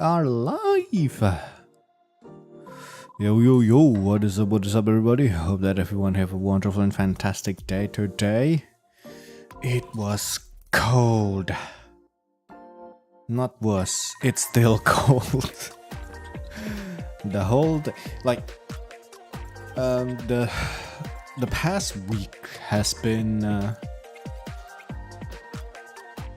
are live. Yo, what is up, everybody? Hope that everyone have a wonderful and fantastic day today. It was cold. Not was, it's still cold. The whole day, like, the past week has been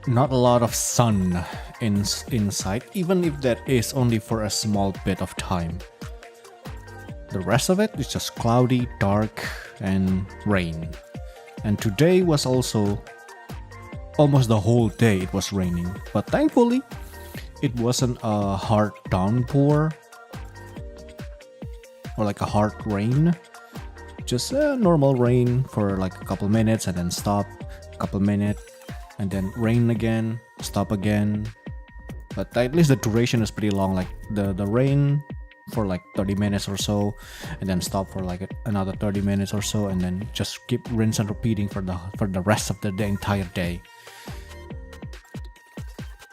not a lot of sun in sight, even if that is only for a small bit of time. The rest of it is just cloudy, dark, and rain. And today was also almost the whole day it was raining, but thankfully it wasn't a hard downpour or like a hard rain. Just a normal rain for like a couple minutes and then stop, a couple minutes and then rain again, stop again. But at least the duration is pretty long, like the rain for like 30 minutes or so and then stop for like another 30 minutes or so and then just keep rinse and repeating for the rest of the entire day.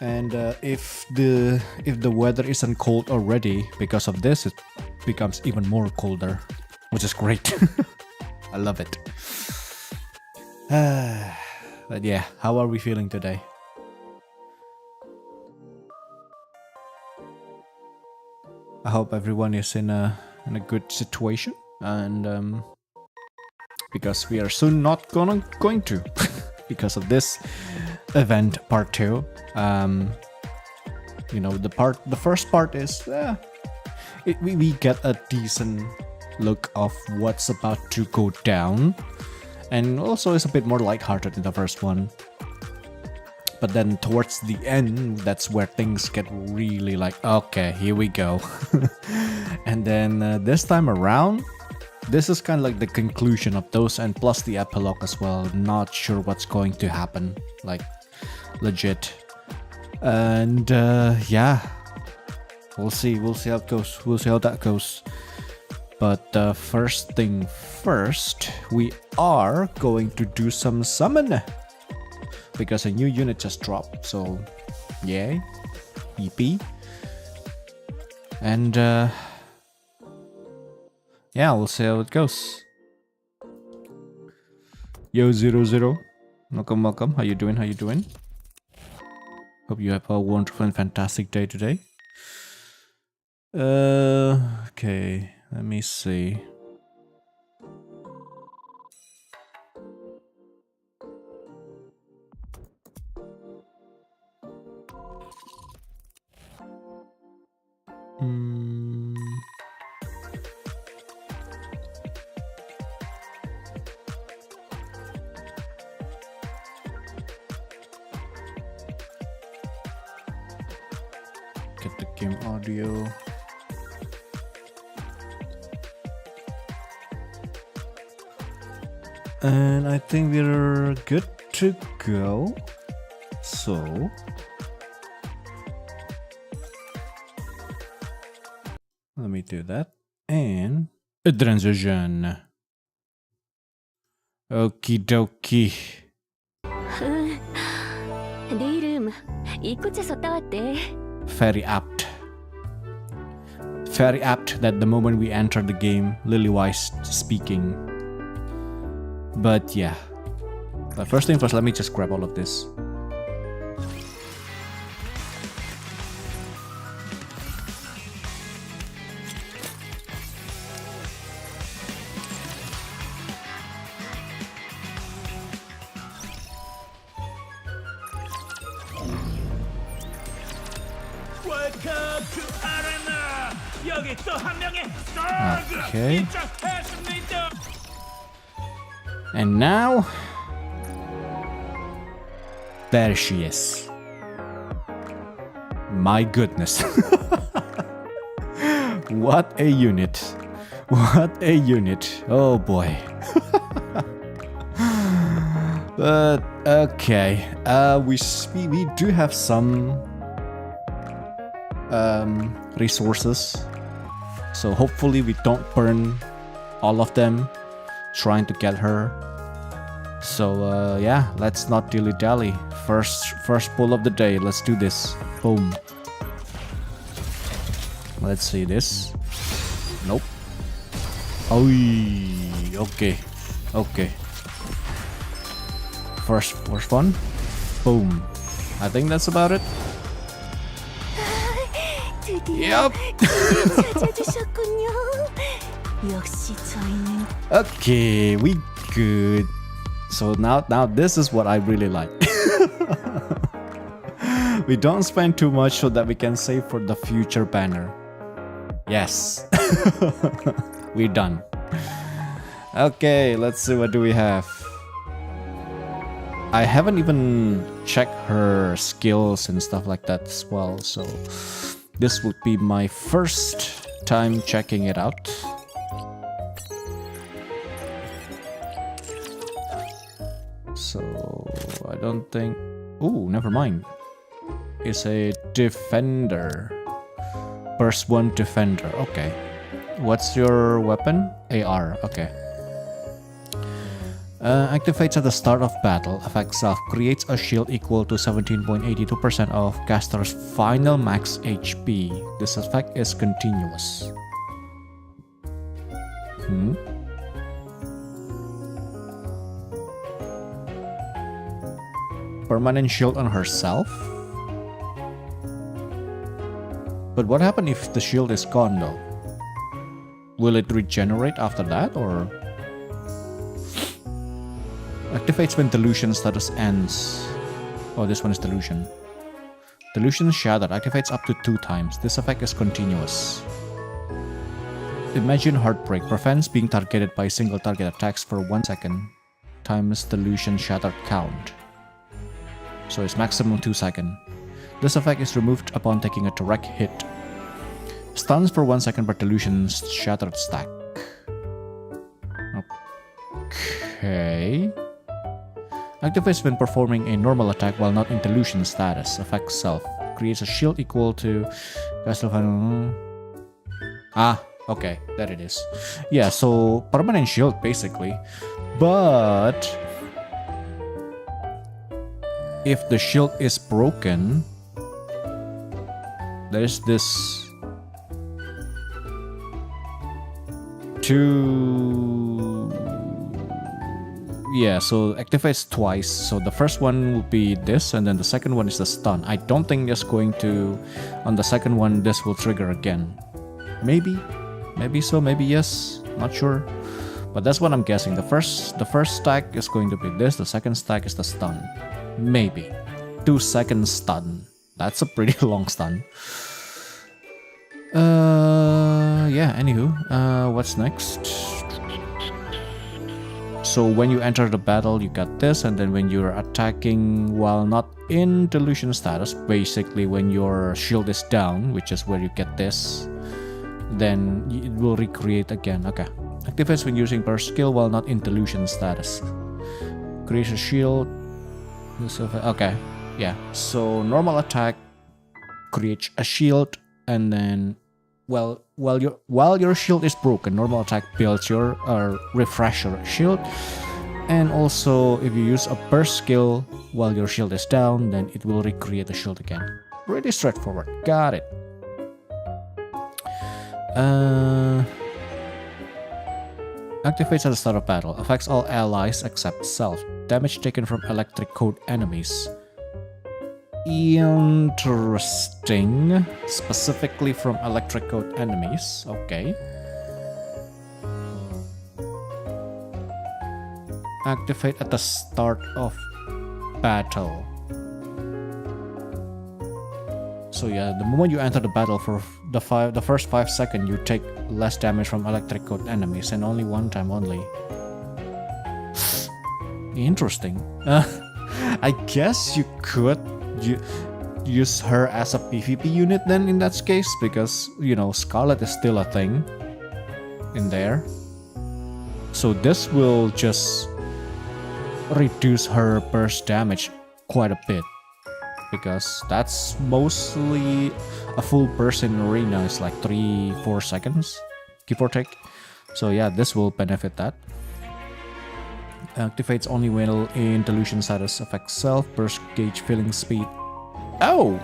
And if the weather isn't cold already because of this, it becomes even more colder, which is great. I love it. But yeah, how are we feeling today? I hope everyone is in a good situation, and because we are soon not going to because of this event part 2. You know, the first part is we get a decent look of what's about to go down, and also it's a bit more lighthearted in the first one. But then towards the end, that's where things get really like, okay, here we go. And then this time around, this is kind of like the conclusion of those, and plus the epilogue as well. Not sure what's going to happen, like legit. And yeah, we'll see how it goes. We'll see how that goes. But first thing first, we are going to do some summon. Because a new unit just dropped, so yay, EP. And yeah, we'll see how it goes. Yo, 00, welcome. How you doing? Hope you have a wonderful and fantastic day today. Okay, let me see. Get the game audio. And I think we're good to go. So let me do that. And a transition. Okie dokie. Very apt. Very apt that the moment we enter the game, Lily-wise speaking. But yeah. But first thing first, let me just grab all of this. Okay. And now, there she is. My goodness. What a unit. What a unit. Oh boy. But okay. We do have some resources. So hopefully we don't burn all of them trying to get her. So yeah, let's not dilly-dally. First pull of the day. Let's do this. Boom. Let's see this. Nope. Oh, okay. Okay. First one. Boom. I think that's about it. Yep. Okay, we good. So now this is what I really like. We don't spend too much so that we can save for the future banner. Yes. We're done. Okay, let's see what do we have. I haven't even checked her skills and stuff like that as well, so this would be my first time checking it out. So I don't think... Ooh, never mind. It's a defender. Burst 1 defender. Okay. What's your weapon? AR. Okay. Activates at the start of battle. Effect self creates a shield equal to 17.82% of caster's final max HP. This effect is continuous. Permanent shield on herself? But what happens if the shield is gone though? Will it regenerate after that or? Activates when delusion status ends. Oh, this one is delusion. Delusion shattered activates up to 2 times. This effect is continuous. Imagine heartbreak prevents being targeted by single target attacks for 1 second times delusion shattered count. So it's maximum 2 seconds. This effect is removed upon taking a direct hit. Stuns for 1 second per delusion shattered stack. Okay. Activates when performing a normal attack while not in delusion status. Effect self. Creates a shield equal to Castlevania. Ah, okay, there it is. Yeah, so permanent shield basically. But if the shield is broken, there's this yeah, so activates twice. So the first one will be this, and then the second one is the stun. I don't think it's going to, on the second one, this will trigger again. Maybe so, maybe yes, not sure. But that's what I'm guessing. The first stack is going to be this, the second stack is the stun. Maybe. 2 second stun. That's a pretty long stun. Yeah, anywho, what's next? So when you enter the battle, you got this, and then when you're attacking while not in delusion status, basically when your shield is down, which is where you get this, then it will recreate again. Okay. Activates when using burst skill while not in delusion status. Creates a shield. Okay, yeah. So normal attack creates a shield, and then while your shield is broken, normal attack builds your refresher shield. And also, if you use a burst skill while your shield is down, then it will recreate the shield again. Pretty straightforward. Got it. Activates at the start of battle. Affects all allies except self. Damage taken from electric code enemies. Interesting. Specifically from electric code enemies. Okay. Activate at the start of battle. So yeah, the moment you enter the battle for the first 5 seconds, you take less damage from electric code enemies, and only 1 time only. Interesting. I guess you could use her as a PvP unit then in that case, because you know Scarlet is still a thing in there. So this will just reduce her burst damage quite a bit, because that's mostly a full burst in arena is like 3-4 seconds, give or take. So yeah, this will benefit that. Activates only when in delusion status. Affects self, burst gauge filling speed. Oh!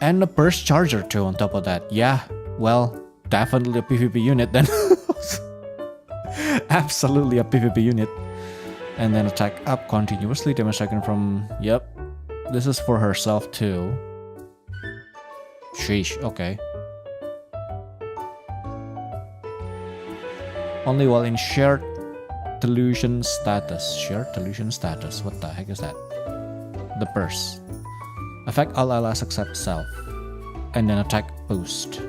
And a burst charger too on top of that. Yeah, well, definitely a PvP unit then. Absolutely a PvP unit. And then attack up continuously, damage taken from... Yep. This is for herself too. Sheesh, okay. Only while in shared delusion status. Shared delusion status. What the heck is that? The burst. Affect all allies except self. And then attack boost.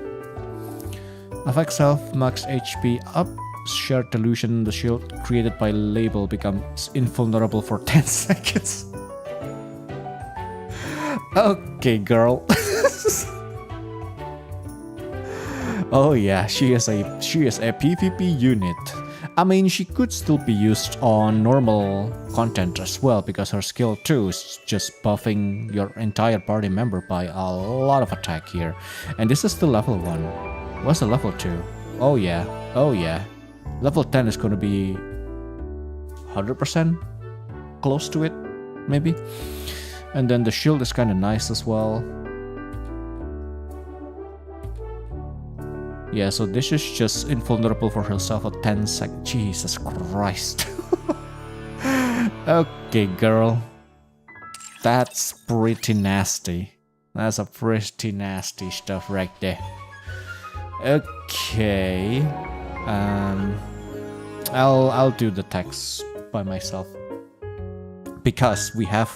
Affect self, max HP up. Shared delusion, the shield created by label becomes invulnerable for 10 seconds. Okay, girl. Oh yeah, she is a PvP unit. I mean, she could still be used on normal content as well, because her skill 2 is just buffing your entire party member by a lot of attack here. And this is still level 1. What's the level 2? Oh yeah, oh yeah. Level 10 is gonna be 100% close to it, maybe. And then the shield is kinda nice as well. Yeah, so this is just invulnerable for herself at 10 seconds. Jesus Christ. Okay, girl. That's pretty nasty. That's a pretty nasty stuff right there. Okay. I'll do the text by myself. Because we have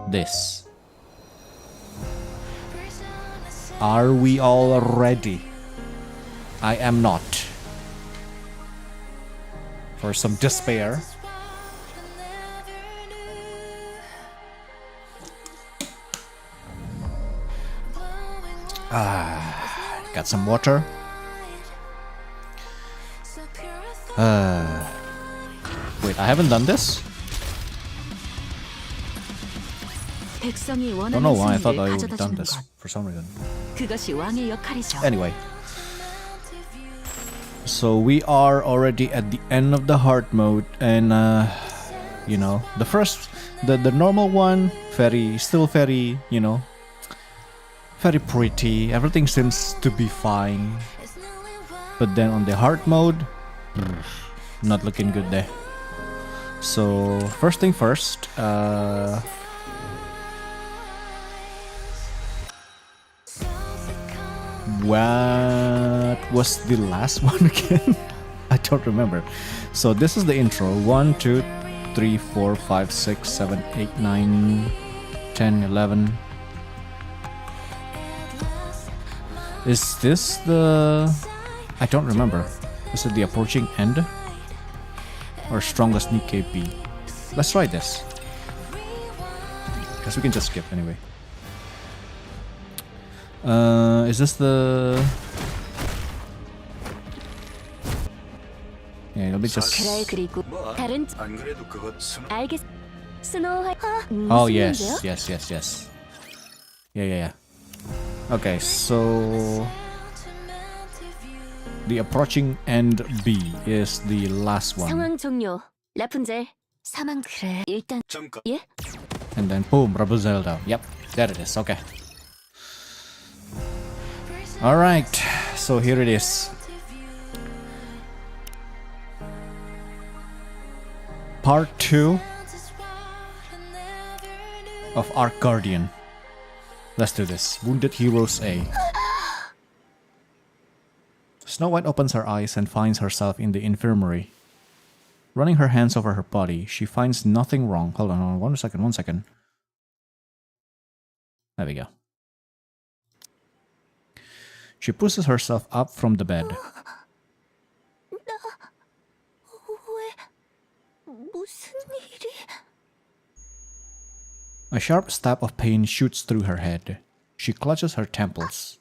this. Are we all ready? I am not. For some despair. Got some water. Wait, I haven't done this? Don't know why I thought I would have done this for some reason. Anyway. So we are already at the end of the hard mode, and you know, the normal one, still very, you know, very pretty. Everything seems to be fine. But then on the hard mode, not looking good there. So first thing first, what was the last one again? I don't remember. So this is the intro. 1, 2, 3, 4, 5, 6, 7, 8, 9, 10, 11. Is this the... I don't remember. Is it the approaching end? Or strongest NIKKE B? Let's try this. Guess we can just skip anyway. Is this the... Yeah, let me just... Oh yes, yes. Yeah. Okay, so... The approaching end B is the last one. And then boom, Rapunzel down. Yep, there it is, okay. Alright, so here it is. Part 2 of Ark Guardian. Let's do this. Wounded Heroes A. Snow White opens her eyes and finds herself in the infirmary. Running her hands over her body, she finds nothing wrong. Hold on, one second. There we go. She pushes herself up from the bed. A sharp stab of pain shoots through her head. She clutches her temples.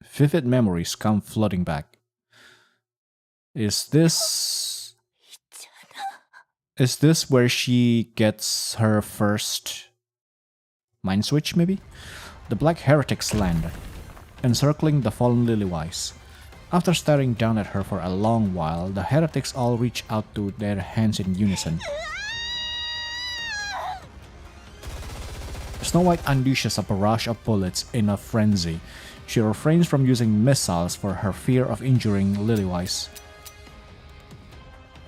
Vivid memories come flooding back. Is this where she gets her first mind switch, maybe? The Black Heretics land, encircling the fallen Lilywise. After staring down at her for a long while, the heretics all reach out to their hands in unison. Snow White unleashes a barrage of bullets in a frenzy. She refrains from using missiles for her fear of injuring Lillywise.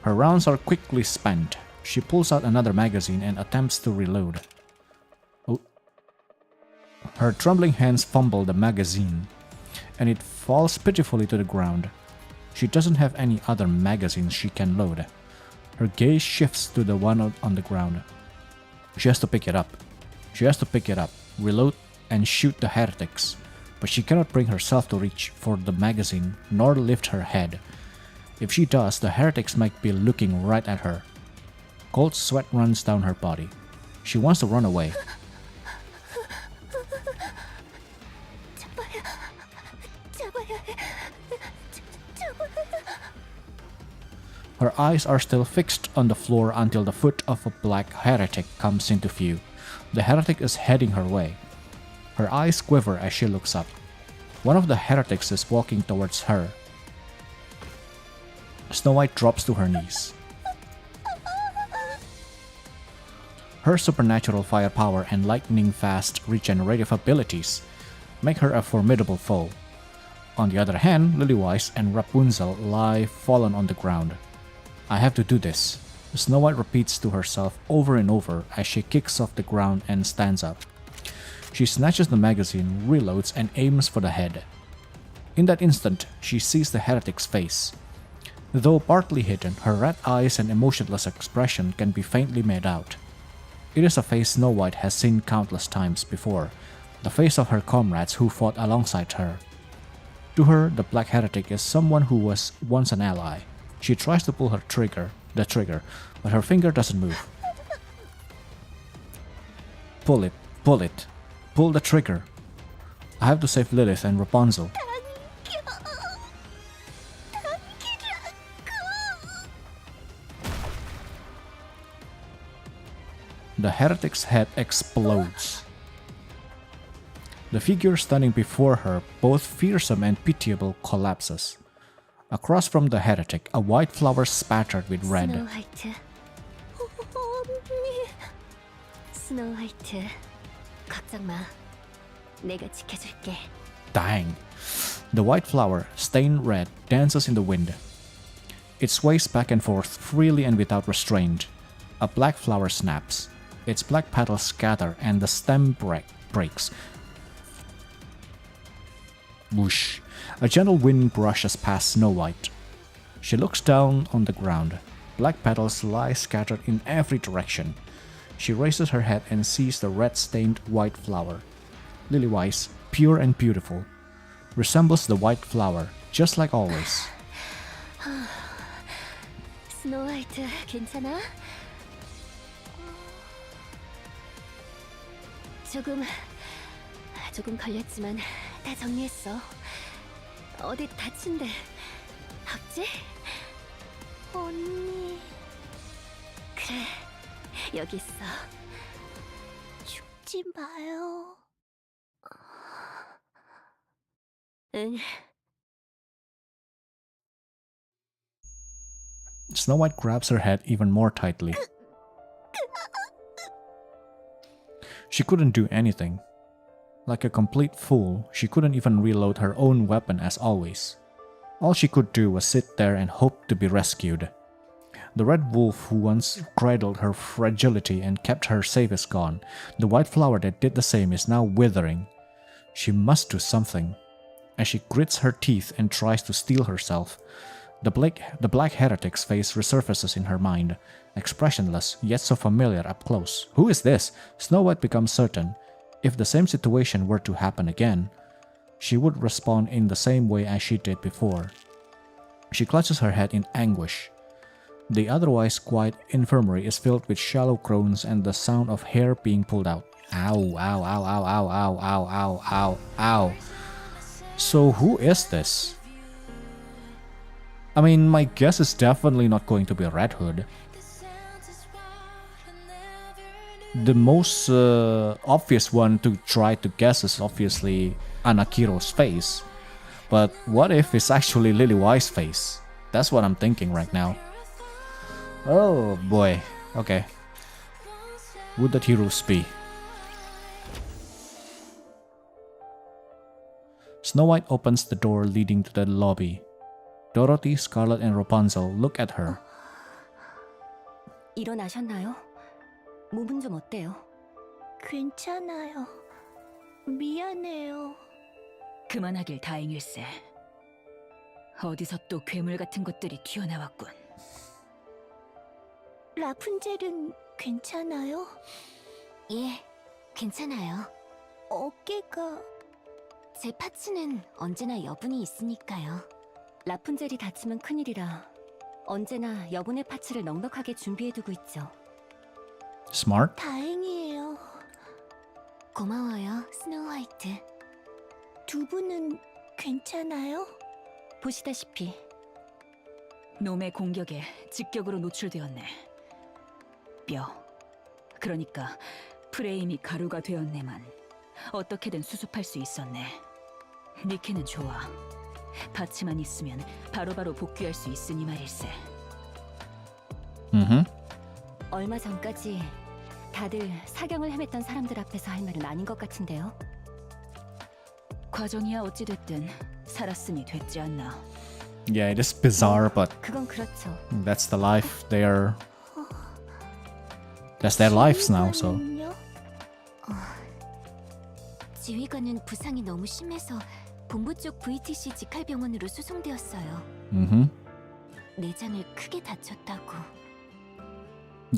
Her rounds are quickly spent. She pulls out another magazine and attempts to reload. Her trembling hands fumble the magazine, and it falls pitifully to the ground. She doesn't have any other magazines she can load. Her gaze shifts to the one on the ground. She has to pick it up. Reload, and shoot the heretics. But she cannot bring herself to reach for the magazine, nor lift her head. If she does, the heretics might be looking right at her. Cold sweat runs down her body. She wants to run away. Her eyes are still fixed on the floor until the foot of a black heretic comes into view. The heretic is heading her way. Her eyes quiver as she looks up. One of the heretics is walking towards her. Snow White drops to her knees. Her supernatural firepower and lightning-fast regenerative abilities make her a formidable foe. On the other hand, Lillywise and Rapunzel lie fallen on the ground. I have to do this, Snow White repeats to herself over and over as she kicks off the ground and stands up. She snatches the magazine, reloads, and aims for the head. In that instant, she sees the heretic's face. Though partly hidden, her red eyes and emotionless expression can be faintly made out. It is a face Snow White has seen countless times before, the face of her comrades who fought alongside her. To her, the Black Heretic is someone who was once an ally. She tries to pull the trigger, but her finger doesn't move. Pull the trigger. I have to save Lilith and Rapunzel. The heretic's head explodes. The figure standing before her, both fearsome and pitiable, collapses. Across from the heretic, a white flower spattered with red. Snow White, 걱정 마. 내가 지켜줄게. Dang. The white flower, stained red, dances in the wind. It sways back and forth freely and without restraint. A black flower snaps. Its black petals scatter and the stem breaks. Whoosh. A gentle wind brushes past Snow White. She looks down on the ground. Black petals lie scattered in every direction. She raises her head and sees the red-stained white flower. Lillywise, pure and beautiful, resembles the white flower, just like always. Snow White, 괜찮아? 조금 걸렸지만 다 정리했어. 어디 다친 데 없지? 언니. 그래, 여기 있어. 죽지 마요. 응. Snow White grabs her head even more tightly. She couldn't do anything. Like a complete fool, she couldn't even reload her own weapon as always. All she could do was sit there and hope to be rescued. The red wolf who once cradled her fragility and kept her safe is gone. The white flower that did the same is now withering. She must do something. As she grits her teeth and tries to steel herself, the black heretic's face resurfaces in her mind, expressionless yet so familiar up close. Who is this? Snow White becomes certain. If the same situation were to happen again, she would respond in the same way as she did before. She clutches her head in anguish. The otherwise quiet infirmary is filled with shallow groans and the sound of hair being pulled out. Ow, ow, ow, ow, ow, ow, ow, ow, ow, ow. So who is this? I mean, my guess is definitely not going to be Red Hood. The most obvious one to try to guess is obviously Anakiro's face. But what if it's actually Lily White's face? That's what I'm thinking right now. Oh boy. Okay. Would that heroes be? Snow White opens the door leading to the lobby. Dorothy, Scarlet, and Rapunzel look at her. 일어나셨나요? 몸은 좀 어때요? 괜찮아요. 미안해요. 그만하길 다행일세. 어디서 또 괴물 같은 것들이 튀어나왔군. 라푼젤은 괜찮아요? 예, 괜찮아요. 어깨가... 제 파츠는 언제나 여분이 있으니까요. 라푼젤이 다치면 큰일이라 언제나 여분의 파츠를 넉넉하게 준비해두고 있죠. Smart? 다행이에요. 고마워요, 스노우 화이트. 두 분은 괜찮아요? 보시다시피 놈의 공격에 직격으로 노출되었네. 뼈. 그러니까 프레임이 가루가 되었네만 어떻게든 수습할 수 있었네. 니케는 좋아. 파츠만 있으면 바로바로 복귀할 수 있으니 말일세. 얼마 전까지 다들 사경을 헤맸던 사람들 앞에서 할 말은 아닌 것 같은데요. 과정이야 어찌됐든 살았으니 됐지 않나. Yeah, it is bizarre, but 그건 그렇죠. that's the life they're... That's their lives now, so... 지휘관은요? 지휘관은 부상이 너무 심해서 본부 쪽 VTC 직할병원으로 수송되었어요. 내장을 크게 다쳤다고.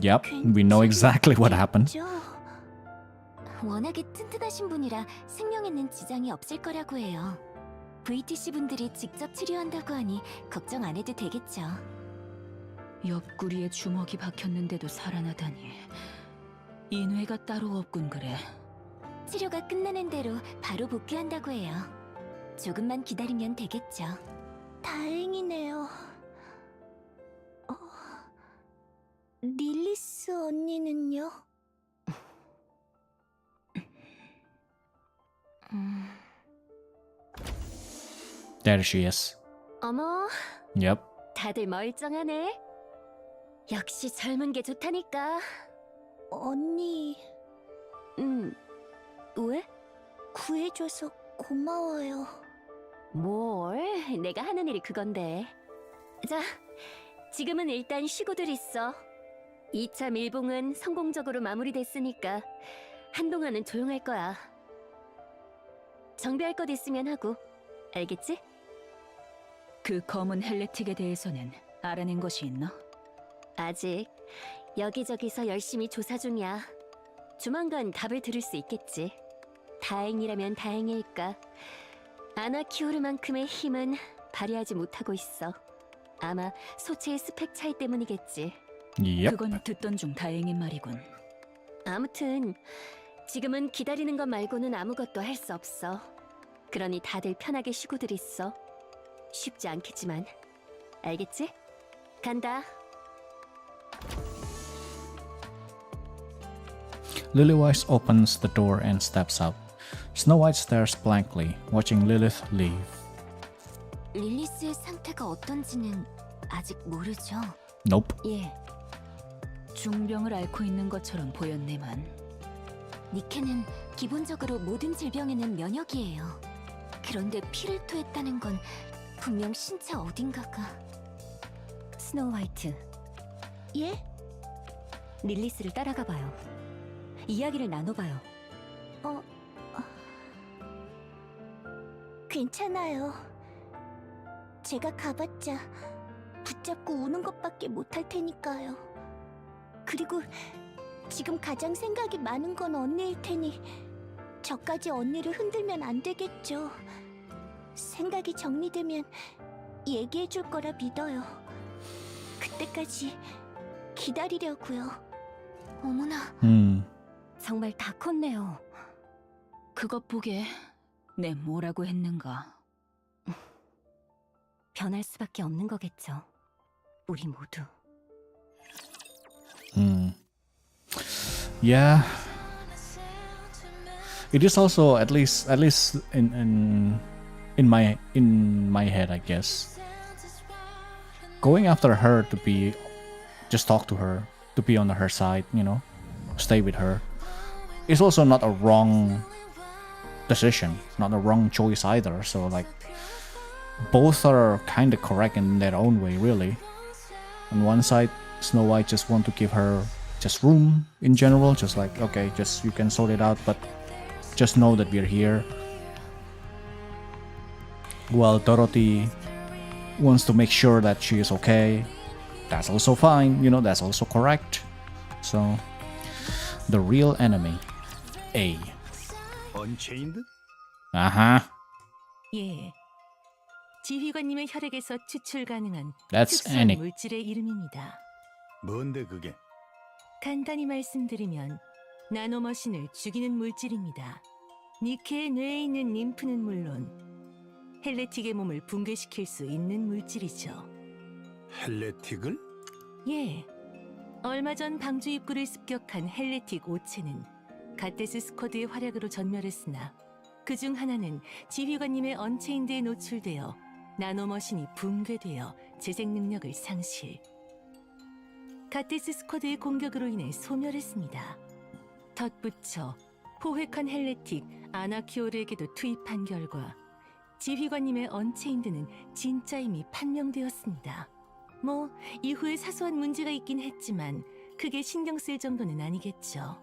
Yep, we know exactly what happened. 괜찮겠죠? 워낙에 튼튼하신 분이라 생명에는 지장이 없을 거라고 해요. VTC 분들이 직접 치료한다고 하니 걱정 안 해도 되겠죠. 옆구리에 주먹이 박혔는데도 살아나다니. 인회가 따로 없군 그래. 치료가 끝나는 대로 바로 복귀한다고 해요. 조금만 기다리면 되겠죠. 다행이네요. 릴리스 언니는요? There she is. 어머, Yep. 다들 멀쩡하네. 역시 젊은 게 좋다니까. 언니 왜? 구해줘서 고마워요. 뭘? 내가 하는 일이 그건데. 자, 지금은 일단 쉬고들 있어. 2차 밀봉은 성공적으로 마무리됐으니까 한동안은 조용할 거야. 정비할 것 있으면 하고. 알겠지? 그 검은 헬레틱에 대해서는 알아낸 것이 있나? 아직 여기저기서 열심히 조사 중이야. 조만간 답을 들을 수 있겠지. 다행이라면 다행일까. 아나키오르만큼의 힘은 발휘하지 못하고 있어. 아마 소체의 스펙 차이 때문이겠지. Yep. 그건 듣던 중 다행인 말이군. 아무튼 지금은 기다리는 것 말고는 아무것도 할 수 없어. 그러니 다들 편하게 쉬고들 있어. 쉽지 않겠지만. 알겠지? 간다. Lily White opens the door and steps out. Snow White stares blankly, watching Lilith leave. 릴리스의 상태가 어떤지는 아직 모르죠. Nope. 예, 중병을 앓고 있는 것처럼 보였네만. 니케는 기본적으로 모든 질병에는 면역이에요. 그런데 피를 토했다는 건 분명 신체 어딘가가. 스노우 화이트, 예? 릴리스를 따라가 봐요. 이야기를 나눠봐요. 괜찮아요. 제가 가봤자 붙잡고 우는 것밖에 못할 테니까요. 그리고 지금 가장 생각이 많은 건 언니일 테니 저까지 언니를 흔들면 안 되겠죠. 생각이 정리되면 얘기해 줄 거라 믿어요. 그때까지 기다리려고요. 어머나, 정말 다 컸네요. 그것 보게 내 뭐라고 했는가. 변할 수밖에 없는 거겠죠. 우리 모두. Yeah. It is also at least in in my head, I guess. Going after her to be, just talk to her, to be on her side, you know, stay with her, is also not a wrong decision, not a wrong choice either. So like, both are kind of correct in their own way, really. On one side, Snow White just want to give her just room in general, just like, okay, just you can sort it out, but just know that we're here. While Dorothy wants to make sure that she is okay, that's also fine, you know, that's also correct. So, the real enemy, A. Unchained? Uh-huh. 예. 지휘관님의 혈액에서 추출 가능한 That's 특수한 NIKKE. 물질의 이름입니다. 뭔데 그게? 간단히 말씀드리면 나노머신을 죽이는 물질입니다. 니케의 뇌에 있는 림프는 물론 헬레틱의 몸을 붕괴시킬 수 있는 물질이죠. 헬레틱을? 예. 얼마 전 방주 입구를 습격한 헬레틱 5체는 갓데스 스쿼드의 활약으로 전멸했으나 그중 하나는 지휘관님의 언체인드에 노출되어 나노머신이 붕괴되어 재생 능력을 상실. 갓데스 스쿼드의 공격으로 인해 소멸했습니다. 덧붙여 포획한 헬레틱 아나키오르에게도 투입한 결과 지휘관님의 언체인드는 진짜임이 판명되었습니다. 뭐 이후에 사소한 문제가 있긴 했지만 크게 신경 쓸 정도는 아니겠죠.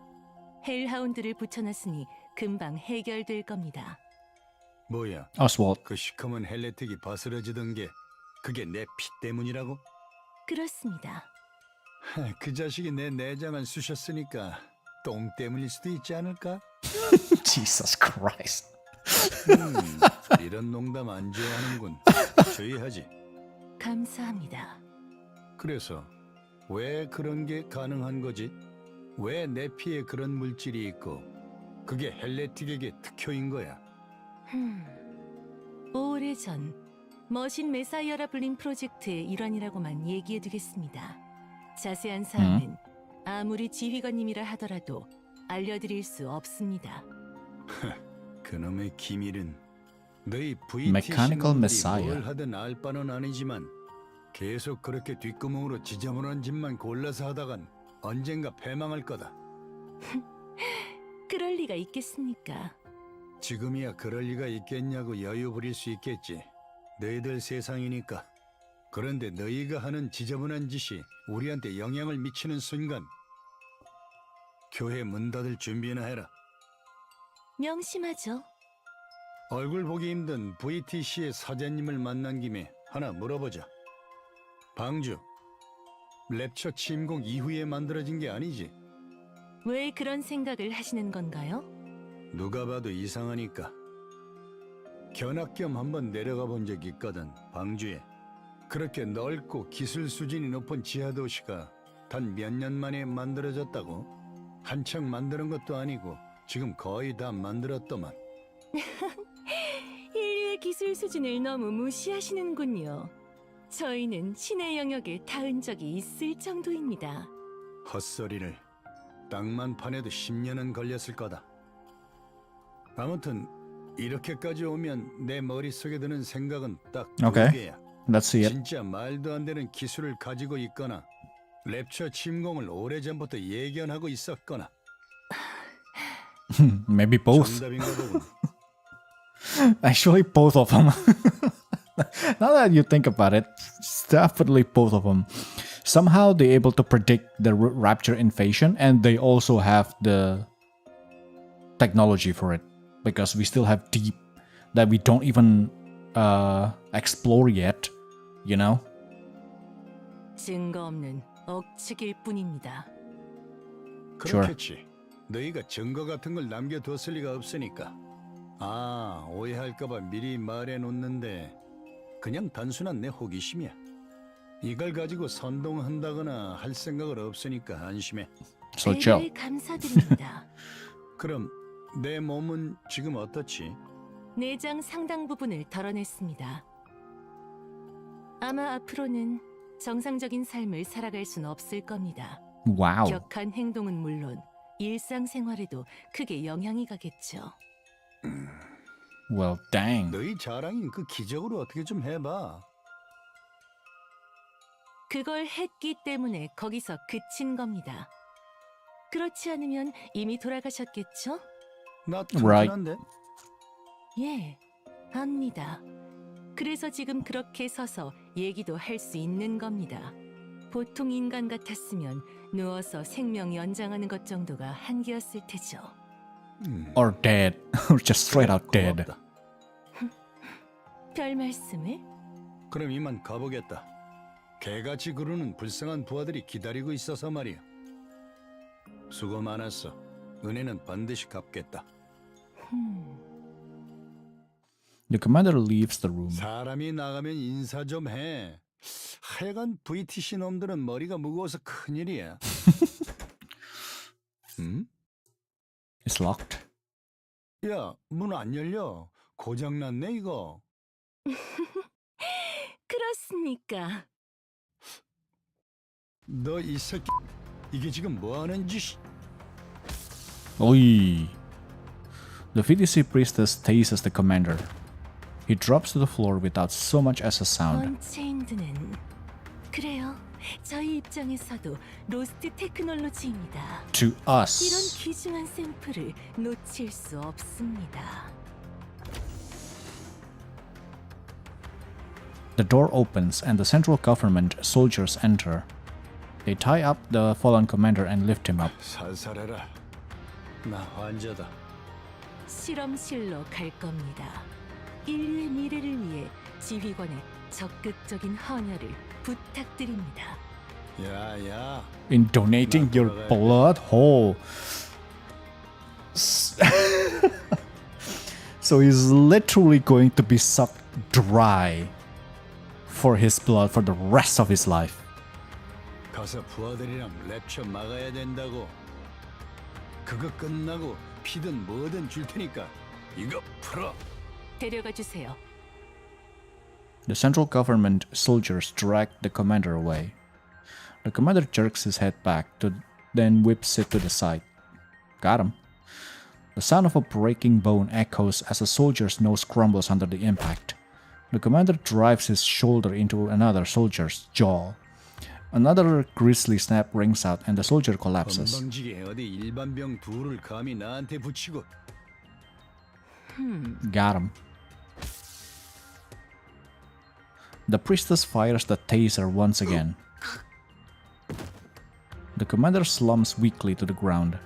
헬하운드를 붙여놨으니 금방 해결될 겁니다. 뭐야? Oswald. 그 시커먼 헬레틱이 바스러지던 게 그게 내 피 때문이라고? 그렇습니다. 그 자식이 내 내장을 쑤셨으니까 똥 때문일 수도 있지 않을까? Jesus Christ. 이런 농담 안 좋아하는군. 주의하지. 감사합니다. 그래서 왜 그런 게 가능한 거지? 왜 내 피에 그런 물질이 있고 그게 헬레틱에게 특효인 거야? 오래전 머신 메사이어라 불린 프로젝트의 일환이라고만 얘기해두겠습니다. 자세한 사항은 아무리 지휘관님이라 하더라도 알려드릴 수 없습니다. 그놈의 기밀은 너희 Mechanical VT Messiah. 신놈들이 뭘 하든 알 바는 아니지만 계속 그렇게 뒷구멍으로 지저분한 짓만 골라서 하다간 언젠가 패망할 거다. 그럴 리가 있겠습니까? 지금이야 그럴 리가 있겠냐고 여유 부릴 수 있겠지. 너희들 세상이니까. 그런데 너희가 하는 지저분한 짓이 우리한테 영향을 미치는 순간 교회 문 닫을 준비나 해라. 명심하죠. 얼굴 보기 힘든 VTC의 사장님을 만난 김에 하나 물어보자. 방주, 랩처 침공 이후에 만들어진 게 아니지? 왜 그런 생각을 하시는 건가요? 누가 봐도 이상하니까. 견학 겸 한번 내려가 본 적이 있거든, 방주에. 그렇게 넓고 기술 수준이 높은 지하도시가 단 몇 년 만에 만들어졌다고? 한창 만드는 것도 아니고 지금 거의 다 만들었더만. 인류의 기술 수준을 너무 무시하시는군요. 저희는 신의 영역에 닿은 적이 있을 정도입니다. 헛소리를. 땅만 파내도 10년은 걸렸을 거다. 아무튼 이렇게까지 오면 내 머릿속에 드는 생각은 딱 두 Okay. 개야. Let's see it. 진짜 말도 안 되는 기술을 가지고 있거나 랩처 침공을 오래전부터 예견하고 있었거나. Maybe both. 정답인가 보군. Actually, both of them. Now that you think about it, it's definitely both of them. Somehow they're able to predict the rapture invasion, and they also have the technology for it, because we still have deep that we don't even explore yet, you know? 증거 없는 억측일 뿐입니다. 그렇겠지. 너희가 증거 같은 걸 남겨뒀을 리가 없으니까. 아, 오해할까봐 미리 말해놓는데 그냥 단순한 내 호기심이야. 이걸 가지고 선동한다거나 할 생각은 없으니까 안심해. So chill. 배려에 감사드립니다. 그럼 내 몸은 지금 어떻지? 내장 상당 부분을 덜어냈습니다. 아마 앞으로는 정상적인 삶을 살아갈 수는 없을 겁니다. Wow. 격한 행동은 물론 일상생활에도 크게 영향이 가겠죠. Well, dang. 너희 자랑인 그 기적으로 어떻게 좀 해봐. 그걸 했기 때문에 거기서 그친 겁니다. 그렇지 않으면 이미 돌아가셨겠죠? 나 Right. 튼튼한데? 예, 압니다. 그래서 지금 그렇게 서서 얘기도 할 수 있는 겁니다. 보통 인간 같았으면 누워서 생명 연장하는 것 정도가 한계였을 테죠. Or dead. Or just straight out dead. 고맙다. 별 말씀을? 그럼 이만 가보겠다. 개같이 구르는 불쌍한 부하들이 기다리고 있어서 말이야. 수고 많았어. 은혜는 반드시 갚겠다. The commander leaves the room. 사람이 나가면 인사 좀 해. 하여간 VTC 놈들은 머리가 무거워서 큰일이야. 응? It's locked. 야, 문 안 열려. 고장났네 이거. 그렇습니까? 너 이 새끼 이게 지금 뭐 하는 짓이? Oi. The VTC priestess tases the commander. He drops to the floor without so much as a sound. 언체인드는 그래요. 저희 입장에서도 로스트 테크놀로지입니다. To 이런 us. 귀중한 샘플을 놓칠 수 없습니다. The door opens and the central government soldiers enter. They tie up the fallen commander and lift him up. 살살해라. 나 환자다. 실험실로 갈 겁니다. 인류의 미래를 위해 지휘관의 적극적인 헌혈을 부탁드립니다. 야야. In donating your blood hole. So he's literally going to be sucked dry for his blood for the rest of his life. 가서 부하들이랑 랩처 막아야 된다고. 그거 끝나고 피든 뭐든 줄 테니까 이거 풀어. 데려가 주세요. The central government soldiers drag the commander away. The commander jerks his head back, then whips it to the side. Got him. The sound of a breaking bone echoes as a soldier's nose crumbles under the impact. The commander drives his shoulder into another soldier's jaw. Another grisly snap rings out and the soldier collapses. 건방지게 어디 일반 병 둘을 감히 나한테 붙이고. Got him. The priestess fires the taser once again. The commander slumps weakly to the ground.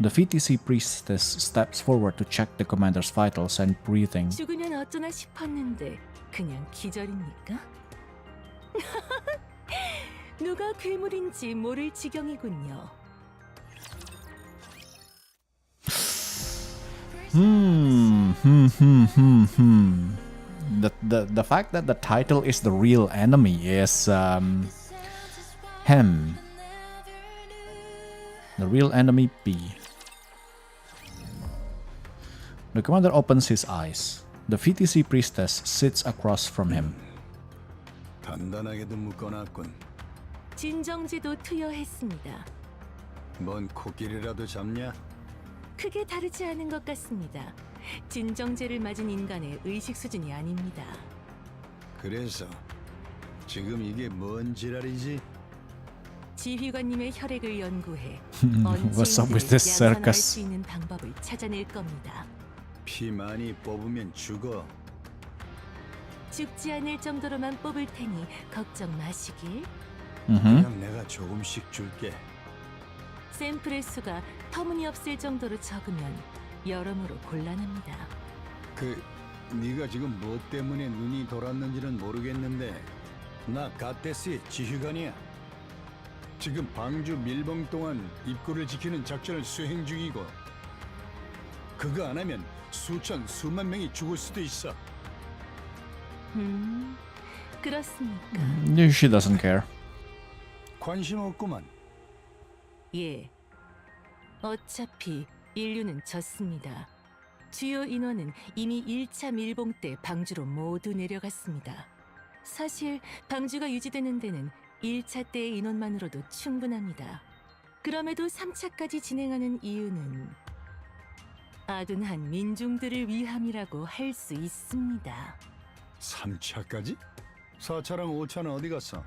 The VTC priestess steps forward to check the commander's vitals and breathing. 죽으면 어쩌나 싶었는데 그냥 기절입니까? 누가 괴물인지 모를 지경이군요. The fact that the title is the real enemy is him. The real enemy B. The commander opens his eyes. The VTC priestess sits across from him. 단단하게도 묶어놨군. 진정제도 투여했습니다. 뭔 코끼리라도 잡냐? 크게 다르지 않은 것 같습니다. 진정제를 맞은 인간의 의식 수준이 아닙니다. 그래서 지금 이게 뭔 지랄이지? 지휘관님의 혈액을 연구해 What's up with this 야산화할 circus? 수 있는 방법을 찾아낼 겁니다. 피 많이 뽑으면 죽어. 죽지 않을 정도로만 뽑을 테니 걱정 마시길. 그냥 내가 조금씩 줄게. 샘플의 수가 터무니없을 정도로 적으면 여러모로 곤란합니다. 네가 지금 뭐 때문에 눈이 돌았는지는 모르겠는데 나 갓데스의 지휘관이야. 지금 방주 밀봉 동안 입구를 지키는 작전을 수행 중이고 그거 안 하면 수만 명이 죽을 수도 있어. 그렇습니까? She doesn't care. 관심 없구만. 예. 어차피 인류는 졌습니다. 주요 인원은 이미 1차 밀봉 때 방주로 모두 내려갔습니다. 사실 방주가 유지되는 데는 1차 때의 인원만으로도 충분합니다. 그럼에도 3차까지 진행하는 이유는 아둔한 민중들을 위함이라고 할 수 있습니다. 3차까지? 4차랑 5차는 어디 갔어?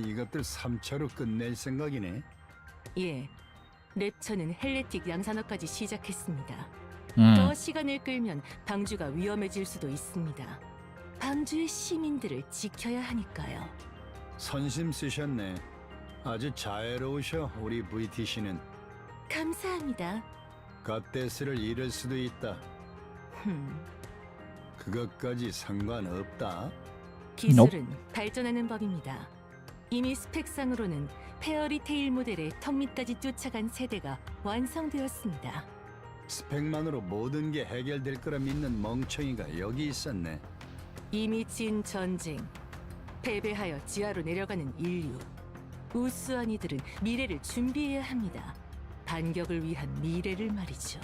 이것들 3차로 끝낼 생각이네. 예, 랩처는 헬레틱 양산업까지 시작했습니다. 음. 더 시간을 끌면 방주가 위험해질 수도 있습니다. 방주의 시민들을 지켜야 하니까요. 선심 쓰셨네. 아주 자애로우셔, 우리 VTC는. 감사합니다. 갓데스를 잃을 수도 있다. 그것까지 상관없다. 기술은 발전하는 법입니다. 이미 스펙상으로는 페어리테일 모델의 턱 밑까지 쫓아간 세대가 완성되었습니다. 스펙만으로 모든 게 해결될 거라 믿는 멍청이가 여기 있었네. 이미 진 전쟁, 패배하여 지하로 내려가는 인류. 우수한 이들은 미래를 준비해야 합니다. 반격을 위한 미래를 말이죠.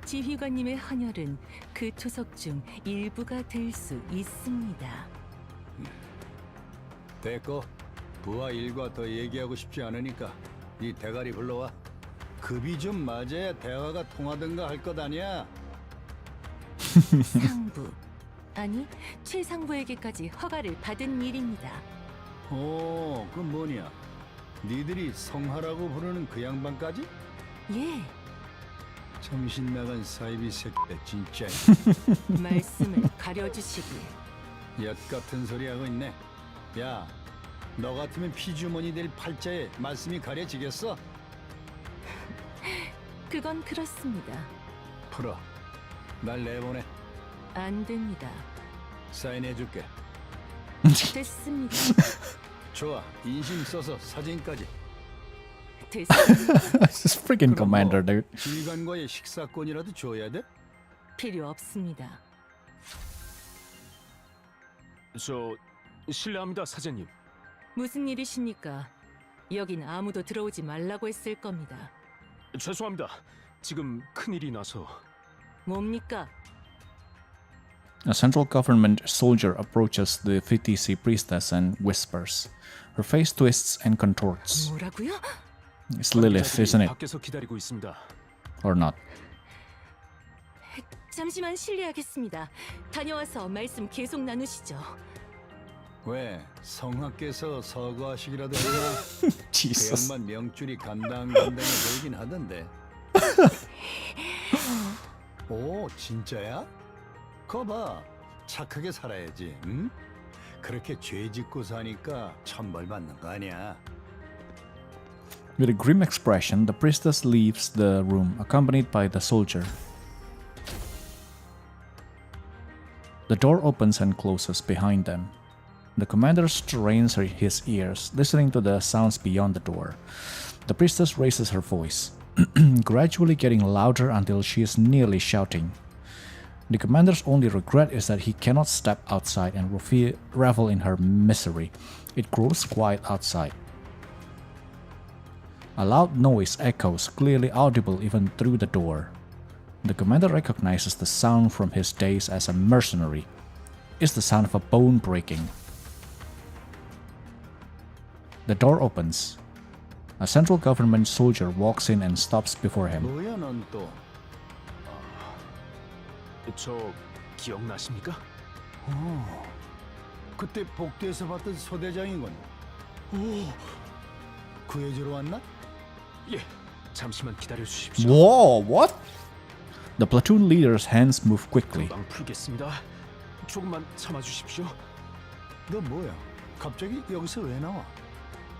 지휘관님의 헌혈은 그 투석 중 일부가 될 수 있습니다. 됐고, 부하 일과 더 얘기하고 싶지 않으니까 이 대가리 불러와. 급이 좀 맞아야 대화가 통하든가 할 것 아니야. 상부, 아니 최상부에게까지 허가를 받은 일입니다. 오, 그건 뭐냐? 니들이 성하라고 부르는 그 양반까지? 예, 정신 나간 사이비 새끼 진짜. 말씀을 가려주시길. 엿 같은 소리 하고 있네. 야, 너 같으면 피주머니 될 팔자에 말씀이 가려지겠어? 그건 그렇습니다. 풀어. 날 내보내. 안 됩니다. 사인해줄게. 됐습니다. 좋아. 인심 써서 사진까지. 됐습니다. This freaking 그럼 commander, 뭐, dude. 지휘관과의 식사권이라도 줘야 돼? 필요 없습니다. 저 실례합니다, 사장님. 무슨 일이십니까? 여긴 아무도 들어오지 말라고 했을 겁니다. 죄송합니다. 지금 큰일이 나서. 뭡니까? A central government soldier approaches the VTC priestess and whispers. Her face twists and contorts. 뭐라고요? It's Lilith, isn't it? 밖에서 기다리고 있습니다. Or not? 잠시만 실례하겠습니다. 다녀와서 말씀 계속 나누시죠. 왜? 성하께서 서거하시기라도 해라. 그 Jesus. 양반 명줄이 간당간당해 보이긴 하던데. 오, 진짜야? 거봐, 착하게 살아야지, 응? 그렇게 죄 짓고 사니까 천벌 받는 거 아니야. With a grim expression, the priestess leaves the room, accompanied by the soldier. The door opens and closes behind them. The commander strains his ears, listening to the sounds beyond the door. The priestess raises her voice, gradually getting louder until she is nearly shouting. The commander's only regret is that he cannot step outside and revel in her misery. It grows quiet outside. A loud noise echoes, clearly audible even through the door. The commander recognizes the sound from his days as a mercenary. It's the sound of a bone breaking. The door opens. A central government soldier walks in and stops before him. 뭐야, 넌 또? 저 기억나십니까? 그때 복도에서 봤던 소대장이군. 오, 구해주러 왔나? 예, 잠시만 기다려 주십시오. Whoa, what? The platoon leader's hands move quickly. 금방 풀겠습니다. 조금만 참아 주십시오. 너 뭐야? 갑자기 여기서 왜 나와?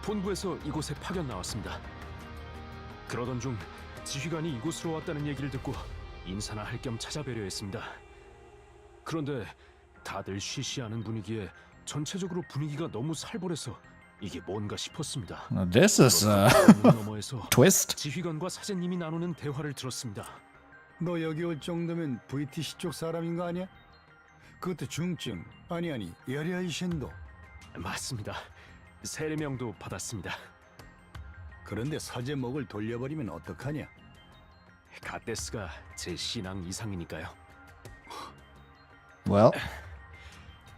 본부에서 이곳에 파견 나왔습니다. 그러던 중 지휘관이 이곳으로 왔다는 얘기를 듣고 인사나 할 겸 찾아뵈려 했습니다. 그런데 다들 쉬쉬하는 분위기에 전체적으로 분위기가 너무 살벌해서 이게 뭔가 싶었습니다. This is a 너머에서 twist. 지휘관과 사제님이 나누는 대화를 들었습니다. 너 여기 올 정도면 VTC 쪽 사람인 거 아니야? 그것도 중증, 아니 열혈신도. 맞습니다. 세례명도 받았습니다. 그런데 사제 목을 돌려버리면 어떡하냐? 갓데스가 제 신앙 이상이니까요. Well,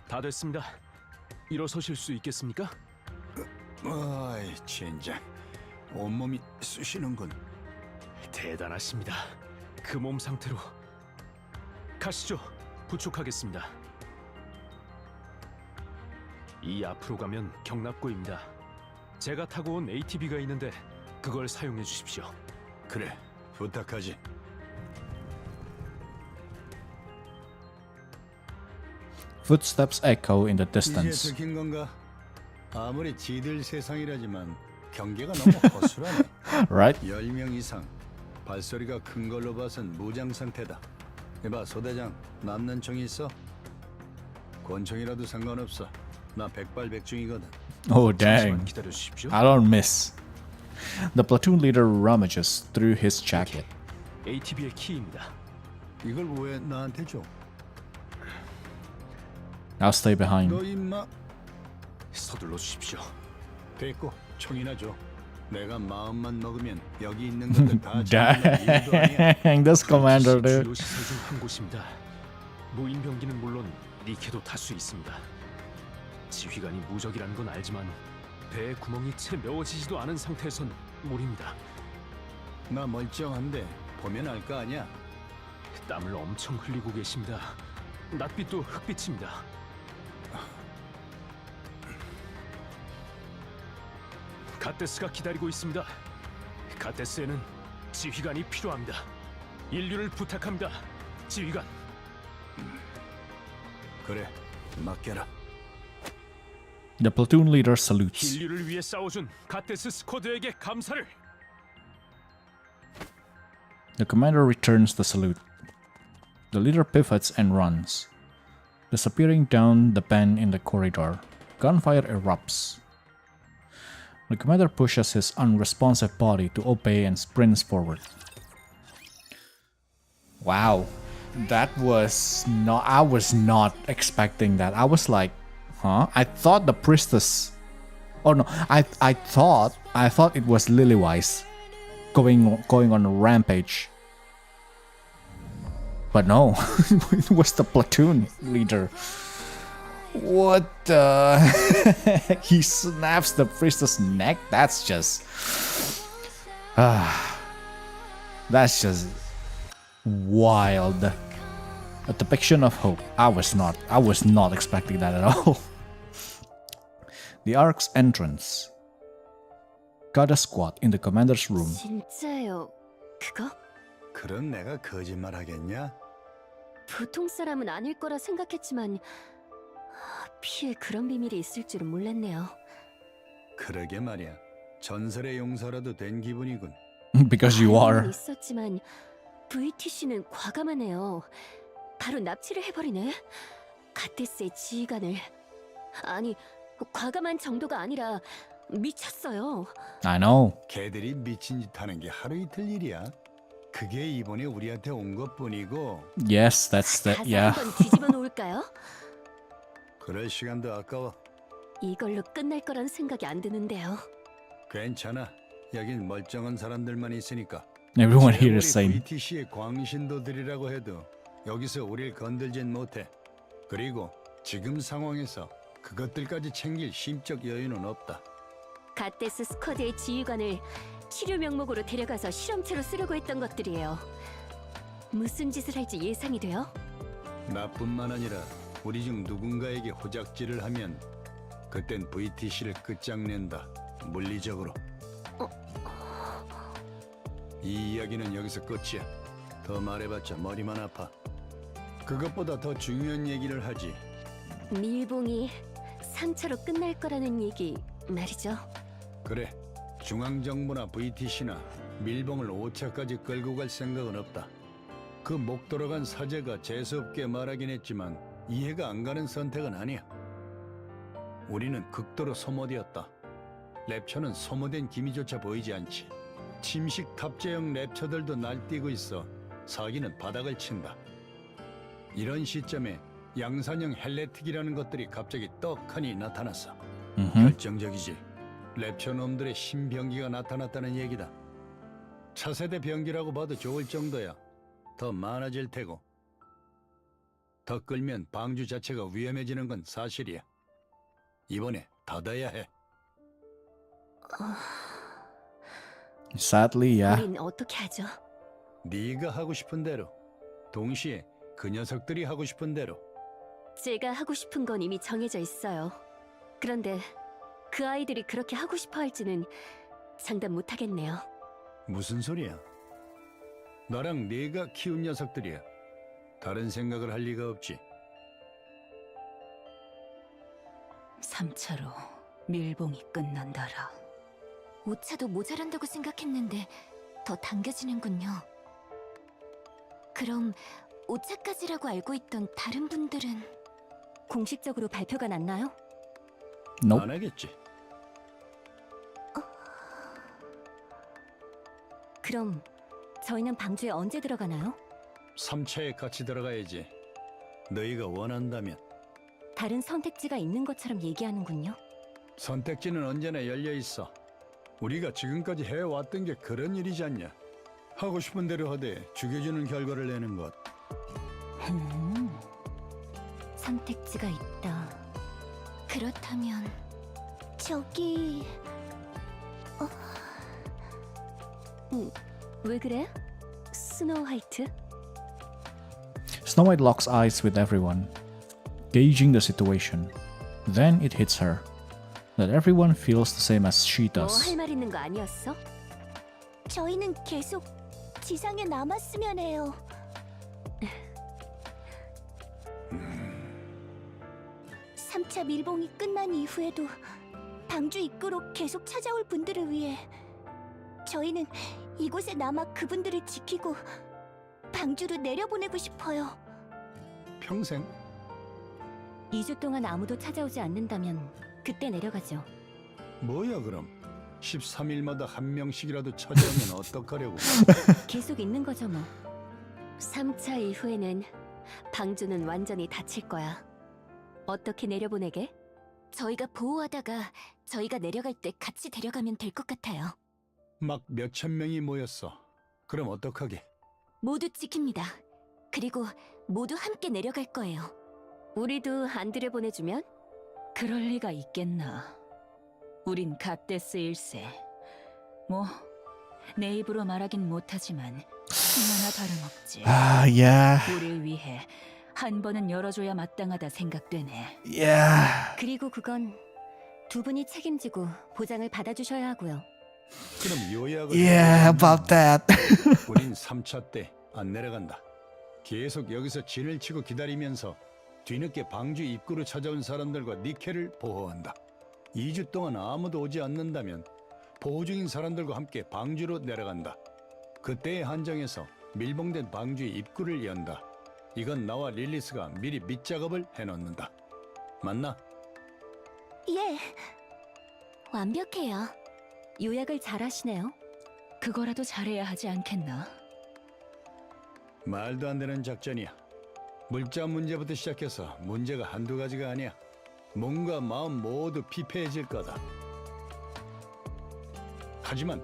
다 됐습니다. 일어서실 수 있겠습니까? 아이, 젠장. 온몸이 쑤시는군. 대단하십니다. 그 몸 상태로 가시죠. 부축하겠습니다. 이 앞으로 가면 경납고입니다. 제가 타고 온 ATV가 있는데 그걸 사용해 주십시오. 그래, 부탁하지. Footsteps echo in the 이제 distance. 들킨 건가? 아무리 지들 세상이라지만 경계가 너무 허술하네. Right? 10명 이상. 발소리가 큰 걸로 봐선 무장 상태다. 이봐, 소대장, 남는 총이 있어? 권총이라도 상관없어. 나 백발백중이거든. Oh 잠시만 dang. 기다려 주십시오. I don't miss. The platoon leader rummages through his jacket. ATV의 키입니다. 이걸 왜 나한테 줘? I'll stay behind. 너 임마. 서둘러 주십시오. 됐고, 총이나 줘. 내가 마음만 먹으면 여기 있는 것들 다 잡는 일도 아니야. Dang, this commander, 주요 dude. 시설 중 한 곳입니다. 무인 병기는 물론 니케도 탈 수 있습니다. 지휘관이 무적이라는 건 알지만 배의 구멍이 채 메워지지도 않은 상태에선 무리입니다. 나 멀쩡한데 보면 알 거 아니야. 땀을 엄청 흘리고 계십니다. 낯빛도 흑빛입니다. 갓데스가 기다리고 있습니다. 갓데스에는 지휘관이 필요합니다. 인류를 부탁합니다. 지휘관. 그래, 맡겨라. The platoon leader salutes. 인류를 위해 싸워준 갓데스 스쿼드에게 감사를. The commander returns the salute. The leader pivots and runs, disappearing down the bend in the corridor. Gunfire erupts. The commander pushes his unresponsive body to obey and sprints forward. Wow, that was not. I was not expecting that. I was like, huh? I thought the priestess. Oh no, I thought it was Lilywise going on a rampage. But no, it was the platoon leader. What the? He snaps the priestess' neck? That's just wild. A depiction of hope. I was not expecting that at all. The Ark's entrance. Got a squat in the commander's room. 진짜요? 그거? 그럼 내가 거짓말 하겠냐? 보통 사람은 아닐 거라 생각했지만 피에 그런 비밀이 있을 줄은 몰랐네요. 그러게 말이야. 전설의 용사라도 된 기분이군. Because you are. 알고는 있었지만 VTC는 과감하네요. 바로 납치를 해버리네. 갓데스의 지휘관을. 아니, 과감한 정도가 아니라 미쳤어요. I know. 걔들이 미친 짓 하는 게 하루 이틀 일이야. 그게 이번에 우리한테 온 것뿐이고. Yes, that's the 가서 yeah. 한번 뒤집어 놓을까요? 그럴 시간도 아까워. 이걸로 끝날 거란 생각이 안 드는데요. 괜찮아. 여긴 멀쩡한 사람들만 있으니까. Everyone here is sane. VTC의 광신도들이라고 해도 여기서 우릴 건들진 못해. 그리고 지금 상황에서 그것들까지 챙길 심적 여유는 없다. 갓데스 스쿼드의 지휘관을 치료 명목으로 데려가서 실험체로 쓰려고 했던 것들이에요. 무슨 짓을 할지 예상이 돼요? 나뿐만 아니라 우리 중 누군가에게 호작질을 하면 그땐 VTC를 끝장낸다. 물리적으로. 이 이야기는 여기서 끝이야. 더 말해봤자 머리만 아파. 그것보다 더 중요한 얘기를 하지. 밀봉이 상처로 끝날 거라는 얘기 말이죠. 그래. 중앙정부나 VTC나 밀봉을 5차까지 끌고 갈 생각은 없다. 그 목 돌아간 사제가 재수없게 말하긴 했지만 이해가 안 가는 선택은 아니야. 우리는 극도로 소모되었다. 랩처는 소모된 기미조차 보이지 않지. 침식 탑재형 랩처들도 날뛰고 있어 사기는 바닥을 친다. 이런 시점에 양산형 헬레틱이라는 것들이 갑자기 떡하니 나타났어. 결정적이지. 랩처 놈들의 신병기가 나타났다는 얘기다. 차세대 병기라고 봐도 좋을 정도야. 더 많아질 테고. 더 끌면 방주 자체가 위험해지는 건 사실이야. 이번에 닫아야 해. Sadly, yeah. 우린 어떻게 하죠? 네가 하고 싶은 대로. 동시에 그 녀석들이 하고 싶은 대로. 제가 하고 싶은 건 이미 정해져 있어요. 그런데 그 아이들이 그렇게 하고 싶어 할지는 장담 못 하겠네요. 무슨 소리야? 나랑 네가 키운 녀석들이야. 다른 생각을 할 리가 없지. 3차로 밀봉이 끝난다라. 5차도 모자란다고 생각했는데 더 당겨지는군요. 그럼 5차까지라고 알고 있던 다른 분들은 공식적으로 발표가 났나요? Nope. 안 하겠지. 그럼 저희는 방주에 언제 들어가나요? 3차에 같이 들어가야지. 너희가 원한다면. 다른 선택지가 있는 것처럼 얘기하는군요. 선택지는 언제나 열려 있어. 우리가 지금까지 해왔던 게 그런 일이지 않냐. 하고 싶은 대로 하되 죽여주는 결과를 내는 것. 선택지가 있다. 그렇다면 저기 왜 그래? 스노우 화이트? Snow White locks eyes with everyone, gauging the situation. Then it hits her that everyone feels the same as she 뭐 does. 할 말 있는 거 아니었어? 저희는 계속 지상에 남았으면 해요. 3차 밀봉이 끝난 이후에도 방주 입구로 계속 찾아올 분들을 위해 저희는 이곳에 남아 그분들을 지키고 방주로 내려보내고 싶어요. 평생? 2주 동안 아무도 찾아오지 않는다면 그때 내려가죠. 뭐야 그럼? 13일마다 한 명씩이라도 찾아오면 어떡하려고? 계속 있는 거죠 뭐. 3차 이후에는 방주는 완전히 닫힐 거야. 어떻게 내려보내게? 저희가 보호하다가 저희가 내려갈 때 같이 데려가면 될 것 같아요. 막 몇천 명이 모였어. 그럼 어떡하게? 모두 지킵니다. 그리고 모두 함께 내려갈 거예요. 우리도 안 들여보내주면? 그럴 리가 있겠나. 우린 갓데스 1세. 뭐, 내 입으로 말하긴 못하지만 하나 다름없지. Yeah. 우릴 위해 한 번은 열어줘야 마땅하다 생각되네. Yeah. 그리고 그건 두 분이 책임지고 보장을 받아주셔야 하고요. 그럼 요약을 Yeah, about that. 우린 3차 때 안 내려간다. 계속 여기서 진을 치고 기다리면서 뒤늦게 방주 입구로 찾아온 사람들과 니케를 보호한다. 2주 동안 아무도 오지 않는다면 보호 중인 사람들과 함께 방주로 내려간다. 그때의 한정에서 밀봉된 방주의 입구를 연다. 이건 나와 릴리스가 미리 밑작업을 해놓는다. 맞나? 예, 완벽해요. 요약을 잘 하시네요. 그거라도 잘해야 하지 않겠나? 말도 안 되는 작전이야. 물자 문제부터 시작해서 문제가 한두 가지가 아니야. 몸과 마음 모두 피폐해질 거다. 하지만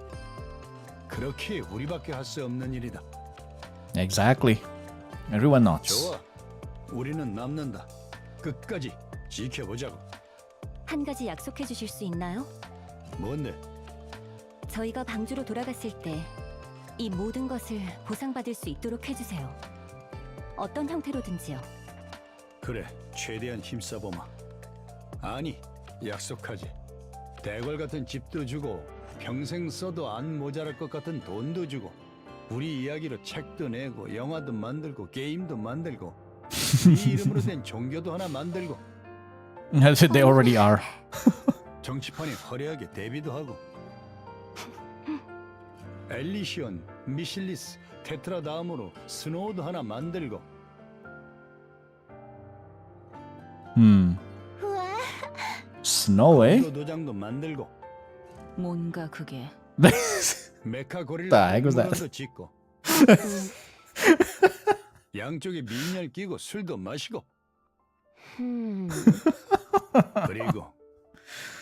그렇게 우리밖에 할 수 없는 일이다. Exactly. Everyone nods. 좋아. 우리는 남는다. 끝까지 지켜보자고. 한 가지 약속해 주실 수 있나요? 뭔데? 저희가 방주로 돌아갔을 때 이 모든 것을 보상받을 수 있도록 해주세요. 어떤 형태로든지요. 그래, 최대한 힘써보마. 아니, 약속하지. 대궐 같은 집도 주고 평생 써도 안 모자랄 것 같은 돈도 주고 우리 이야기로 책도 내고 영화도 만들고 게임도 만들고 네 이름으로 된 종교도 하나 만들고 They already are. 정치판에 화려하게 데뷔도 하고 엘리시온, 미실리스, 테트라 다음으로 스노우도 하나 만들고 우와, Snow, eh? 도 도장도 만들고 뭔가 그게 메카 The 고릴라 heck was that? 박물관도 짓고 양쪽에 민열 끼고 술도 마시고 그리고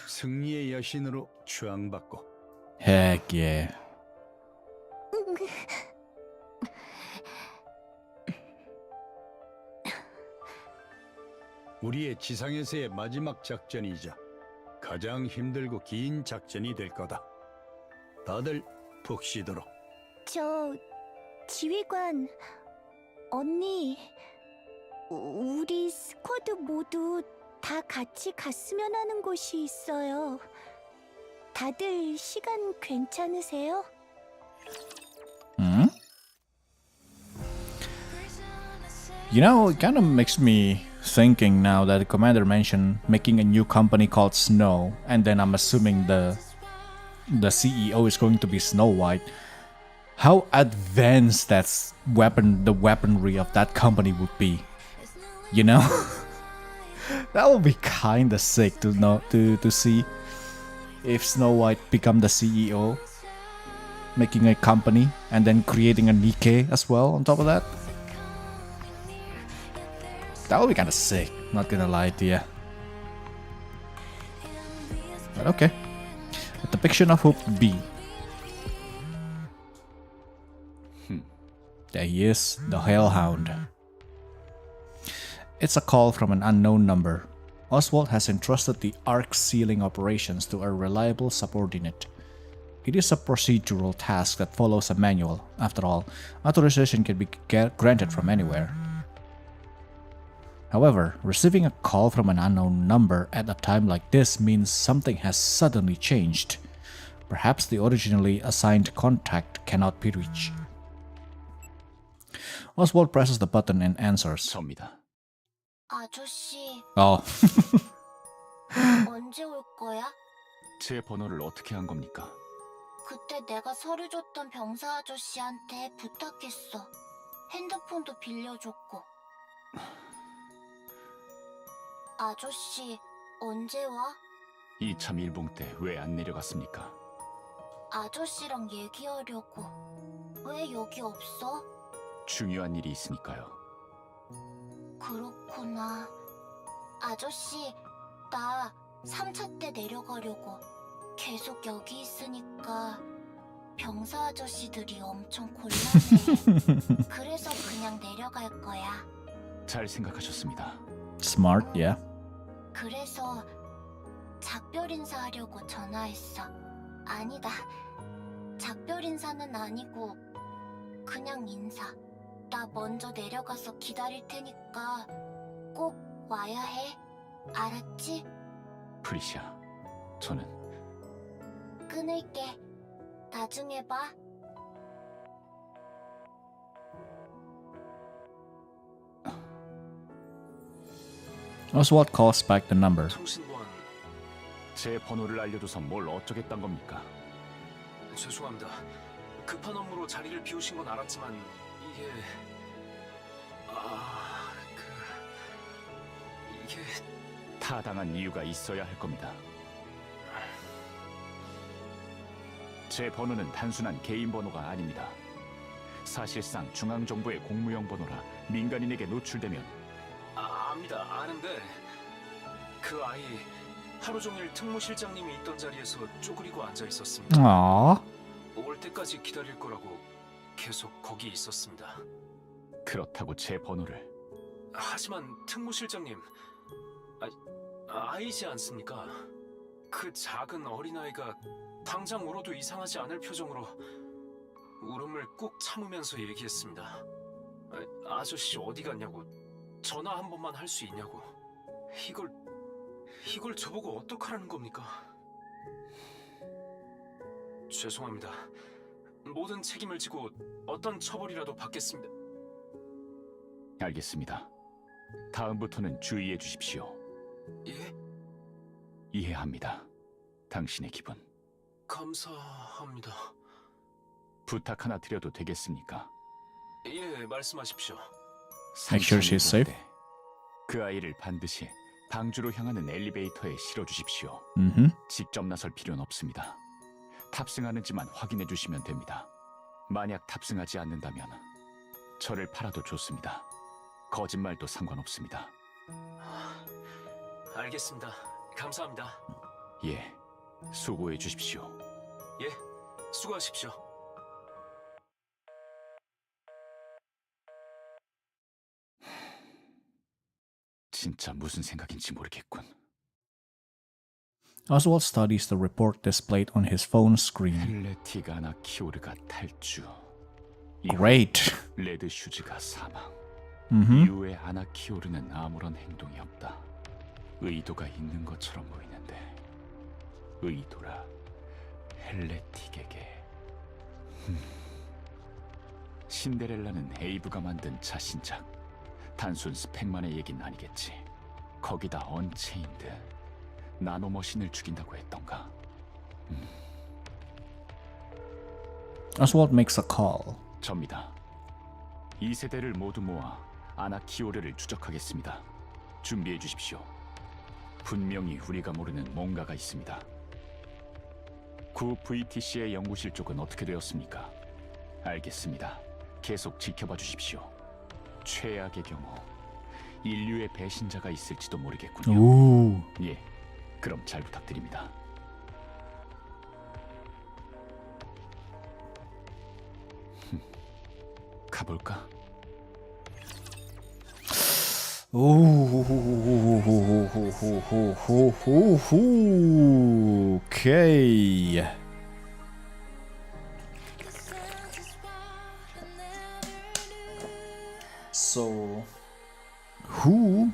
승리의 여신으로 추앙받고 Heck yeah. 우리의 지상에서의 마지막 작전이자 가장 힘들고 긴 작전이 될 거다. 다들 푹 쉬도록. 저 지휘관 언니, 우리 스쿼드 모두 다 같이 갔으면 하는 곳이 있어요. 다들 시간 괜찮으세요? Hmm? You know, it kind of makes me thinking now that the commander mentioned making a new company called Snow, and then I'm assuming the CEO is going to be Snow White. How advanced the weaponry of that company would be, you know? That would be kinda sick to know to see if Snow White become the CEO, making a company and then creating a NIKKE as well on top of that. That would be kinda sick, not gonna lie to you. But okay. A depiction of Hoop B. There he is, the Hellhound. It's a call from an unknown number. Oswald has entrusted the Ark sealing operations to a reliable subordinate. It is a procedural task that follows a manual. After all, authorization can be granted from anywhere. However, receiving a call from an unknown number at a time like this means something has suddenly changed. Perhaps the originally assigned contact cannot be reached. Oswald presses the button and answers. 접니다. 아저씨, Oh. 언제 올 거야? 제 번호를 어떻게 한 겁니까? 그때 내가 서류 줬던 병사 아저씨한테 부탁했어. 핸드폰도 빌려줬고. 아저씨, 언제 와? 이참 일봉 때 왜 안 내려갔습니까? 아저씨랑 얘기하려고. 왜 여기 없어? 중요한 일이 있으니까요. 그렇구나. 아저씨, 나 3차 때 내려가려고. 계속 여기 있으니까 병사 아저씨들이 엄청 곤란해. 그래서 그냥 내려갈 거야. 잘 생각하셨습니다. Smart, yeah. 그래서 작별 인사하려고 전화했어. 아니다. 작별 인사는 아니고 그냥 인사. 나 먼저 내려가서 기다릴 테니까 꼭 와야 해. 알았지? 프리시아, 저는 끊을게. 나중에 봐. Oswald calls back the number. 통신보안 제 번호를 알려줘서 뭘 어쩌겠단 겁니까? 죄송합니다. 급한 업무로 자리를 비우신 건 알았지만 이게 이게 타당한 이유가 있어야 할 겁니다. 제 번호는 단순한 개인 번호가 아닙니다. 사실상 중앙정부의 공무용 번호라 민간인에게 노출되면 압니다. 아는데 그 아이 하루 종일 특무실장님이 있던 자리에서 쪼그리고 앉아 있었습니다. Aww. 올 때까지 기다릴 거라고 계속 거기 있었습니다. 그렇다고 제 번호를 하지만 특무실장님, 아이지 않습니까? 그 작은 어린아이가 당장 울어도 이상하지 않을 표정으로 울음을 꾹 참으면서 얘기했습니다. 아저씨 어디 갔냐고, 전화 한 번만 할 수 있냐고. 이걸 저보고 어떡하라는 겁니까? 죄송합니다. 모든 책임을 지고 어떤 처벌이라도 받겠습니다. 알겠습니다. 다음부터는 주의해 주십시오. 예? 이해합니다. 당신의 기분. 감사합니다. 부탁 하나 드려도 되겠습니까? 예, 말씀하십시오. Make sure she's safe. 그 아이를 반드시 방주로 향하는 엘리베이터에 실어주십시오. 직접 나설 필요는 없습니다. 탑승하는지만 확인해 주시면 됩니다. 만약 탑승하지 않는다면 저를 팔아도 좋습니다. 거짓말도 상관없습니다. 알겠습니다. 감사합니다. 예, 수고해 주십시오. 예, 수고하십시오. 진짜 무슨 생각인지 모르겠군. Oswald studies the report displayed on his phone screen. 헬레티가 아나키오르가 탈주. Great. 레드 슈즈가 사망. Mm-hmm. 이후에 아나키오르는 아무런 행동이 없다. 의도가 있는 것처럼 보이는데 의도라 헬레틱에게. 신데렐라는 에이브가 만든 자신작. 단순 스펙만의 얘긴 아니겠지. 거기다 언체인드 나노머신을 죽인다고 했던가. Oswald makes a call. 접니다. 이 세대를 모두 모아 아나키오르를 추적하겠습니다. 준비해 주십시오. 분명히 우리가 모르는 뭔가가 있습니다. 구 VTC의 연구실 쪽은 어떻게 되었습니까? 알겠습니다. 계속 지켜봐 주십시오. 최악의 경우 인류의 배신자가 있을지도 모르겠군요. Ooh. 예, 그럼 잘 부탁드립니다. 가볼까? Okay. So, who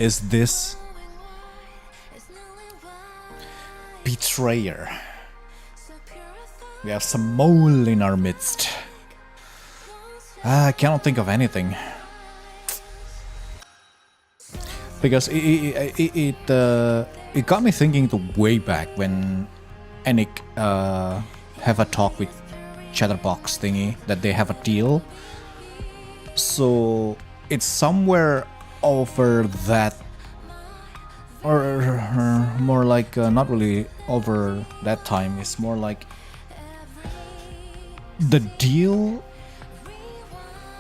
is this betrayer? We have some mole in our midst. I cannot think of anything. Because it got me thinking the way back when NIKKE have a talk with Chatterbox thingy that they have a deal. So it's somewhere over that, or more like not really over that time. It's more like the deal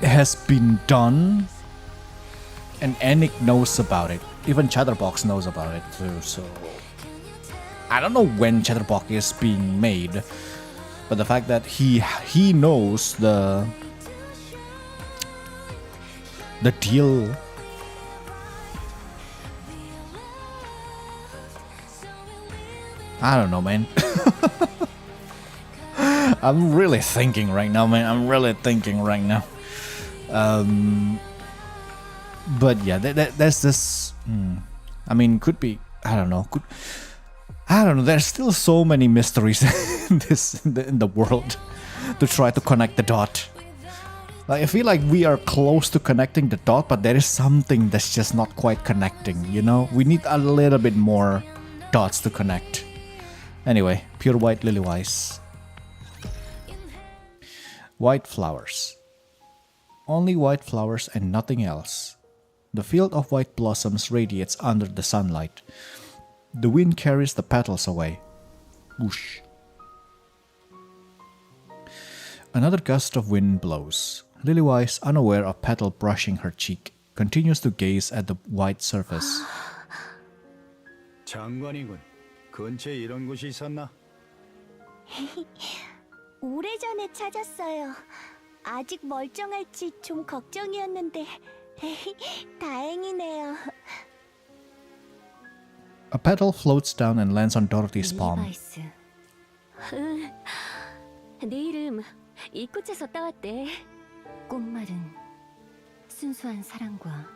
has been done. And NIKKE knows about it. Even Chatterbox knows about it too. So I don't know when Chatterbox is being made, but the fact that he knows the deal. I don't know, man. I'm really thinking right now, man. I'm really thinking right now. But yeah, there's this. I mean, could be. I don't know. I don't know. There's still so many mysteries in the world to try to connect the dot. Like, I feel like we are close to connecting the dot, but there is something that's just not quite connecting. You know, we need a little bit more dots to connect. Anyway, pure white lilywise. White flowers. Only white flowers and nothing else. The field of white blossoms radiates under the sunlight. The wind carries the petals away. Whoosh. Another gust of wind blows. Lilywise, unaware of petal brushing her cheek, continues to gaze at the white surface. 장관이군. 근처에 이런 곳이 있었나? 오래전에 찾았어요. 아직 멀쩡할지 좀 걱정이었는데 다행이네요. A petal floats down and lands on Dorothy's palm. 리바이스. 내 이름 이 꽃에서 따왔대. 꽃말은 순수한 사랑과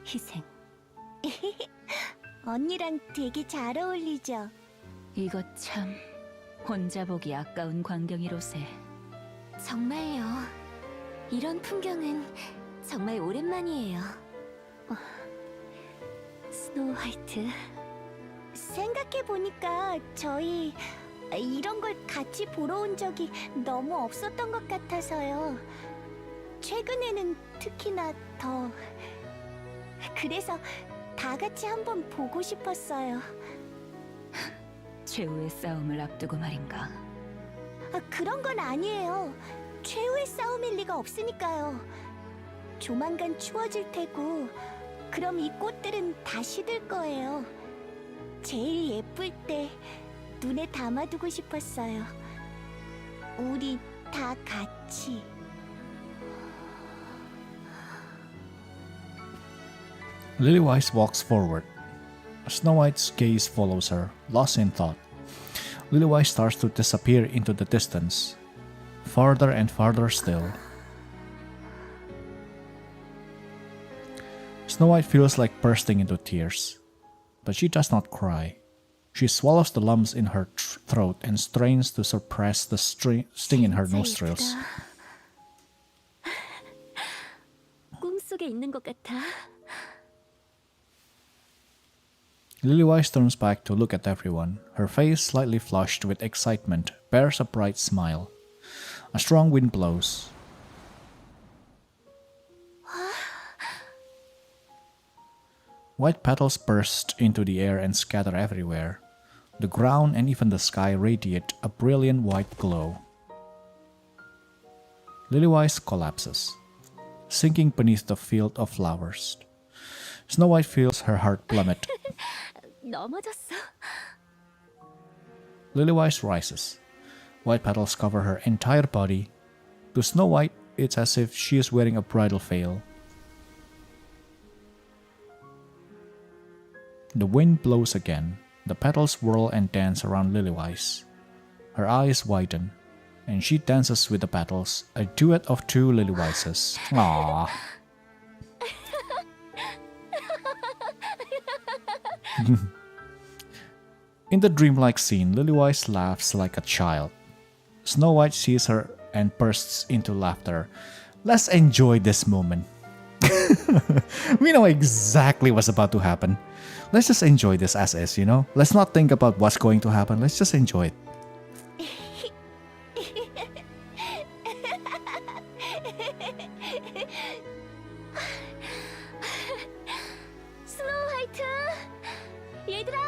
희생. 언니랑 되게 잘 어울리죠? 이거 참 혼자 보기 아까운 광경이로세. 정말요. 이런 풍경은 정말 오랜만이에요. 스노우 화이트. 생각해보니까 저희 이런 걸 같이 보러 온 적이 너무 없었던 것 같아서요. 최근에는 특히나 더. 그래서 다 같이 한번 보고 싶었어요. 최후의 싸움을 앞두고 말인가. 그런 건 아니에요. 최후의 싸움일 리가 없으니까요. 조만간 추워질 테고, 그럼 이 꽃들은 다 시들 거예요. 제일 예쁠 때 눈에 담아두고 싶었어요. 우리 다 같이. Lilywise walks forward. Snow White's gaze follows her, lost in thought. Lillywhite starts to disappear into the distance, farther and farther still. Snow White feels like bursting into tears, but she does not cry. She swallows the lumps in her throat and strains to suppress the sting in her nostrils. 꿈속에 있는 것 같아. Lillywhite turns back to look at everyone. Her face, slightly flushed with excitement, bears a bright smile. A strong wind blows. White petals burst into the air and scatter everywhere. The ground and even the sky radiate a brilliant white glow. Lillywhite collapses, sinking beneath the field of flowers. Snow White feels her heart plummet. 넘어졌어. Lillywhite rises. White petals cover her entire body. To Snow White, it's as if she is wearing a bridal veil. The wind blows again. The petals whirl and dance around Lillywhite. Her eyes widen, and she dances with the petals, a duet of two Lillywhites. Aww. In the dreamlike scene, Lillywhite laughs like a child. Snow White sees her and bursts into laughter. Let's enjoy this moment. We know exactly what's about to happen. Let's just enjoy this as is, you know? Let's not think about what's going to happen. Let's just enjoy it. 스노우 화이트, 얘들아.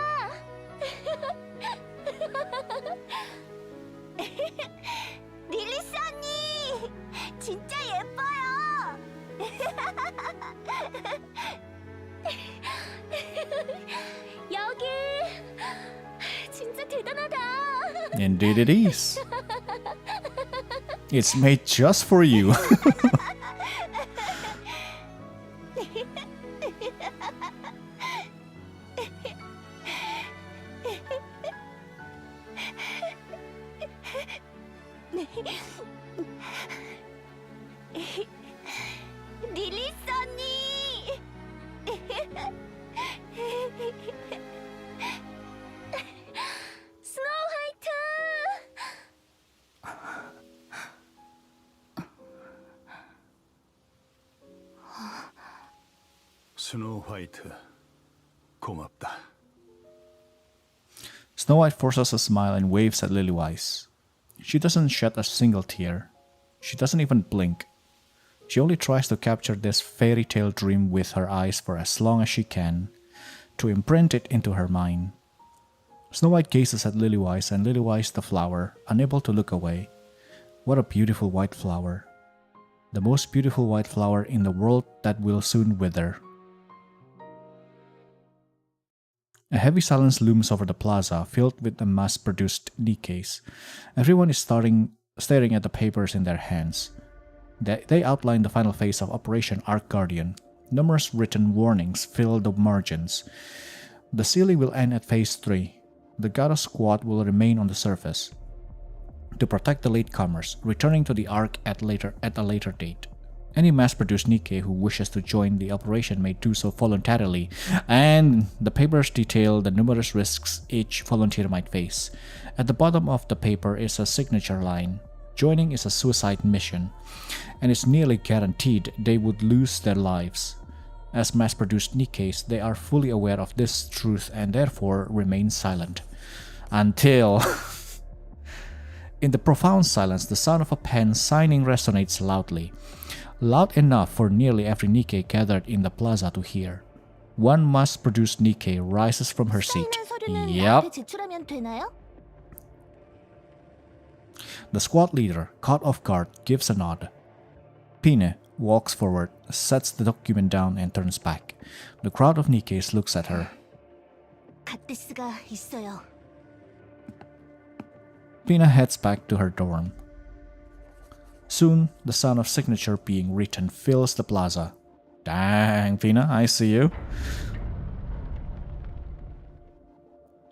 릴리스 언니! 진짜 예뻐요! 여기 진짜 대단하다. Indeed it is. It's made just for you. 릴리스 언니! 스노우 화이트. 스노우 화이트, 고맙다. Snow White forces a smile and waves at Lillywhite. She doesn't shed a single tear. She doesn't even blink. She only tries to capture this fairy tale dream with her eyes for as long as she can, to imprint it into her mind. Snow White gazes at Lillywhite and Lillywhite the flower, unable to look away. What a beautiful white flower. The most beautiful white flower in the world that will soon wither. A heavy silence looms over the plaza, filled with the mass-produced NIKKEs. Everyone is staring at the papers in their hands. They outline the final phase of Operation Ark Guardian. Numerous written warnings fill the margins. The sealing will end at Phase 3. The Garo squad will remain on the surface to protect the latecomers, returning to the Ark at a later date. Any mass-produced NIKKE who wishes to join the operation may do so voluntarily, and the papers detail the numerous risks each volunteer might face. At the bottom of the paper is a signature line. Joining is a suicide mission, and it's nearly guaranteed they would lose their lives. As mass-produced NIKKEs, they are fully aware of this truth and therefore remain silent. Until... In the profound silence, the sound of a pen signing resonates loudly. Loud enough for nearly every NIKKE gathered in the plaza to hear. One mass-produced NIKKE rises from her seat. Yep. 제출하면 되나요? The squad leader, caught off guard, gives a nod. Pine walks forward, sets the document down and turns back. The crowd of NIKKEs looks at her. 갓데스가 있어요. Pina heads back to her dorm. Soon, the sound of signature being written fills the plaza. Dang, Pina, I see you.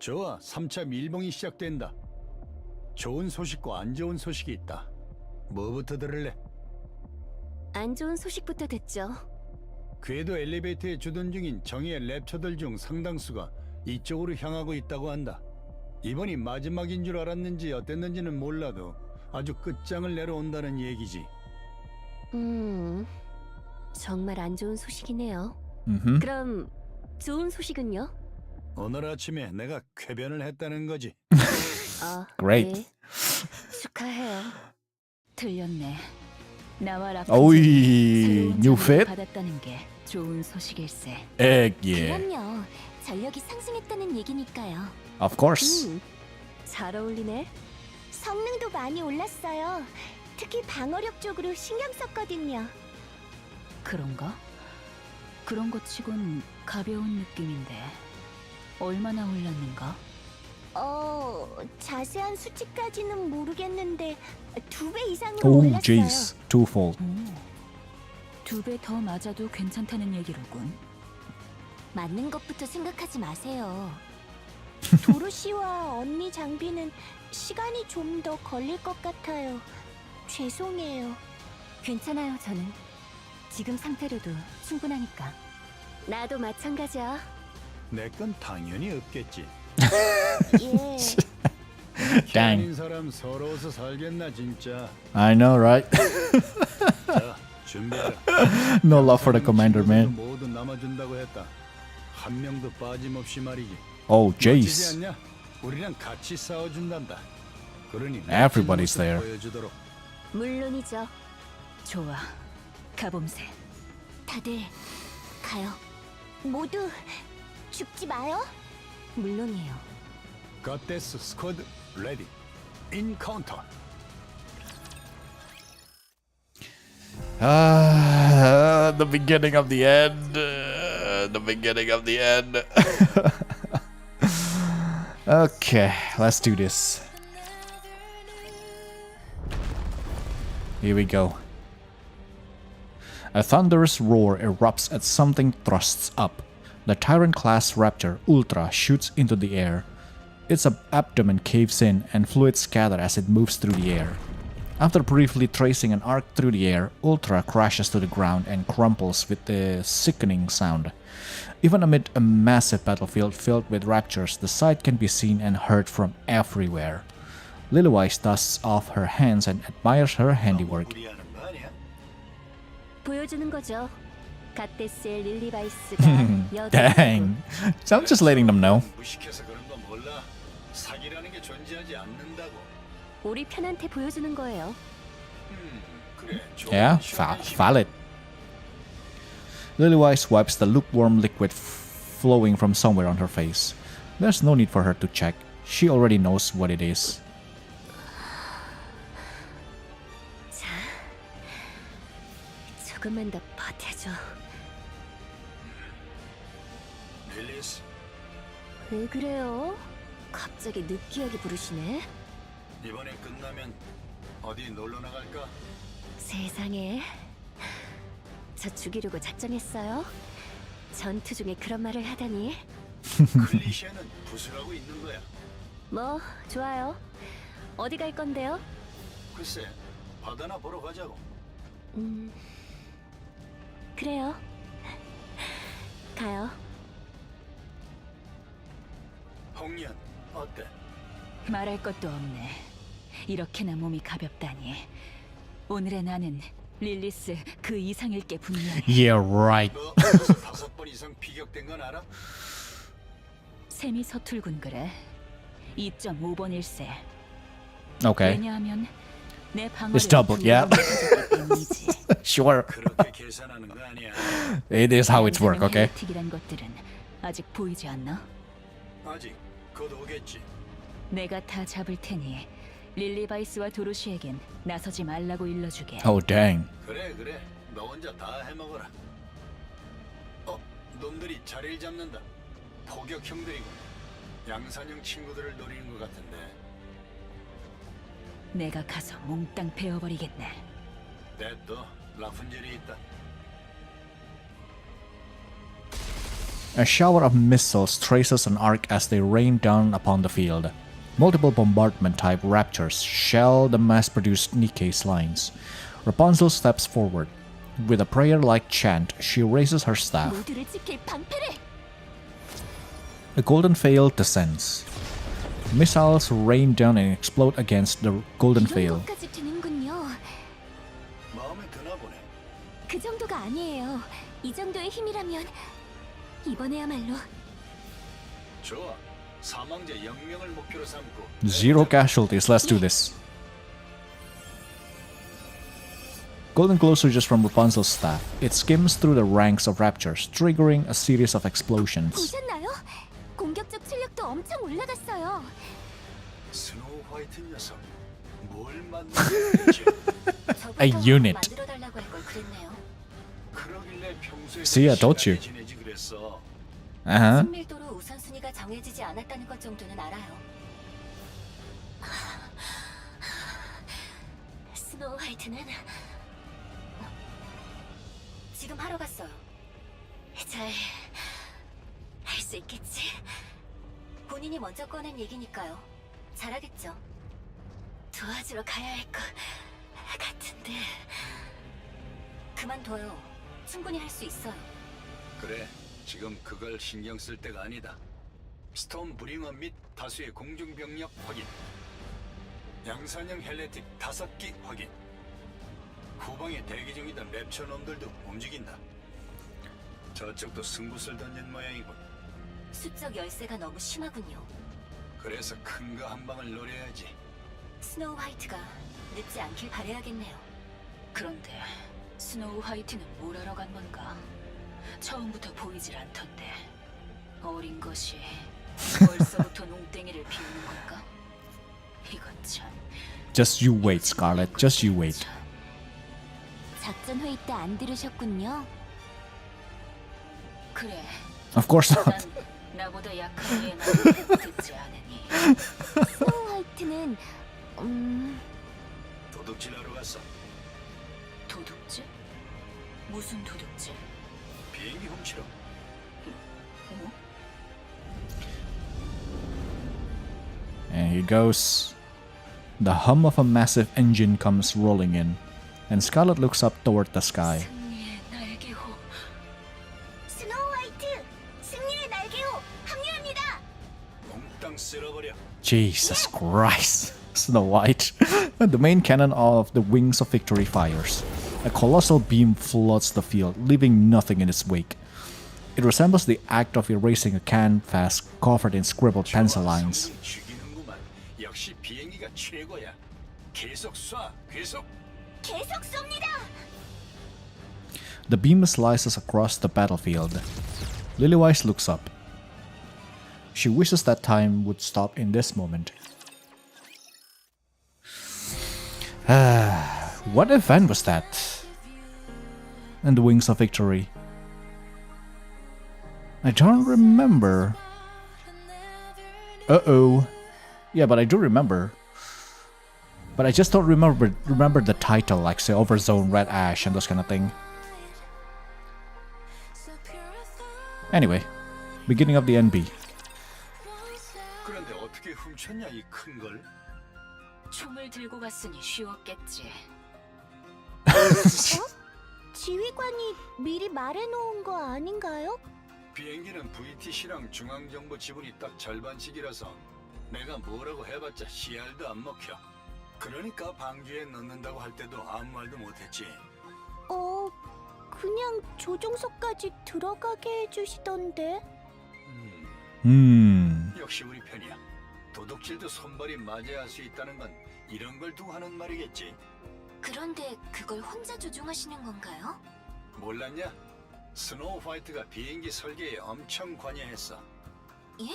좋아, 3차 밀봉이 시작된다. 좋은 소식과 안 좋은 소식이 있다. 뭐부터 들을래? 안 좋은 소식부터 듣죠. 궤도 엘리베이터에 주둔 중인 정의의 랩처들 중 상당수가 이쪽으로 향하고 있다고 한다. 이번이 마지막인 줄 알았는지 어땠는지는 몰라도 아주 끝장을 내려온다는 얘기지. 정말 안 좋은 소식이네요. Mm-hmm. 그럼 좋은 소식은요? 오늘 아침에 내가 쾌변을 했다는 거지. Great. 네. 축하해요. 틀렸네. 나와 라푼젤이 오이, 새로운 new 자극을 fit? 받았다는 게 좋은 소식일세. Egg, yeah. 그럼요. 전력이 상승했다는 얘기니까요. Of course. 잘 어울리네. 성능도 많이 올랐어요. 특히 방어력 쪽으로 신경 썼거든요. 그런가? 그런 것 치곤 가벼운 느낌인데 얼마나 올랐는가? 자세한 수치까지는 모르겠는데 2배 이상으로 Oh, 올랐어요. jeez. Twofold. 2배 더 맞아도 괜찮다는 얘기로군. 맞는 것부터 생각하지 마세요. 도로시와 언니 장비는 시간이 좀 더 걸릴 것 같아요. 죄송해요. 괜찮아요, 저는. 지금 상태로도 충분하니까. 나도 마찬가지야. 내 건 당연히 없겠지. 예. Dang. 아닌 사람 서러워서 살겠나 진짜. I know, right? 자, 준비해라. No love for the commander, man. 모두 남아준다고 했다. 한 명도 빠짐없이 말이지. Oh, 멋지지 jeez. 않냐? 우리랑 같이 싸워준단다. 그러니 Everybody's 멋진 모습 there. 보여주도록. 물론이죠. 좋아. 가봄새. 다들 가요. 모두 죽지 마요. 물론이에요. 갓데스 스쿼드 레디. 인카운터. The beginning of the end. The beginning of the end. Okay, let's do this. Here we go. A thunderous roar erupts as something thrusts up. The Tyrant-class Raptor Ultra shoots into the air. Its abdomen caves in and fluids scatter as it moves through the air. After briefly tracing an arc through the air, Ultra crashes to the ground and crumples with a sickening sound. Even amid a massive battlefield filled with Raptors, the sight can be seen and heard from everywhere. Lilywise dusts off her hands and admires her handiwork. 우리하는 거 아니야? 보여주는 거죠. 갓데스의 릴리바이스가 Dang. So I'm just letting them know. 무식해서 그런 거 몰라. 사기라는 게 존재하지 않는다고. 우리 편한테 보여주는 거예요. 그래. Yeah, valid. Lilywise wipes the lukewarm liquid flowing from somewhere on her face. There's no need for her to check. She already knows what it is. 자, 조금만 더 버텨줘. 릴리스, 왜 그래요? 갑자기 느끼하게 부르시네. 이번에 끝나면 어디 놀러 나갈까? 세상에. 저 죽이려고 작정했어요? 전투 중에 그런 말을 하다니. 클리셰는 부수라고 있는 거야. 뭐, 좋아요. 어디 갈 건데요? 글쎄, 바다나 보러 가자고. 그래요. 가요. 홍련, 어때? 말할 것도 없네. 이렇게나 몸이 가볍다니. 오늘의 나는 릴리스 그 이상일 게 분명해. Yeah, right. 너 벌써 5번 이상 비격된 건 알아? 셈이 서툴군 그래. 2.5번일세. Okay. 왜냐하면 내 방어를 It's double, yeah. 때문이지. Sure. 그렇게 계산하는 거 아니야. It is how it's work, okay? 틱이란 것들은 아직 보이지 않나? 아직 곧 오겠지. 내가 다 잡을 테니 릴리바이스와 도로시에겐 나서지 말라고 일러주게. Oh, dang. 그래, 너 혼자 다 해먹어라. 놈들이 자리를 잡는다. 포격형들이고 양산형 친구들을 노리는 것 같은데. 내가 가서 몽땅 베어버리겠네. 넷도 라푼젤이 있다. A shower of missiles traces an arc as they rain down upon the field. Multiple bombardment-type raptors shell the mass-produced NIKKE's lines. Rapunzel steps forward. With a prayer-like chant, she raises her staff. 모두를 지킬 방패를! A golden veil descends. Missiles rain down and explode against the golden veil. 이런 것까지 되는군요. 마음에 드나 보네. 그 정도가 아니에요. 이 정도의 힘이라면 이번에야말로 좋아. 사망자 0명을 목표로 삼고 Zero casualties, let's do this. Golden glow surges from Rapunzel's staff. It skims through the ranks of raptors, triggering a series of explosions. 보셨나요? 공격적 출력도 엄청 올라갔어요. 스노우 화이트 녀석 뭘 만들었지? A unit. 만들어달라고 할 걸 그랬네요. 그러길래 평소에 See, I told you. 지내지 그랬어. Uh-huh. 친밀도로 우선순위가 정해지지 않았다는 것 정도는 알아요. 스노우 화이트는 지금 하러 갔어요. 잘 할 수 있겠지? 본인이 먼저 꺼낸 얘기니까요. 잘하겠죠. 도와주러 가야 할 것 같은데 그만둬요. 충분히 할 수 있어요. 그래, 지금 그걸 신경 쓸 때가 아니다. 스톰 브링어 및 다수의 공중병력 확인. 양산형 헬레틱 5기 확인. 후방에 대기 중이던 랩처 놈들도 움직인다. 저쪽도 승부수를 던진 모양이군. 수적 열세가 너무 심하군요. 그래서 큰 거 한 방을 노려야지. 스노우 화이트가 늦지 않길 바라야겠네요. 그런데 스노우 화이트는 뭘 하러 간 건가? 처음부터 보이질 않던데 어린 것이 벌써부터 농땡이를 피우는 건가? 이건 참. Just you wait, Scarlet. Just you wait. 작전 회의 때 안 들으셨군요. 그래, Of course 난 not. 나보다 약한 이의 말을 듣지 않으니. 스노우 화이트는 도둑질하러 갔어. 도둑질? 무슨 도둑질? 비행기 훔치러. 뭐? And here goes. The hum of a massive engine comes rolling in, and Scarlet looks up toward the sky. 승리의 날개호. 스노우 화이트, 승리의 날개호 합류합니다. 몽땅 쓸어버려. Jesus Christ. Snow White. The main cannon of the Wings of Victory fires. A colossal beam floods the field, leaving nothing in its wake. It resembles the act of erasing a canvas covered in scribbled pencil lines. 성능이 죽이는구만. 역시 비행기가 최고야. 계속 쏴, 계속. 계속 쏩니다. The beam slices across the battlefield. Lilywise looks up. She wishes that time would stop in this moment. What event was that? And the Wings of Victory. I don't remember. Uh-oh. Yeah, but I do remember. But I just don't remember the title, like say Overzone, Red Ash, and those kind of thing. Anyway, beginning of the NB. 그런데 어떻게 훔쳤냐 이 큰 걸? 총을 들고 갔으니 쉬웠겠지. 지휘관이 미리 말해놓은 거 아닌가요? 비행기는 VTC랑 중앙정보 지분이 딱 절반씩이라서 내가 뭐라고 해봤자 CR도 안 먹혀. 그러니까 방주에 넣는다고 할 때도 아무 말도 못했지. 그냥 조종석까지 들어가게 해주시던데. 역시 우리 편이야. 도둑질도 손발이 맞아야 할 수 있다는 건 이런 걸 두고 하는 말이겠지. 그런데 그걸 혼자 조종하시는 건가요? 몰랐냐? 스노우 화이트가 비행기 설계에 엄청 관여했어. 예?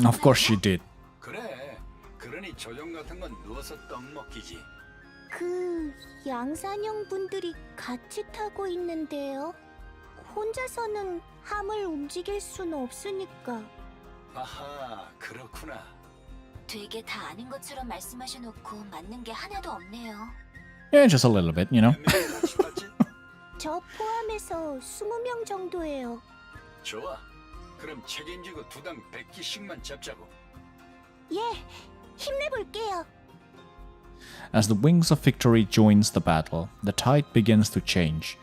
Of course she did. 그래. 그러니 조종 같은 건 누워서 떡 먹기지. 그 양산형 분들이 같이 타고 있는데요. 혼자서는 함을 움직일 순 없으니까. 아하, 그렇구나. 되게 다 아는 것처럼 말씀하셔놓고 맞는 게 하나도 없네요. Yeah, just a little bit, you know. 몇 명이나 봤지? 저 포함해서 20명 정도예요. 좋아. 그럼 책임지고 두당 100기씩만 잡자고. 예, 힘내볼게요. As the Wings of Victory joins the battle, the tide begins to change.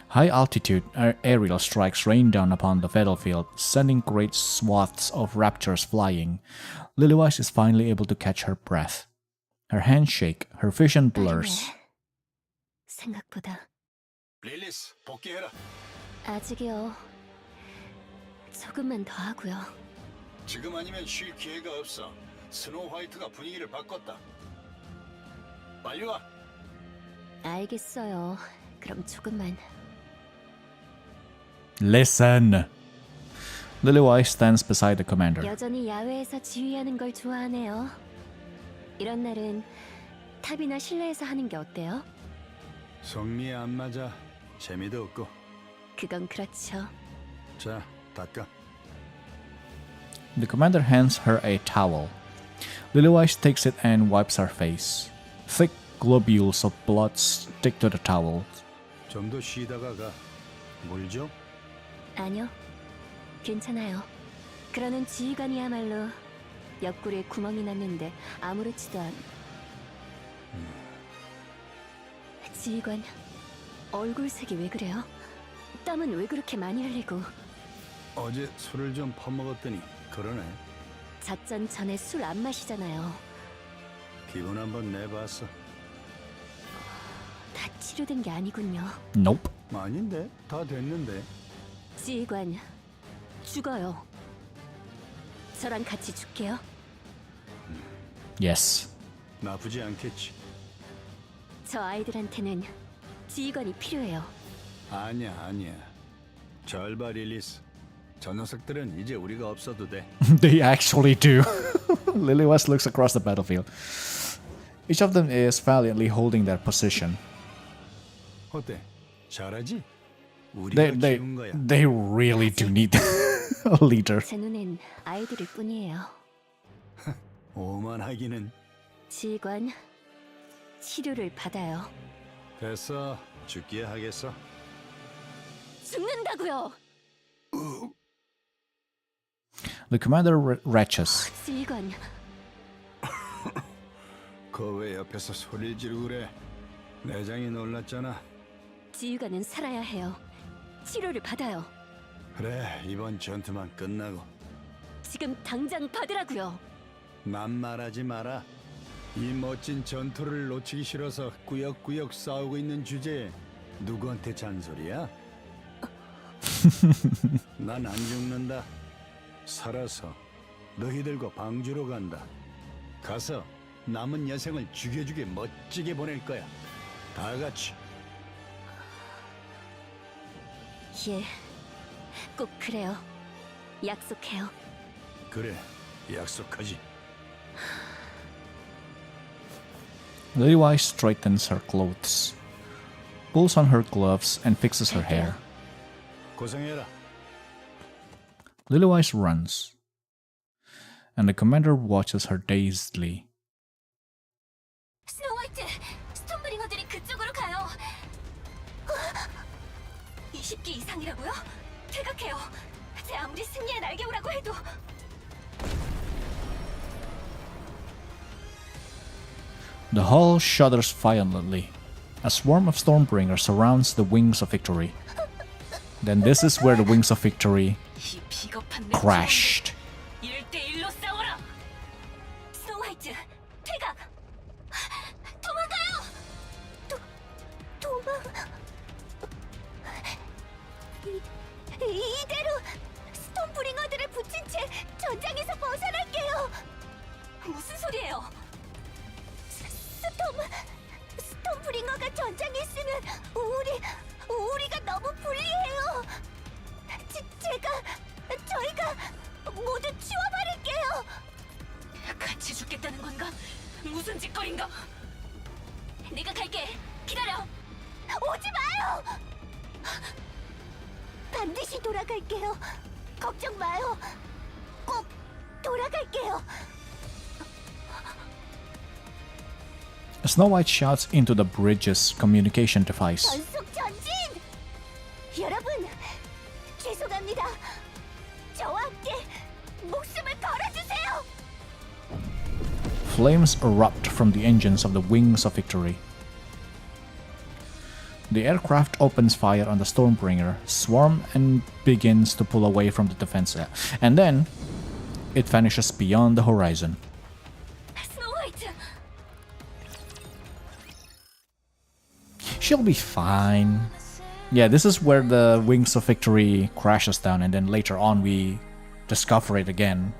High-altitude aerial strikes rain down upon the battlefield, sending great swaths of raptors flying. Lilywise is finally able to catch her breath. Her hands shake, her vision blurs. 생각보다 릴리스, 복귀해라. 아직이요. 조금만 더 하고요. 지금 아니면 쉴 기회가 없어. 스노우 화이트가 분위기를 바꿨다. 빨리 와. 알겠어요. 그럼 조금만. Listen! Lilywise stands beside the commander. 여전히 야외에서 지휘하는 걸 좋아하네요. 이런 날은 탑이나 실내에서 하는 게 어때요? 성미에 안 맞아. 재미도 없고. 그건 그렇죠. 자, 닦아. The commander hands her a towel. Lilywise takes it and wipes her face. Thick globules of blood stick to the towel. 좀 더 쉬다가 가. 물 줘? 아니요. 괜찮아요. 그러는 지휘관이야말로 옆구리에 구멍이 났는데 아무렇지도 않... 지휘관, 얼굴색이 왜 그래요? 땀은 왜 그렇게 많이 흘리고... 어제 술을 좀 퍼먹었더니 그러네. 작전 전에 술 안 마시잖아요. 기분 한번 내봤어. 다 치료된 게 아니군요. Nope. 아닌데? 다 됐는데. 지휘관, 죽어요. 저랑 같이 죽게요. Yes. 나쁘지 않겠지. 저 아이들한테는 지휘관이 필요해요. 아니야. 잘 봐, 릴리스. 저 녀석들은 이제 우리가 없어도 돼. They actually do. Lilywise looks across the battlefield. Each of them is valiantly holding their position. 어때? 잘하지? 우리가 키운 거야. They really do need a leader. 제 눈엔 아이들일 뿐이에요. 오만하기는. 지휘관, 치료를 받아요. 됐어. 죽기에 하겠어. 죽는다고요. The commander retches. 지휘관, 그 왜 옆에서 소리를 지르고 그래? 내장이 놀랐잖아. 지휘관은 살아야 해요. 치료를 받아요. 그래, 이번 전투만 끝나고. 지금 당장 받으라고요. 난 말하지 마라. 이 멋진 전투를 놓치기 싫어서 꾸역꾸역 싸우고 있는 주제에 누구한테 잔소리야? 난 안 죽는다. 살아서 너희들과 방주로 간다. 가서 남은 여생을 죽여주게 멋지게 보낼 거야. 다 같이. 예, 꼭 그래요. 약속해요. 그래, 약속하지. Lilywise straightens her clothes, pulls on her gloves, and fixes her hair. 고생해라. Lilywise runs, and the commander watches her dazedly. 스노우 화이트, 스톤브링어들이 그쪽으로 가요. 20기 이상이라고요? 퇴각해요. 제 아무리 승리의 날개오라고 해도. The hull shudders violently. A swarm of Stormbringers surrounds the Wings of Victory. Then this is where the Wings of Victory 이 비겁한 crashed. 1대1로 싸워라. 스노우 화이트, 퇴각. 도망가요. 도망... 이대로 스톤브링어들을 붙인 채 전장에서 벗어날게요. 무슨 소리예요? 스톤브링어가 전장에 있으면 우리가 너무 불리해요. 저희가 모두 치워버릴게요. 같이 죽겠다는 건가? 무슨 짓거린가? 내가 갈게. 기다려. 오지 마요. 반드시 돌아갈게요. 걱정 마요. 꼭 돌아갈게요. Snow White shouts into the bridge's communication device. 전속 전진! 여러분, 죄송합니다. 저와 Flames erupt from the engines of the Wings of Victory. The aircraft opens fire on the Stormbringer, swarm and begins to pull away from the defense, and then it vanishes beyond the horizon. スノーホワイト She'll be fine. Yeah, this is where the Wings of Victory crashes down, and then later on we discover it again.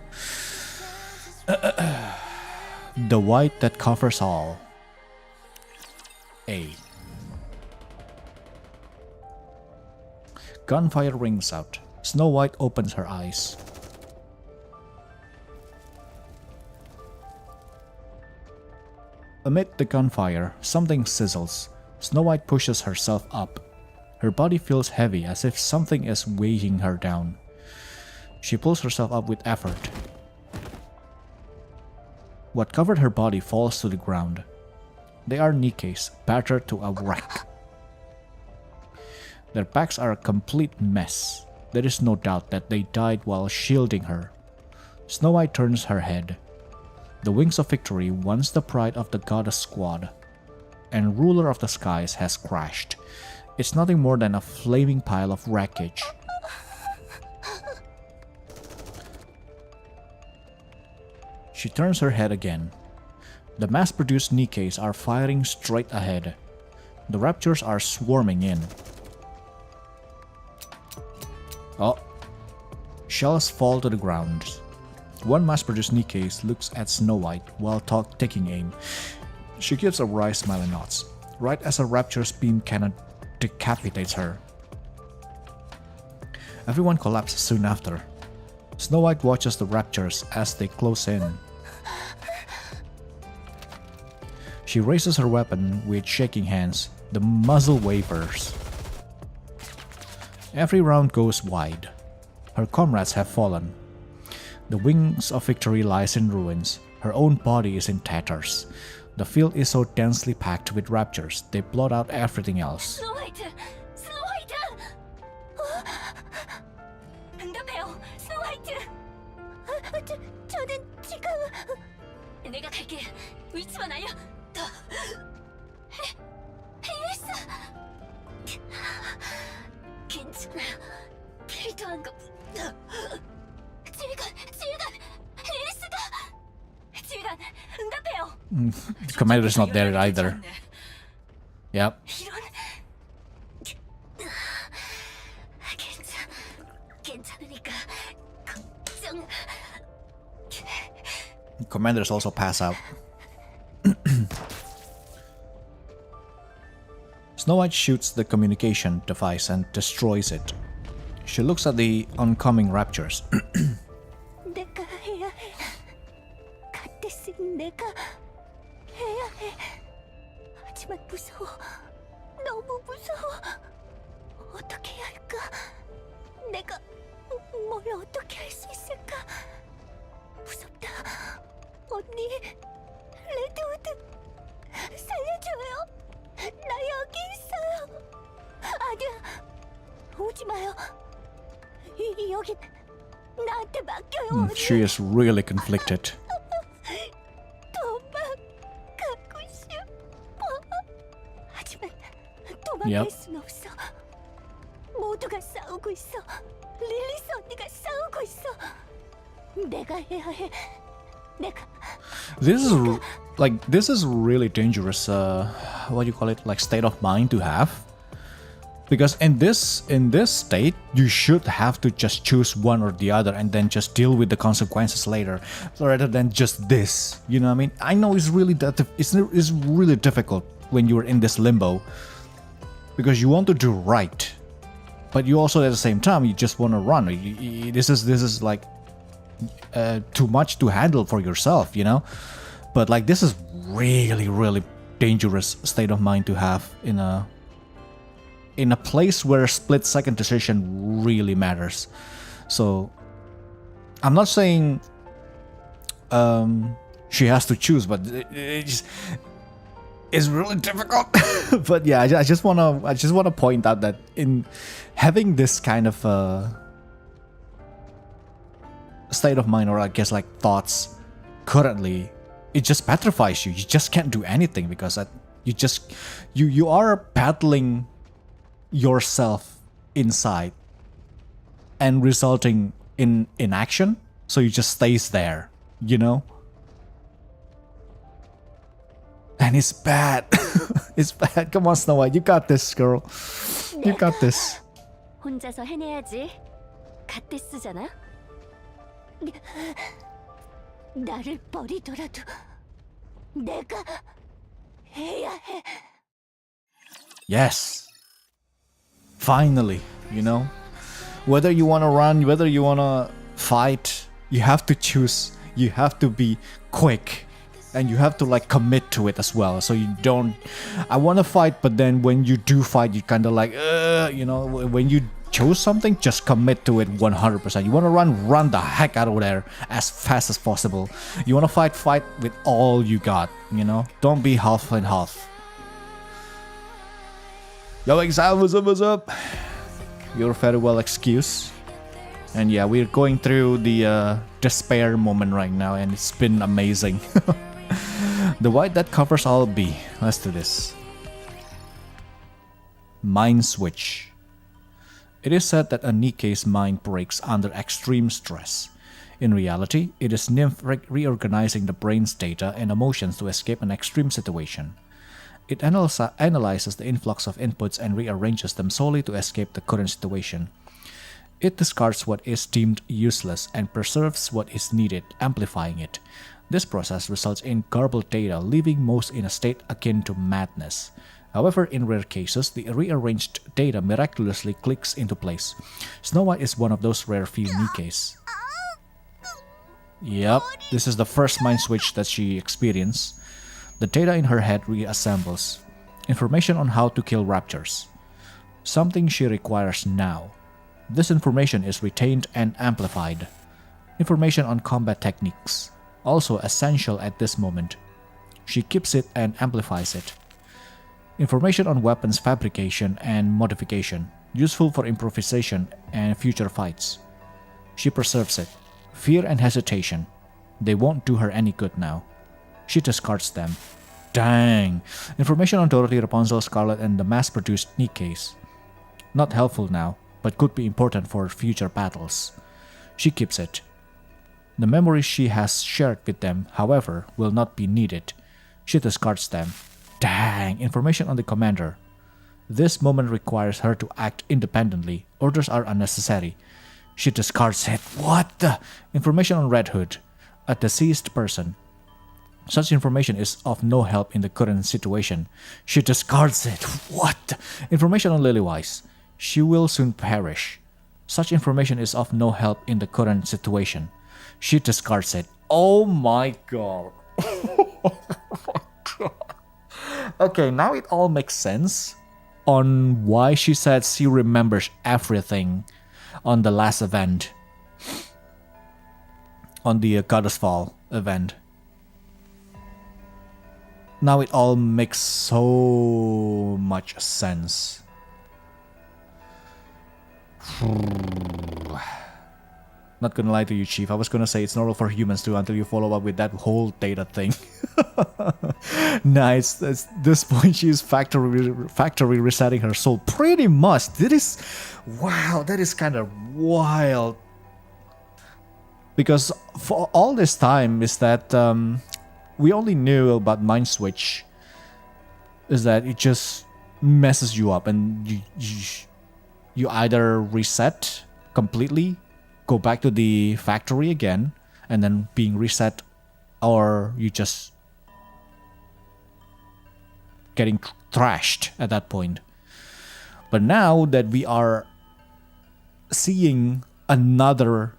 The white that covers all. A. Gunfire rings out. Snow White opens her eyes. Amid the gunfire, something sizzles. Snow White pushes herself up. Her body feels heavy, as if something is weighing her down. She pulls herself up with effort. What covered her body falls to the ground. They are NIKKEs, battered to a wreck. Their backs are a complete mess. There is no doubt that they died while shielding her. Snow White turns her head. The Wings of Victory, once the pride of the Goddess Squad and ruler of the skies, has crashed. It's nothing more than a flaming pile of wreckage. She turns her head again. The mass-produced NIKKEs are firing straight ahead. The Raptors are swarming in. Oh. Shells fall to the ground. One mass-produced NIKKE looks at Snow White while taking aim. She gives a wry smile and nods, right as a Rapture's beam cannon decapitates her. Everyone collapses soon after. Snow White watches the Raptures as they close in. She raises her weapon with shaking hands. The muzzle wavers. Every round goes wide. Her comrades have fallen. The Wings of Victory lies in ruins. Her own body is in tatters. The field is so densely packed with Raptures, they blot out everything else. スノーホワイトスノーホワイト응답해요スノーホワイト 저는 지금 내가 갈게 위치만 알려 더 헬리스 괜찮아 필요한 거 지휘관 헬리스가 지휘관 응답해요 The commander's not there either. Yep. 이런 괜찮으니까 걱정 Commanders also pass out. Snow White shoots the communication device and destroys it. She looks at the oncoming Raptures. 내가 해야 해. 갓데스는 내가 해야 해. 하지만 무서워. 너무 무서워. 어떻게 해야 할까? 내가 뭘 어떻게 할 수 있을까? 무섭다. 언니, 레드우드, 살려줘요. 나 여기 있어요. 아니야, 오지 마요. 여긴 나한테 맡겨요. She is really conflicted. 도망가고 싶어. 하지만 도망갈 Yep. 순 없어. 모두가 싸우고 있어. 릴리스 언니가 싸우고 있어. 내가 해야 해. 내가 This is really dangerous. What do you call it? Like state of mind to have. Because in this state, you should have to just choose one or the other and then just deal with the consequences later, rather than just this. You know what I mean? I know it's really it's really difficult when you're in this limbo, because you want to do right, but you also at the same time you just want to run. This is like too much to handle for yourself, you know. But like this is really dangerous state of mind to have in a place where split-second decision really matters. So I'm not saying she has to choose, but it's really difficult. But yeah, I just wanna point out that in having this kind of state of mind, or I guess like thoughts currently it just petrifies you. You just can't do anything because you are battling yourself inside and resulting in inaction. So you just stays there, you know? And it's bad. It's bad. Come on, Snow White. You got this, girl. You got this. 혼자서 해내야지. 갓대 쓰잖아. 나를 버리더라도 내가 해야 해. Yes. Finally, you know? Whether you want to run, whether you want to fight, you have to choose. You have to be quick. And you have to like commit to it as well. So you don't... I want to fight, but then when you do fight, you kind of like... you know, when you chose something, just commit to it 100%. You want to run the heck out of there as fast as possible. You want to fight with all you got, you know? Don't be half and half. Yo, Exile, what's up? You're very well excused. And yeah, we're going through the despair moment right now, and it's been amazing. The white that covers all B. Let's do this. Mind switch. It is said that a NIKKE's mind breaks under extreme stress. In reality, it is Nymph reorganizing the brain's data and emotions to escape an extreme situation. It analyzes the influx of inputs and rearranges them solely to escape the current situation. It discards what is deemed useless and preserves what is needed, amplifying it. This process results in garbled data, leaving most in a state akin to madness. However, in rare cases, the rearranged data miraculously clicks into place. Snow White is one of those rare few NIKKEs. Yep, this is the first mind switch that she experienced. The data in her head reassembles. Information on how to kill raptors. Something she requires now. This information is retained and amplified. Information on combat techniques. Also essential at this moment. She keeps it and amplifies it. Information on weapons fabrication and modification, useful for improvisation and future fights. She preserves it. Fear and hesitation. They won't do her any good now. She discards them. Dang! Information on Dorothy, Rapunzel, Scarlet, and the mass-produced NIKKEs. Not helpful now, but could be important for future battles. She keeps it. The memories she has shared with them, however, will not be needed. She discards them. Dang! Information on the commander. This moment requires her to act independently. Orders are unnecessary. She discards it. What the? Information on Red Hood. A deceased person. Such information is of no help in the current situation. She discards it. What? Information on Lilywise. She will soon perish. Such information is of no help in the current situation. She discards it. Oh my god. Okay, now it all makes sense on why she said she remembers everything on the last event. On the Goddess Fall event. Now it all makes so much sense. Not gonna lie to you, Chief. I was gonna say it's normal for humans too until you follow up with that whole data thing. Nice. At this point, she's factory resetting her soul. Pretty much. Wow, that is kind of wild. Because for all this time is that we only knew about Mind Switch is that it just messes you up and you either reset completely, go back to the factory again, and then being reset, or you just getting trashed at that point. But now that we are seeing another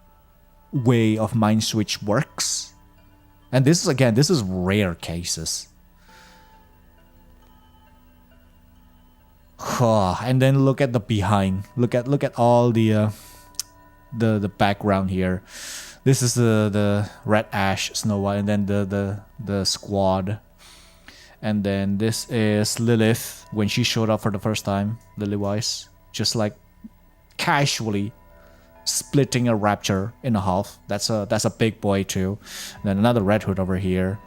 way of Mind Switch works, and this is rare cases. And then look at the behind. Look at all the background here. This is the Red Ash, Snow White, and then the squad. And then this is Lilith when she showed up for the first time, Lilywise, just like casually splitting a rapture in half. That's a big boy too. And then another Red Hood over here.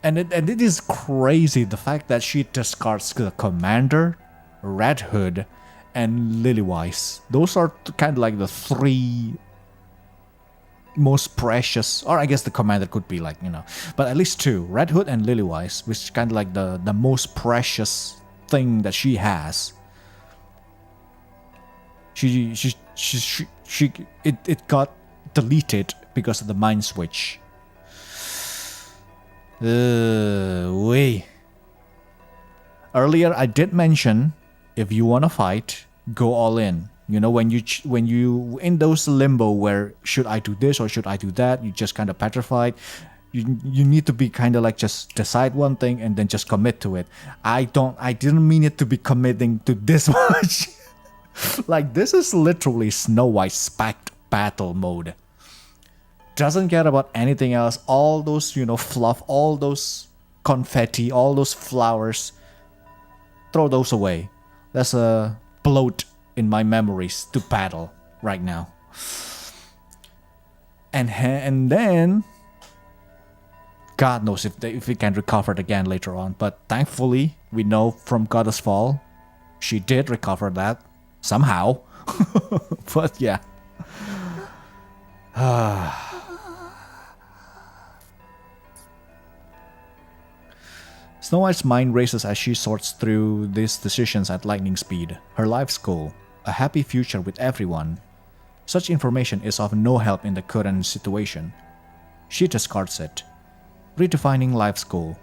And it is crazy the fact that she discards the Commander, Red Hood, and Lilywise. Those are kind of like the three most precious, or I guess the Commander could be like, but at least two, Red Hood and Lilywise, which is kind of like the most precious thing that she has. It got deleted because of the mind switch. Earlier I did mention, if you want to fight, go all in. When you in those limbo where should I do this or should I do that, you just kind of petrified. You need to be kind of like just decide one thing and then just commit to it. I didn't mean it to be committing to this much. Like, this is literally Snow White's packed battle mode. Doesn't care about anything else. All those, fluff, all those confetti, all those flowers. Throw those away. That's a bloat in my memories to battle right now. And then, God knows if we can recover it again later on. But thankfully, we know from Goddess Fall, she did recover that somehow. But yeah. Snow White's mind races as she sorts through these decisions at lightning speed. Her life's goal, a happy future with everyone. Such information is of no help in the current situation. She discards it. Redefining life's goal.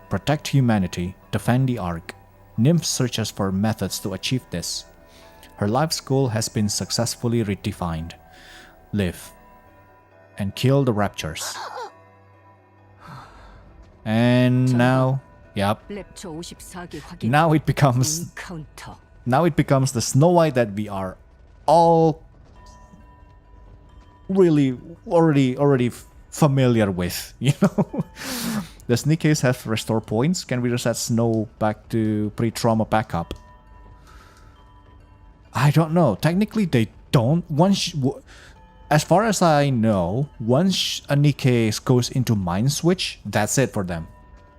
Protect humanity, defend the Ark. Nymph searches for methods to achieve this. Her life's goal has been successfully redefined. Live. And kill the Raptures. And now... Yep. Now it becomes the Snow White that we are all really already familiar with, Does NIKKE have restore points? Can we reset Snow back to pre-trauma backup? I don't know. Technically they don't. As far as I know, once a NIKKE goes into mind switch, that's it for them.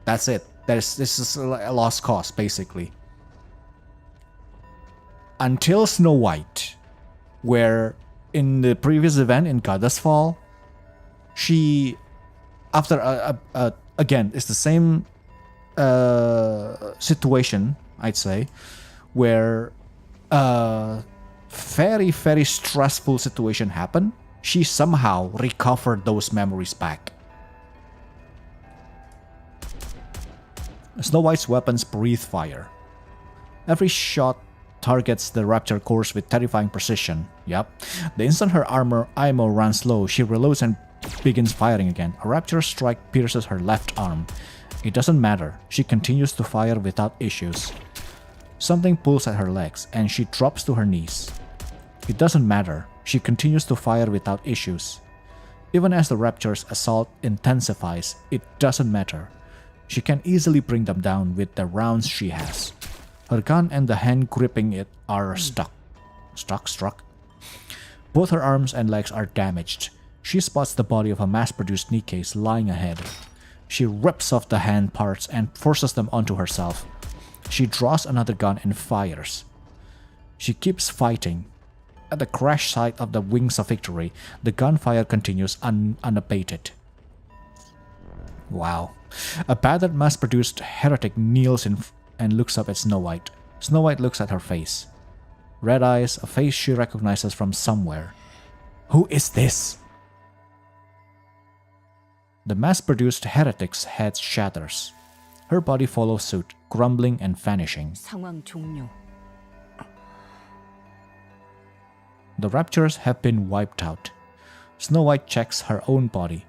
That's it. This is a lost cause, basically. Until Snow White, where in the previous event in Goddess Fall, she, after again, it's the same situation, I'd say, where very, very stressful situation happened. She somehow recovered those memories back. Snow White's weapons breathe fire. Every shot targets the Raptor cores with terrifying precision. Yup. The instant her ammo runs low, she reloads and begins firing again. A Raptor strike pierces her left arm. It doesn't matter. She continues to fire without issues. Something pulls at her legs, and she drops to her knees. It doesn't matter. She continues to fire without issues. Even as the Raptor's assault intensifies, it doesn't matter. She can easily bring them down with the rounds she has. Her gun and the hand gripping it are stuck. Both her arms and legs are damaged. She spots the body of a mass-produced NIKKE lying ahead. She rips off the hand parts and forces them onto herself. She draws another gun and fires. She keeps fighting. At the crash site of the Wings of Victory, the gunfire continues unabated. Wow. A battered mass-produced heretic kneels and looks up at Snow White. Snow White looks at her face. Red eyes, a face she recognizes from somewhere. Who is this? The mass-produced heretic's head shatters. Her body follows suit, crumbling and vanishing. The Raptures have been wiped out. Snow White checks her own body.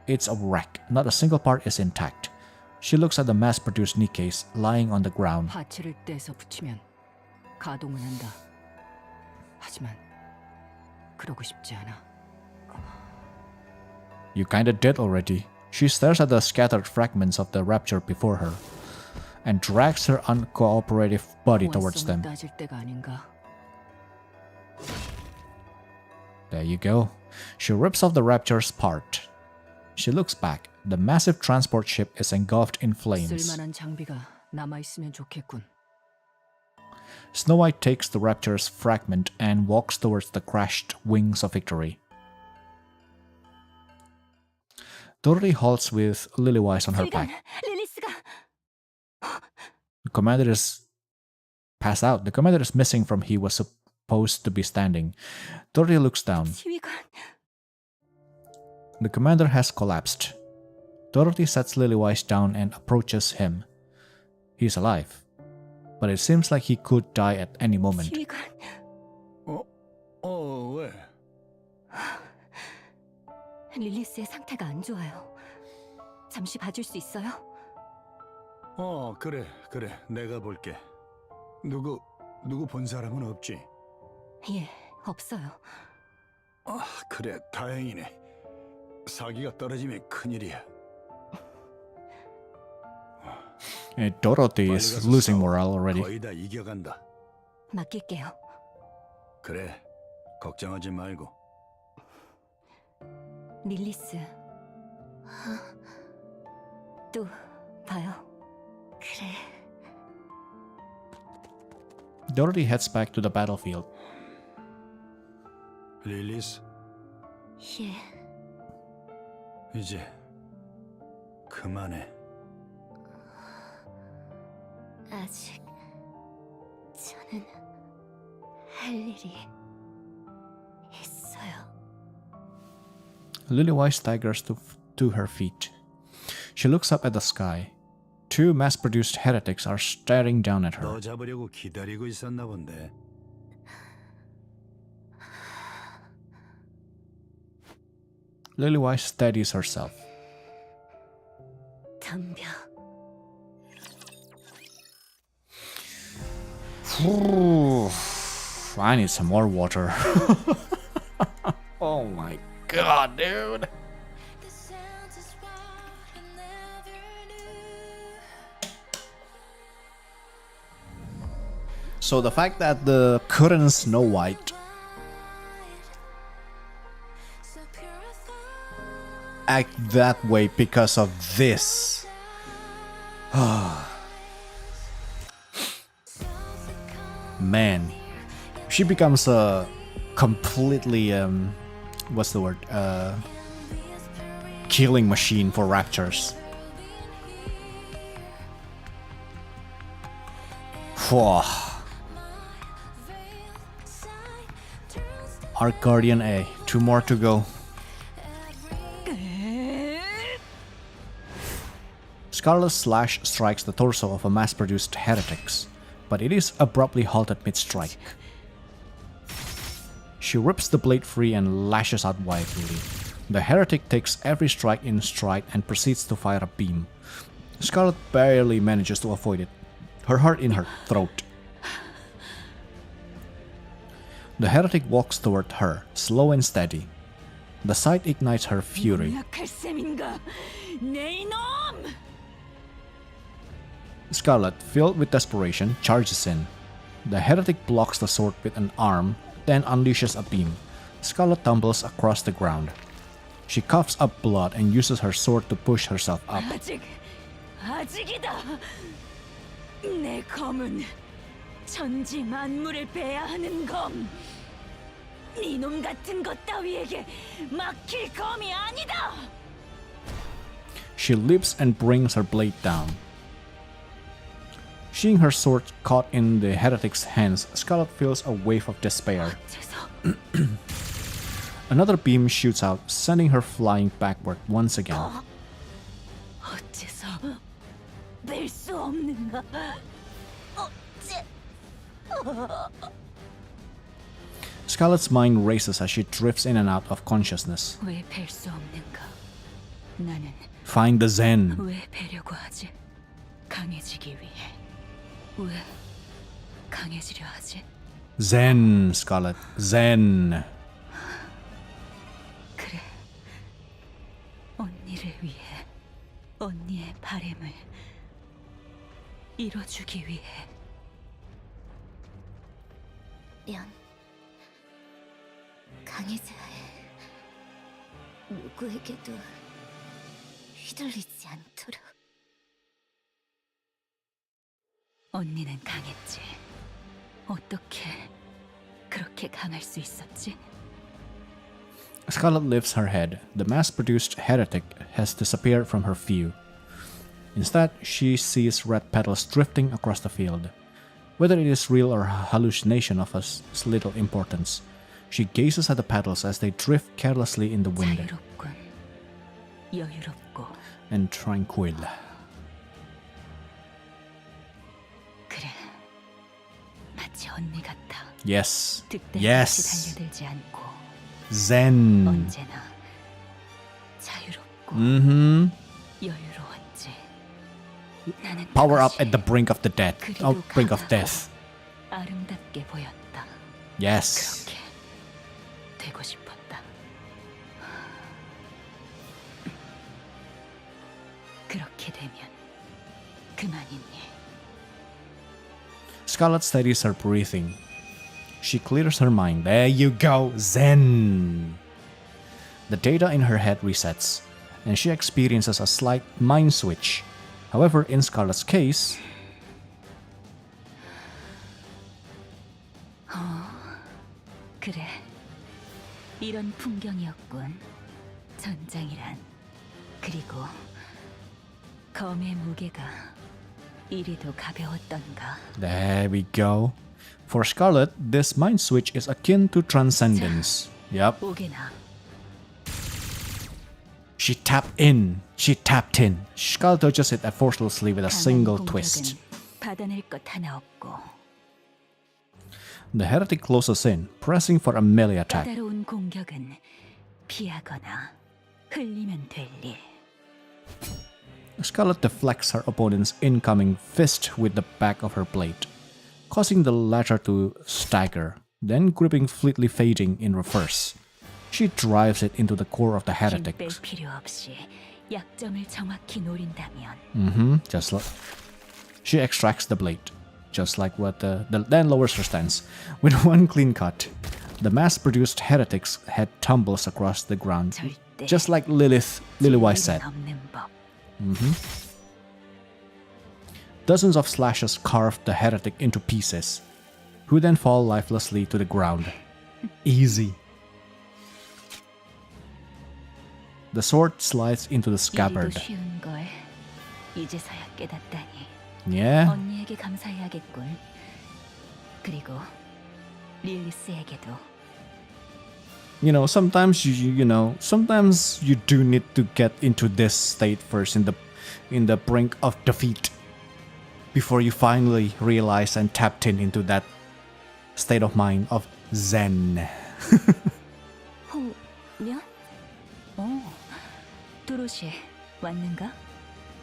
It's a wreck. Not a single part is intact. She looks at the mass-produced NIKKE lying on the ground. You kinda did already. She stares at the scattered fragments of the Rapture before her and drags her uncooperative body towards them. There you go. She rips off the Rapture's part. She looks back. The massive transport ship is engulfed in flames. 쓸만한 장비가 남아 있으면 좋겠군. Snow White takes the Rapture's fragment and walks towards the crashed wings of victory. Dorothy halts with Lilywise on her 지휘관, back. 릴리스가 The commander is passed out. The commander is missing from he was supposed to be standing. Dorothy looks down. 지휘관. The commander has collapsed. Dorothy sets Lilywise down and approaches him. He's alive, but it seems like he could die at any moment. 지휘관. 왜? 릴리스의 상태가 안 좋아요. 잠시 봐줄 수 있어요? 그래. 내가 볼게. 누구 본 사람은 없지? 예, 없어요. 그래, 다행이네. 사기가 떨어지면 큰일이야. Dorothy 빨리 is 가서 losing 싸워. morale already. 거의 다 이겨간다. 맡길게요. 그래, 걱정하지 말고. 릴리스. 또 봐요. 그래. Dorothy heads back to the battlefield. 릴리스, 예. 이제 그만해. 아직 저는 할 일이 있어요. Lilywise staggers to her feet. She looks up at the sky. Two mass-produced heretics are staring down at her. 너 잡으려고 기다리고 있었나 본데. Lilywise steadies herself. 덤벼. I need some more water. Oh my god, dude. So the fact that the current Snow White act that way because of this. Man, she becomes a completely what's the word? Killing machine for raptors. Whew. Ark Guardian A, 2 more to go. Scarlet's slash strikes the torso of a mass-produced heretics, but it is abruptly halted mid-strike. She rips the blade free and lashes out wildly. The heretic takes every strike in stride and proceeds to fire a beam. Scarlet barely manages to avoid it, her heart in her throat. The heretic walks toward her, slow and steady. The sight ignites her fury. 약할 셈인가? 내 이놈! Scarlet, filled with desperation, charges in. The heretic blocks the sword with an arm, then unleashes a beam. Scarlet tumbles across the ground. She coughs up blood and uses her sword to push herself up. 아직이다. 내 검은 천지 만물을 배야하는 검. 네놈 같은 것 따위에게 막힐 검이 아니다. She leaps and brings her blade down. Seeing her sword caught in the heretic's hands, Scarlet feels a wave of despair. Another beam shoots out, sending her flying backward once again. 어째서 뺄 수 없는가? Scarlet's mind races as she drifts in and out of consciousness. 왜 뺄 수 없는가? 나는 Find the Zen. 왜 빼려고 하지? 강해지기 위해. 왜 강해지려 하지? Zen, Scarlet. Zen. 그래. 언니를 위해, 언니의 바램을 이뤄주기 위해. 면 강해져야 해. 누구에게도 휘둘리지 않도록. 언니는 강했지. 어떻게 그렇게 강할 수 있었지? Scarlet lifts her head. The mass-produced heretic has disappeared from her view. Instead, she sees red petals drifting across the field. Whether it is real or hallucination of us is little importance. She gazes at the petals as they drift carelessly in the wind. 자유롭군. 여유롭고. And tranquil. 그래. 마치 언니 같아. Yes. 득대같이 Yes. 달려들지 않고 Zen. 언제나 자유롭고 여유로웠지. 나는 Power up 그것이 at the brink of the death. 그리도 Brink of 강하고 death. 아름답게 보였다. Yes. 그렇게 되고 싶었다. 그렇게 되면 그만이니. Scarlet steadies her breathing. She clears her mind. There you go, Zen! The data in her head resets, and she experiences a slight mind switch. However, in Scarlet's case, 그래. 이런 풍경이었군. 전장이란. 그리고 검의 무게가 이리도 가벼웠던가. there we go. For Scarlet, this mind switch is akin to transcendence. Yep. 오게나. She tapped in. She tapped in. Scarlet dodges it effortlessly with a single 강한 twist. 공격은 받아낼 것 하나 없고 The heretic closes in, pressing for a melee attack. 까다로운 공격은 피하거나 흘리면 될 일. Scarlet deflects her opponent's incoming fist with the back of her blade, causing the latter to stagger, then gripping fleetly fading in reverse. She drives it into the core of the heretic. 힘 뺄 필요 없이 약점을 정확히 노린다면 Just like she extracts the blade, just like what then lowers her stance. With one clean cut, the mass-produced heretic's head tumbles across the ground, 절대 just like Lilywise said. 없는 법. Dozens of slashes carve the heretic into pieces, who then fall lifelessly to the ground. Easy. The sword slides into the 이리도 scabbard. 쉬운 걸 이제서야 깨닫다니. Yeah? 언니에게 감사해야겠군. 그리고 릴리스에게도. Sometimes sometimes you do need to get into this state first in the brink of defeat before you finally realize and tapped into that state of mind of Zen. 홍련? 도로시 왔는가?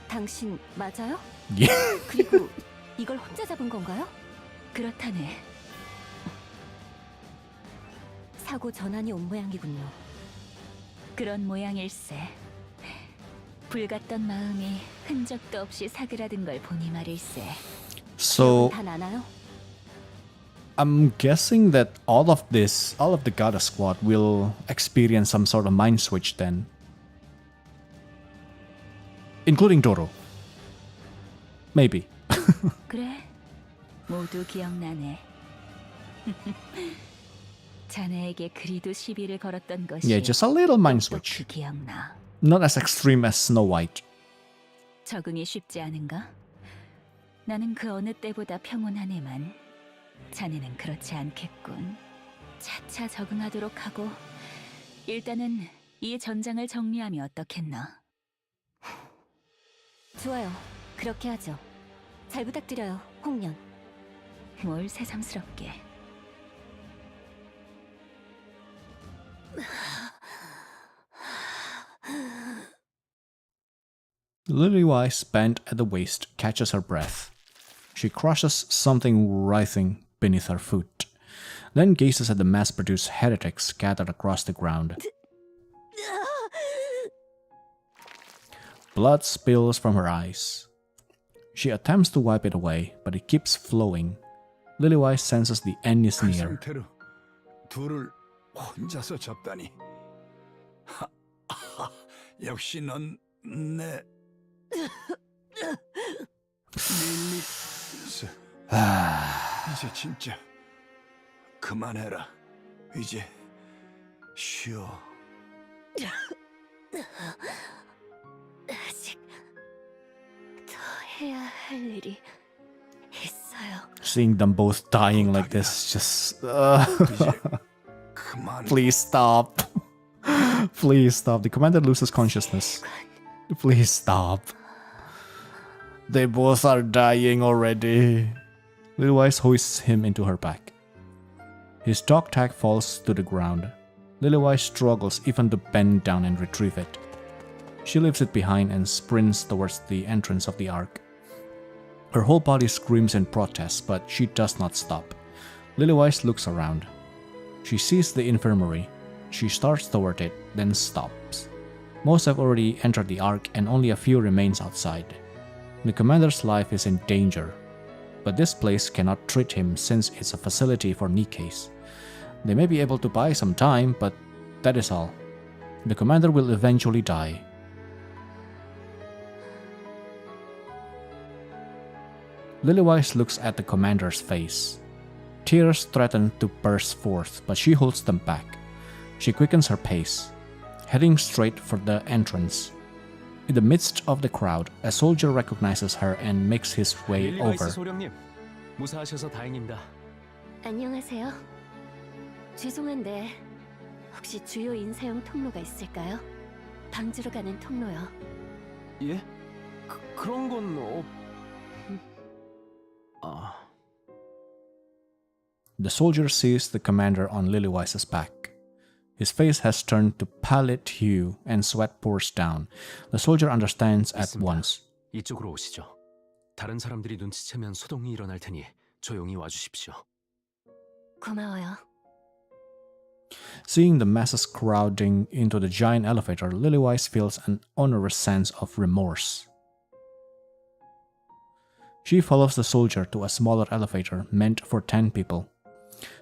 당신 맞아요? Yeah. 그리고 이걸 혼자 잡은 건가요? 그렇다네. 사고 전환이 온 모양이군요. 그런 모양일세. 불같던 마음이 흔적도 없이 사그라든 걸 보니 말일세. So 다 나나요? I'm guessing that all of the Goddess Squad will experience some sort of mind switch then. Including Doro. Maybe. 그래, 모두 기억나네. 자네에게 그리도 시비를 걸었던 것이 Yeah, just a little mind switch. 그 기억나. Not as extreme as Snow White. 적응이 쉽지 않은가? 나는 그 어느 때보다 평온하네만 자네는 그렇지 않겠군. 차차 적응하도록 하고 일단은 이 전장을 정리하면 어떻겠나? 좋아요. 그렇게 하죠. 잘 부탁드려요, 홍련. 뭘 새삼스럽게. Lilywise, bent at the waist, catches her breath. She crushes something writhing beneath her foot, then gazes at the mass-produced heretics scattered across the ground. Blood spills from her eyes. She attempts to wipe it away, but it keeps flowing. Lilywise senses the end is 그 near. 상태로 둘을 혼자서 잡다니. 역시 넌 네. 릴리스. 이제 진짜 그만해라. 이제 쉬어. 아직 더 해야 할 일이 있어요. Seeing them both dying like this, just 이제 그만. please stop. Please stop. The commander loses consciousness. Please stop. They both are dying already. Lilywise hoists him into her back. His dog tag falls to the ground. Lilywise struggles even to bend down and retrieve it. She leaves it behind and sprints towards the entrance of the Ark. Her whole body screams in protest, but she does not stop. Lilywise looks around. She sees the infirmary. She starts toward it, then stops. Most have already entered the Ark and only a few remains outside. The commander's life is in danger, but this place cannot treat him since it's a facility for NIKKEs. They may be able to buy some time, but that is all. The commander will eventually die. Lilywise looks at the commander's face. Tears threaten to burst forth, but she holds them back. She quickens her pace, heading straight for the entrance. In the midst of the crowd, a soldier recognizes her and makes his way over. 소령님, 무사하셔서 다행입니다. 안녕하세요. 죄송한데 혹시 주요 인사용 통로가 있을까요? 방주로 가는 통로요. 예? 그런 건 The soldier sees the commander on Lilywise's back. His face has turned to pallid hue and sweat pours down. The soldier understands at 있습니다. once. 이쪽으로 오시죠. 다른 사람들이 눈치채면 소동이 일어날 테니 조용히 와주십시오. 고마워요. Seeing the masses crowding into the giant elevator, Lilywise feels an onerous sense of remorse. She follows the soldier to a smaller elevator meant for 10 people.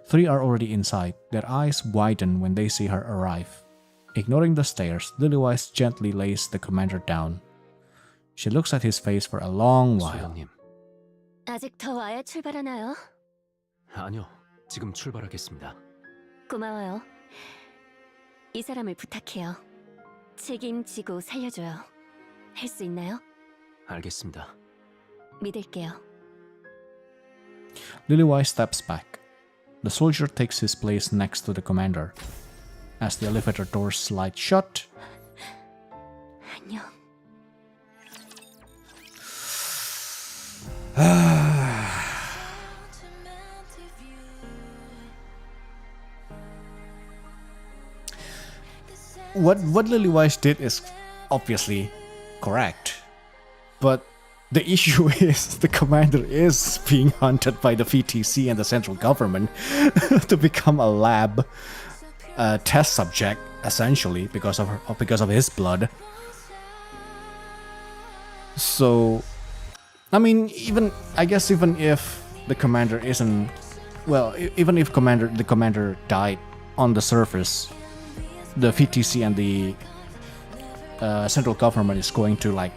3 are already inside. Their eyes widen when they see her arrive. Ignoring the stairs, Lilywise gently lays the commander down. She looks at his face for a long while. 소령님, 아직 더 와야 출발하나요? 아니요. 지금 출발하겠습니다. 고마워요. 이 사람을 부탁해요. 책임지고 살려줘요. 할 수 있나요? 알겠습니다. 믿을게요. Lilywise steps back. The soldier takes his place next to the commander. As the elevator doors slide shut, 안녕. what Lilywise did is obviously correct, but the issue is the commander is being hunted by the VTC and the central government to become a lab test subject, essentially because of his blood. So, I mean, even if the commander isn't, well, even if the commander died on the surface, the VTC and the central government is going to like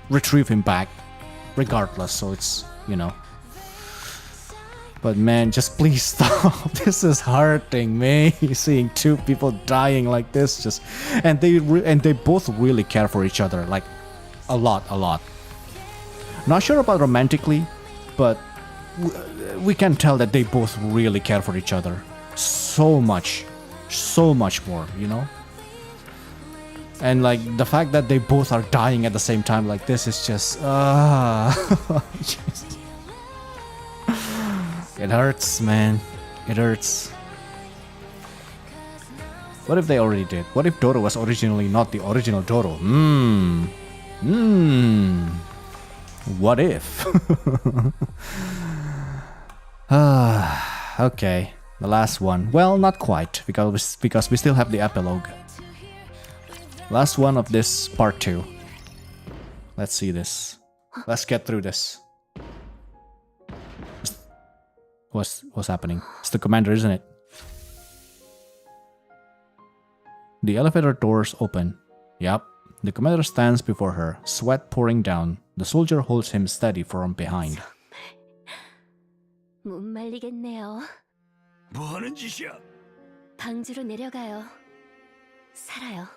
retrieve him back regardless, so it's, you know. But man, just please stop. This is hurting me, seeing 2 people dying like this. Just and they both really care for each other, like a lot. Not sure about romantically, but we can tell that they both really care for each other so much more, you know. And like the fact that they both are dying at the same time like this is just it hurts, man. It hurts. What if they already did? What if Doro was originally not the original Doro? What if? Okay, the last one. Well, not quite, because we still have the epilogue. Last one of this part 2. Let's see this. Let's get through this. What's happening? It's the commander, isn't it? The elevator doors open. Yup, The commander stands before her, sweat pouring down. The soldier holds him steady from behind. 못 말리겠네요. 뭐 하는 짓이야? 방주로 내려가요. 살아요.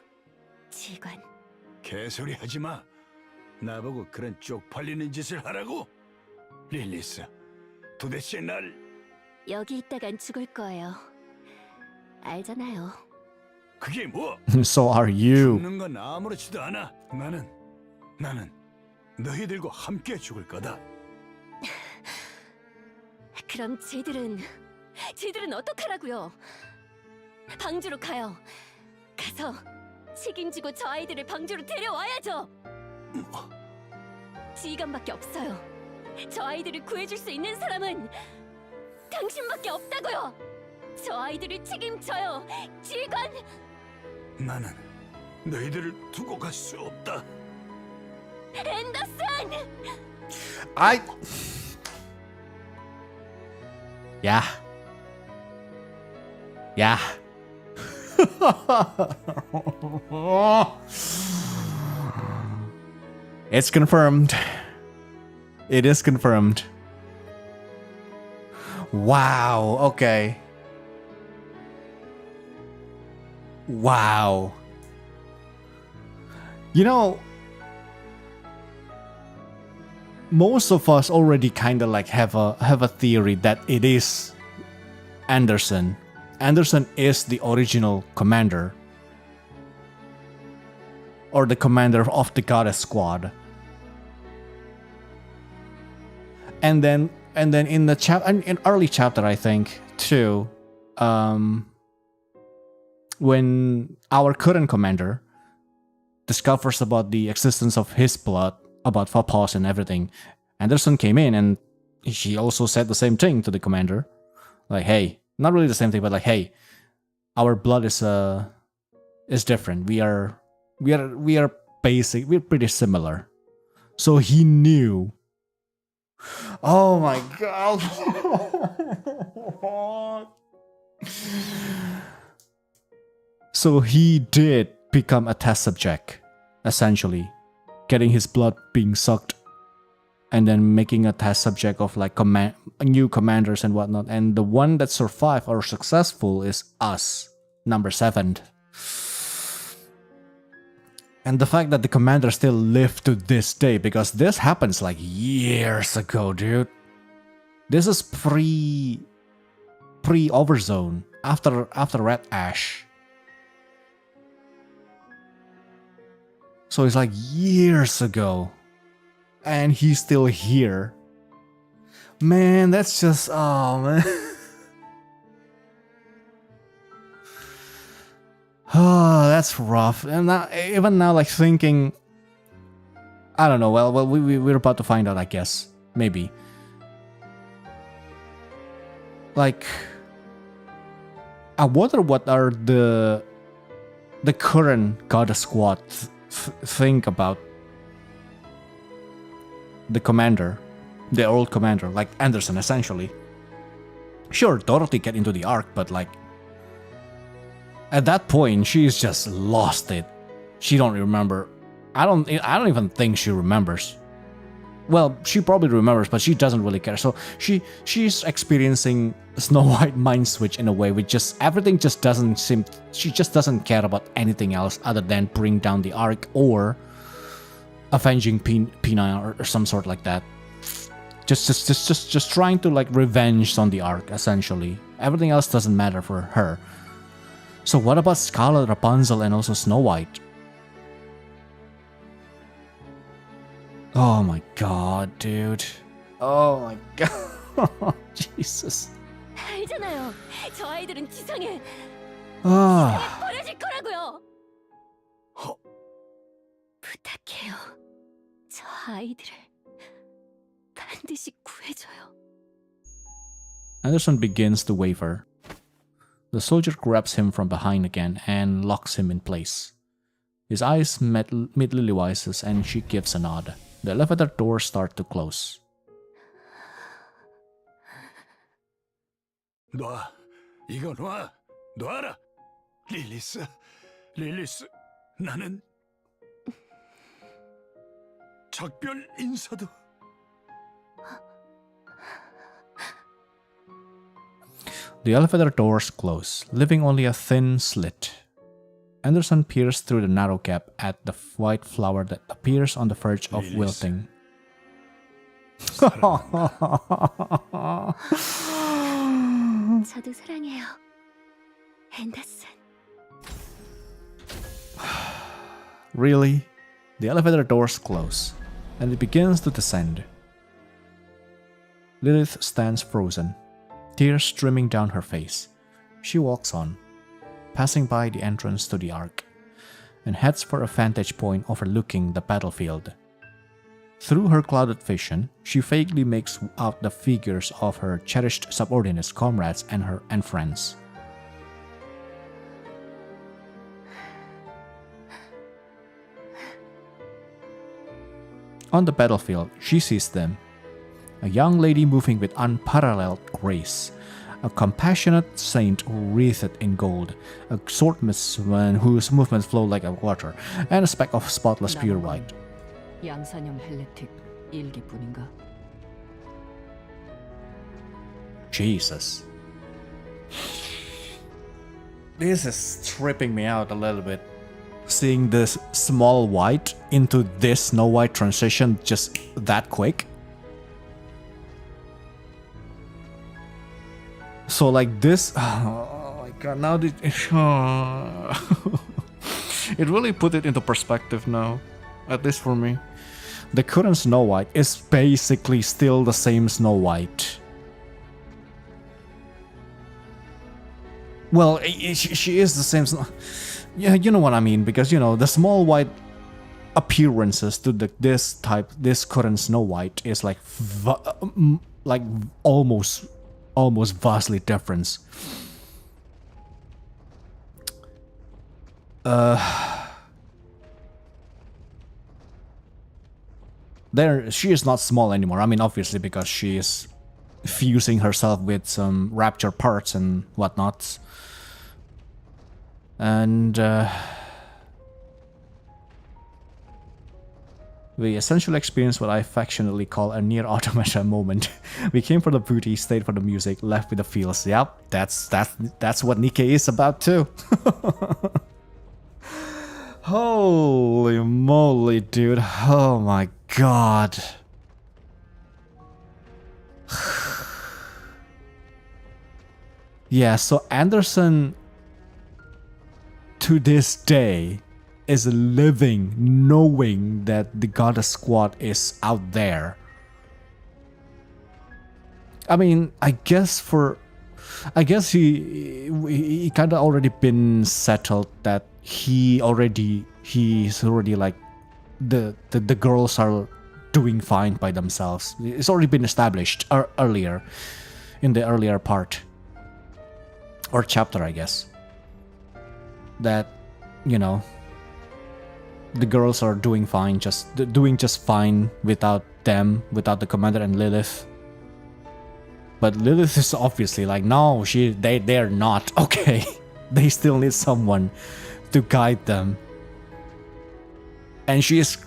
지휘관. 개소리 하지 마. 나보고 그런 쪽팔리는 짓을 하라고? 릴리스, 도대체 날... 여기 있다간 죽을 거예요. 알잖아요. 그게 뭐? So are you. 죽는 건 아무렇지도 않아. 나는 너희들과 함께 죽을 거다. 그럼 쟤들은 어떡하라고요? 방주로 가요. 가서 책임지고 저 아이들을 방주로 데려와야죠. 지휘관밖에 없어요. 저 아이들을 구해줄 수 있는 사람은 당신밖에 없다고요. 저 아이들을 책임져요, 지휘관. 나는 너희들을 두고 갈 수 없다. 앤더슨! Yeah. Yeah. It's confirmed. It is confirmed. Wow, okay. Wow. You know, most of us already kind of like have a theory that it is Anderson. Anderson is the original commander, or the commander of the Goddess Squad. And then in the in early chapter, I think too, when our current commander discovers about the existence of his blood, about Phapos and everything, Anderson came in and she also said the same thing to the commander, like, hey, not really the same thing, but like, hey, our blood is different. We're pretty similar. So he knew. Oh my god. So he did become a test subject, essentially, getting his blood being sucked and then making a test subject of like new commanders and whatnot. And the one that survived or successful is us, number 7. And the fact that the commander still lived to this day, because this happens like years ago, dude. This is pre Overzone, after Red Ash. So it's like years ago. And he's still here. Man, that's just, oh man. Oh, that's rough. And now, even now, like thinking, I don't know. Well, we're about to find out, I guess. Maybe. Like, I wonder what are the current Goddess Squad think about the commander, the old commander, like Anderson, essentially. Sure, Dorothy get into the Ark, but like, at that point, she's just lost it. She don't remember. I don't even think she remembers. Well, she probably remembers, but she doesn't really care. So she's experiencing Snow White mind switch in a way, which just everything just doesn't seem. She just doesn't care about anything else other than bring down the Ark or avenging P9 or some sort like that. Just trying to like revenge on the Ark, essentially. Everything else doesn't matter for her. So what about Scarlet, Rapunzel, and also Snow White? Oh my god, dude. Oh my god. Jesus. 알잖아요. 저 아이들은 지상에 Ah. 버려질 거라고요. 부탁해요. 저 아이들을 반드시 구해줘요. Anderson begins to waver. The soldier grabs him from behind again and locks him in place. His eyes meet Lily Wise's and she gives a nod. The elevator doors start to close. 놔. 이거 놔. 놔라. 릴리스. 나는 작별 인사도. The elevator doors close, leaving only a thin slit. Anderson peers through the narrow gap at the white flower that appears on the verge of Lilies. wilting. 저도 사랑해요. 앤더슨. Really? The elevator doors close, and it begins to descend. Lilith stands frozen, tears streaming down her face. She walks on, passing by the entrance to the Ark, and heads for a vantage point overlooking the battlefield. Through her clouded vision, she vaguely makes out the figures of her cherished subordinates, comrades, and friends. On the battlefield, she sees them. A young lady moving with unparalleled grace, a compassionate saint wreathed in gold, a swordsman whose movements flow like water, and a speck of spotless pure white. 양산형 헬레틱 일기뿐인가? Jesus. This is tripping me out a little bit. Seeing this small white into this Snow White transition just that quick. So like this, oh my god, now it really put it into perspective now, at least for me. The current Snow White is basically still the same Snow White. Well, she is the same. Yeah, you know what I mean, because you know the small white appearances to this current Snow White is like almost vastly different. There, she is not small anymore. I mean, obviously because she is fusing herself with some rapture parts and whatnot. And we essentially experienced what I affectionately call a near automata moment. We came for the booty, stayed for the music, left with the feels. Yep, that's what NIKKE is about too. Holy moly, dude. Oh my god. Yeah, so Anderson to this day is living knowing that the Goddess Squad is out there. I mean, I guess he kind of already been settled that he's already like the girls are doing fine by themselves. It's already been established earlier in the earlier part or chapter, I guess, that you know the girls are doing fine, doing just fine without them, without the commander and Lilith. But Lilith is obviously like, no, they're not okay. They still need someone to guide them, and she is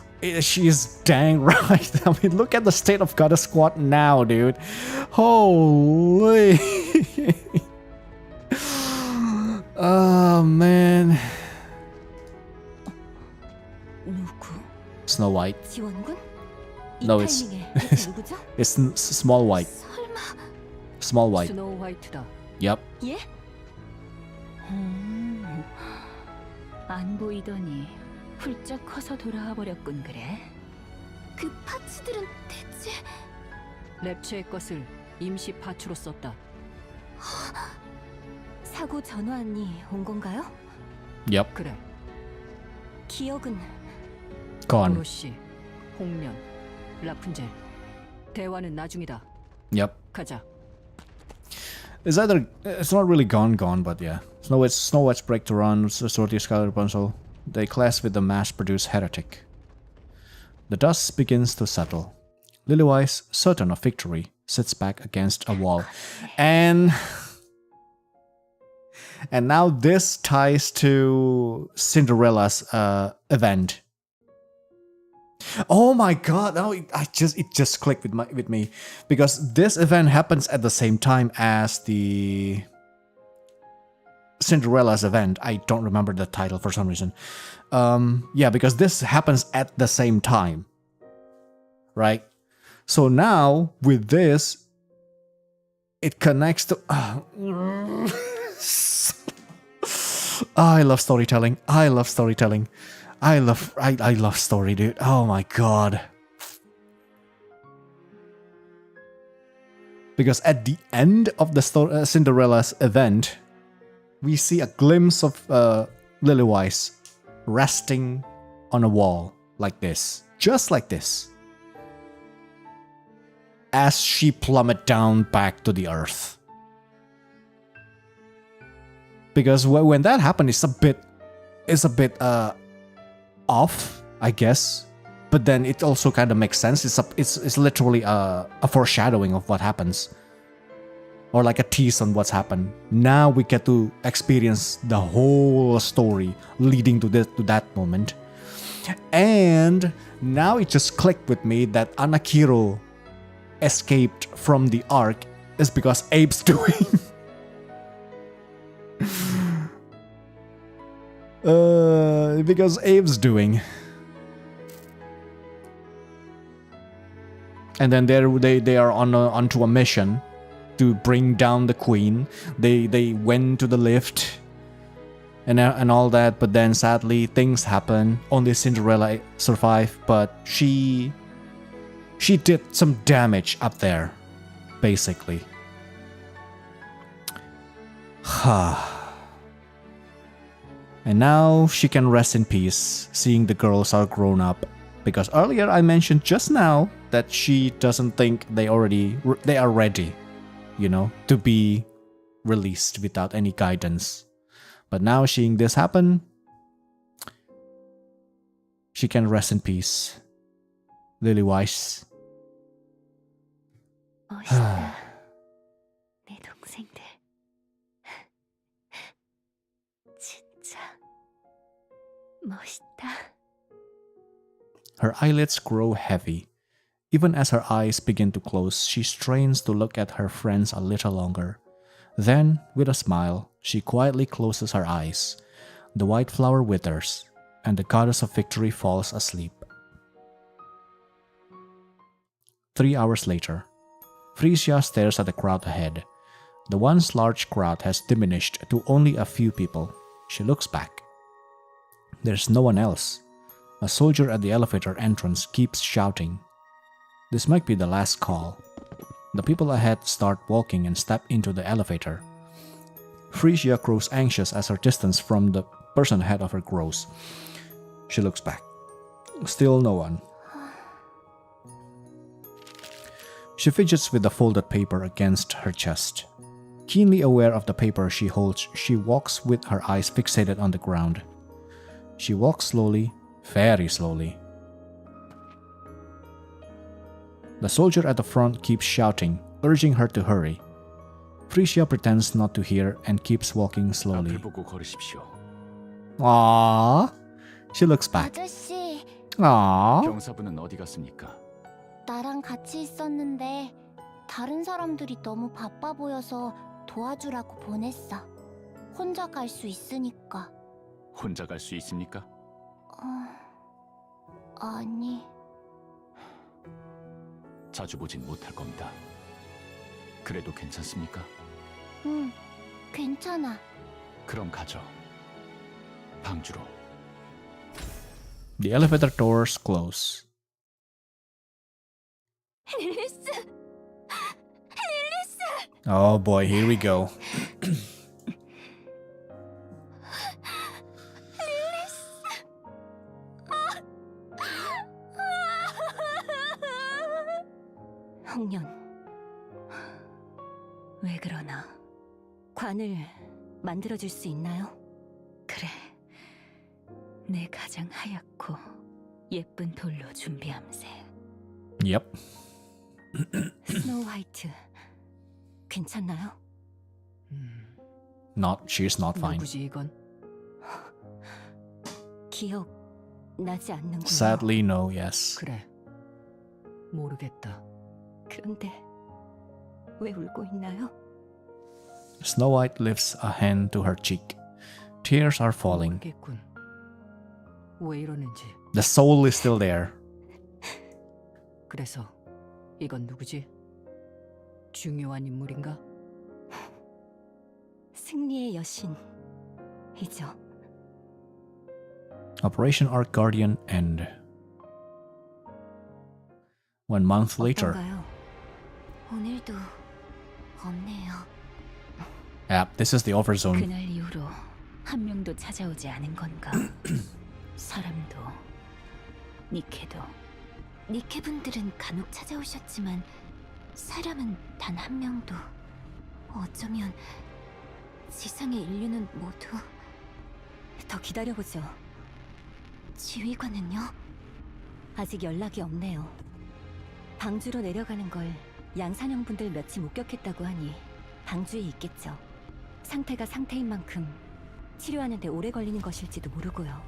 dang right. I mean, look at the state of Goddess Squad now, dude. Holy. Oh man. Snow White. 지원군? 이 No, 타이밍에 대체 누구죠? it's Small White. 설마 Small White. 스노우 화이트다. Yep. 예? 안 보이더니 훌쩍 커서 돌아와 버렸군 그래. 그 파츠들은 대체 랩체의 것을 임시 파츠로 썼다. 사고 전환이 온 건가요? Yep. 그래. 기억은 Gone. 도로시, 홍련, 라푼젤. 대화는 나중이다. Yep. 가자. It's not really gone, but yeah. Snow White's break to run, Sortie, Scarlet Rapunzel. They clash with the mass-produced heretic. The dust begins to settle. Lilywise, certain of victory, sits back against a wall. And now this ties to Cinderella's event. Oh my god! Now it just clicked with me because this event happens at the same time as the Cinderella's event. I don't remember the title for some reason. Yeah, because this happens at the same time, right? So now with this, it connects to. I love storytelling. I love storytelling. I love story, dude. Oh my god. Because at the end of the Cinderella's event, we see a glimpse of Lilywise resting on a wall like this. Just like this. As she plummet down back to the earth. Because when that happened, it's a bit off, I guess, but then it also kind of makes sense. It's literally a foreshadowing of what happens, or like a tease on what's happened. Now we get to experience the whole story leading to that moment, and now it just clicked with me that Anakiro escaped from the Ark is because Abe's doing. Because Abe's doing. And then they are onto a mission to bring down the queen. They went to the lift and all that, but then sadly things happen. Only Cinderella survived, but she did some damage up there, basically. And now she can rest in peace, seeing the girls are grown up. Because earlier I mentioned just now that she doesn't think they are ready, to be released without any guidance. But now seeing this happen, she can rest in peace. Lilywise. 멋있다. 내 동생들. 진짜 멋있다. Her eyelids grow heavy. Even as her eyes begin to close, she strains to look at her friends a little longer. Then, with a smile, she quietly closes her eyes. The white flower withers, and the goddess of victory falls asleep. 3 hours later, Frisia stares at the crowd ahead. The once large crowd has diminished to only a few people. She looks back. There's no one else. A soldier at the elevator entrance keeps shouting. This might be the last call. The people ahead start walking and step into the elevator. Frisia grows anxious as her distance from the person ahead of her grows. She looks back. Still no one. She fidgets with the folded paper against her chest. Keenly aware of the paper she holds, she walks with her eyes fixated on the ground. She walks slowly, very slowly. The soldier at the front keeps shouting, urging her to hurry. Frisia pretends not to hear and keeps walking slowly. 앞을 보고 걸으십시오. Aww. She looks back. 아저씨, Aww. 경사분은 어디 갔습니까? 나랑 같이 있었는데 다른 사람들이 너무 바빠 보여서 도와주라고 보냈어. 혼자 갈 수 있으니까. 혼자 갈 수 있습니까? 아니. 자주 보진 못할 겁니다. 그래도 괜찮습니까? 응, 괜찮아. 그럼 가죠. 방주로. The elevator doors close. 릴리스! Oh boy, here we go. 홍련. 왜 그러나? 관을 만들어줄 수 있나요? 그래. 내 가장 하얗고 예쁜 돌로 준비함세. Yep. 스노우 화이트. 괜찮나요? She's not fine. 누구지 이건? 기억 나지 않는군요. Sadly, no, yes. 그래. 모르겠다. 그런데 왜 울고 있나요? Snow White lifts a hand to her cheek. Tears are falling. 모르겠군. 왜 이러는지. The soul is still there. 그래서 이건 누구지? 중요한 인물인가? 승리의 여신이죠. Operation Ark Guardian end. 1 month later. 어떤가요? 오늘도 없네요. Yep, this is the overzone. 그날 이후로 한 명도 찾아오지 않은 건가? 사람도, 니케도. 니케 분들은 간혹 찾아오셨지만 사람은 단 한 명도. 어쩌면 지상의 인류는 모두 더 기다려보죠. 지휘관은요? 아직 연락이 없네요. 방주로 내려가는 걸 양산형분들 며칠 목격했다고 하니 방주에 있겠죠. 상태가 상태인 만큼 치료하는데 오래 걸리는 것일지도 모르고요.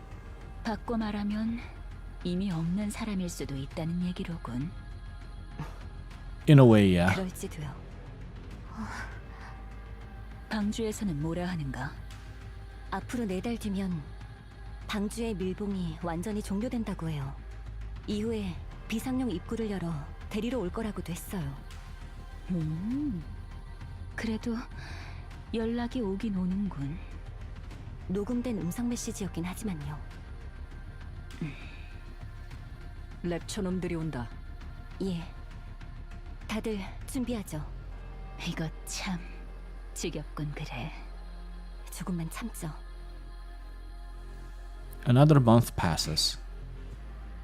바꿔 말하면 이미 없는 사람일 수도 있다는 얘기로군. In a way, yeah. 그럴지도요. 방주에서는 뭐라 하는가? 앞으로 4달 뒤면 방주의 밀봉이 완전히 종료된다고 해요. 이후에 비상용 입구를 열어 데리러 올 거라고도 했어요. 그래도 연락이 오긴 오는군. 녹음된 음성 메시지였긴 하지만요. 랩처 놈들이 온다. 예. 다들 준비하죠. 이거 참 지겹군 그래. 조금만 참죠. Another month passes.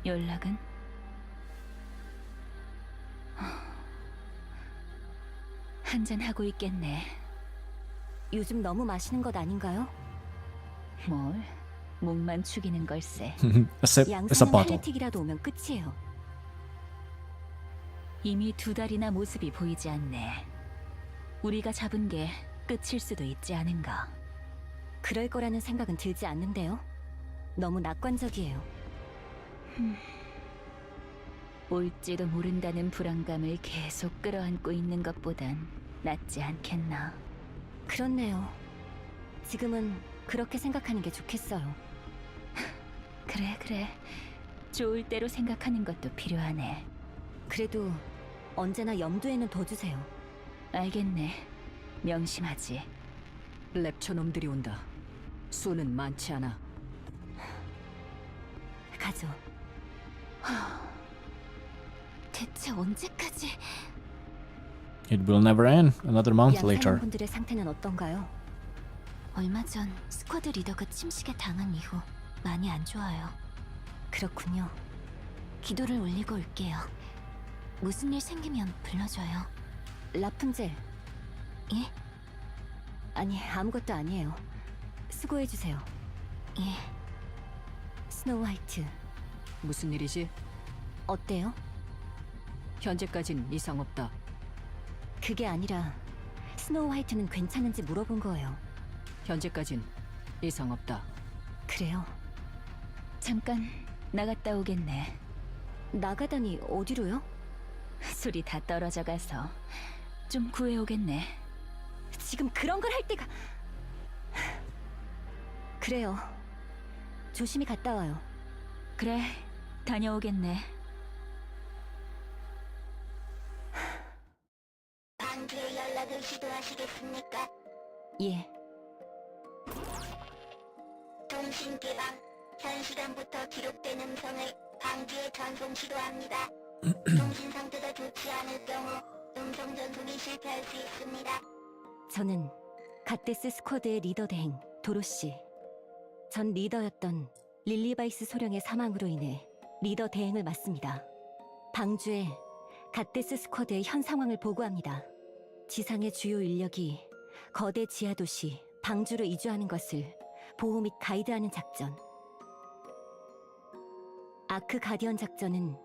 연락은? 한잔 하고 있겠네. 요즘 너무 마시는 것 아닌가요? 뭘? 목만 축이는 걸세. A sip is a 양산형 bottle. 헬레틱이라도 오면 끝이에요. 이미 2달이나 모습이 보이지 않네. 우리가 잡은 게 끝일 수도 있지 않은가? 그럴 거라는 생각은 들지 않는데요. 너무 낙관적이에요. 올지도 모른다는 불안감을 계속 끌어안고 있는 것보단 낫지 않겠나? 그렇네요. 지금은 그렇게 생각하는 게 좋겠어요. 그래. 좋을 대로 생각하는 것도 필요하네. 그래도 언제나 염두에는 둬주세요. 알겠네. 명심하지. 랩처 놈들이 온다. 수는 많지 않아. 가죠. 대체 언제까지? It will never end. Another month later. 양산형분들의 상태는 어떤가요? 얼마 전 스쿼드 리더가 침식에 당한 이후 많이 안 좋아요. 그렇군요. 기도를 올리고 올게요. 무슨 일 생기면 불러줘요. 라푼젤. 예? 아니, 아무것도 아니에요. 수고해주세요. 예. 스노우 화이트. 무슨 일이지? 어때요? 현재까진 이상 없다. 그게 아니라 스노우 화이트는 괜찮은지 물어본 거예요. 현재까진 이상 없다. 그래요? 잠깐 나갔다 오겠네. 나가다니 어디로요? 술이 다 떨어져 가서 좀 구해오겠네. 지금 그런 걸 할 때가... 그래요. 조심히 갔다 와요. 그래, 다녀오겠네. 방주에 연락을 시도하시겠습니까? 예. 통신 개방. 현 시간부터 기록된 음성을 방주에 전송 시도합니다. 통신 상태가 좋지 않을 경우 음성 전송이 실패할 수 있습니다. 저는 갓데스 스쿼드의 리더 대행 도로시. 전 리더였던 릴리바이스 소령의 사망으로 인해 리더 대행을 맡습니다. 방주에 갓데스 스쿼드의 현 상황을 보고합니다. 지상의 주요 인력이 거대 지하도시 방주로 이주하는 것을 보호 및 가이드하는 작전. 아크 가디언 작전은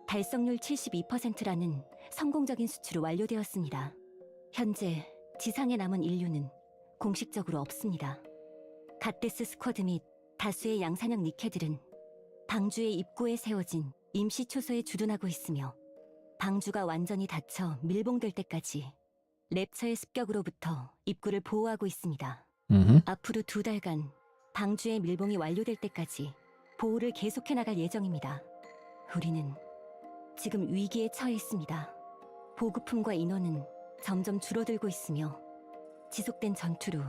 달성률 72%라는 성공적인 수치로 완료되었습니다. 현재 지상에 남은 인류는 공식적으로 없습니다. 갓데스 스쿼드 및 다수의 양산형 니케들은 방주의 입구에 세워진 임시 초소에 주둔하고 있으며 방주가 완전히 닫혀 밀봉될 때까지 랩처의 습격으로부터 입구를 보호하고 있습니다. 앞으로 2달간 방주의 밀봉이 완료될 때까지 보호를 계속해 나갈 예정입니다. 우리는 지금 위기에 처해 있습니다. 보급품과 인원은 점점 줄어들고 있으며 지속된 전투로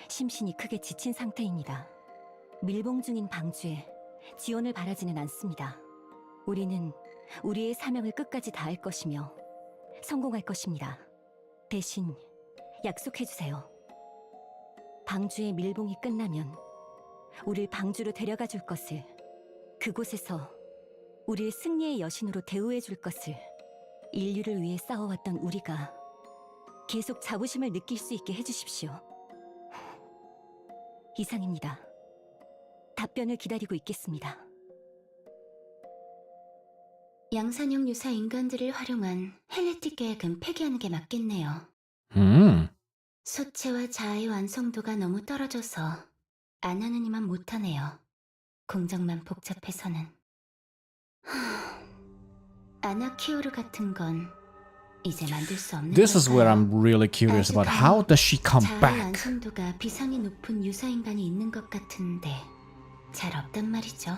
심신이 크게 지친 상태입니다. 밀봉 중인 방주에 지원을 바라지는 않습니다. 우리는 우리의 사명을 끝까지 다할 것이며 성공할 것입니다. 대신 약속해주세요. 방주의 밀봉이 끝나면 우릴 방주로 데려가 줄 것을, 그곳에서 우릴 승리의 여신으로 대우해 줄 것을, 인류를 위해 싸워왔던 우리가 계속 자부심을 느낄 수 있게 해주십시오. 이상입니다. 답변을 기다리고 있겠습니다. 양산형 유사 인간들을 활용한 헬레틱 계획은 폐기하는 게 맞겠네요. 소체와 자아의 완성도가 너무 떨어져서 안 하는 이만 못하네요. 공정만 복잡해서는. 아나키오르 같은 건 이제 만들 수 없는 This is where 걸까요? I'm really curious about how does she come 자아의 back? 완성도가 비상이 높은 유사 인간이 있는 것 같은데 잘 없단 말이죠.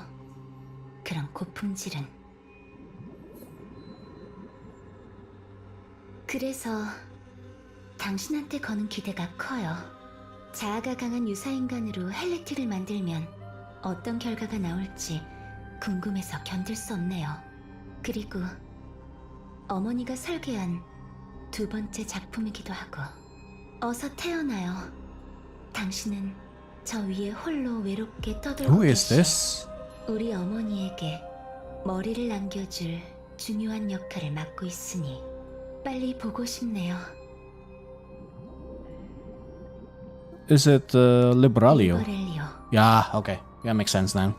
그런 고품질은. 그래서 당신한테 거는 기대가 커요. 자아가 강한 유사인간으로 헬레틱을 만들면 어떤 결과가 나올지 궁금해서 견딜 수 없네요. 그리고 어머니가 설계한 2번째 작품이기도 하고. 어서 태어나요. 당신은 저 위에 홀로 외롭게 떠돌고 Who is 계시. this? 우리 어머니에게 머리를 남겨줄 중요한 역할을 맡고 있으니 빨리 보고 싶네요. Is it Liberalio? 리버렐리오. Yeah, okay. That makes sense now.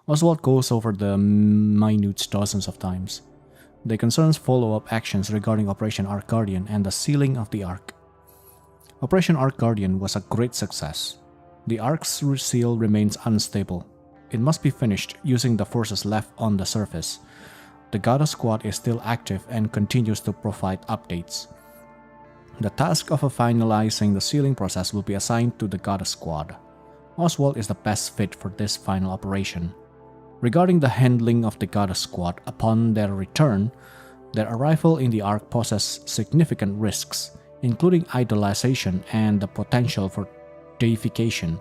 Oswald goes over the minutes dozens of times. They concerns follow-up actions regarding Operation Ark Guardian and the sealing of the Ark. Operation Ark Guardian was a great success. The Ark's seal remains unstable. It must be finished using the forces left on the surface. The Gata squad is still active and continues to provide updates. The task of finalizing the sealing process will be assigned to the Gata squad. Oswald is the best fit for this final operation. Regarding the handling of the Gata squad upon their return, their arrival in the Ark poses significant risks, including idolization and the potential for deification.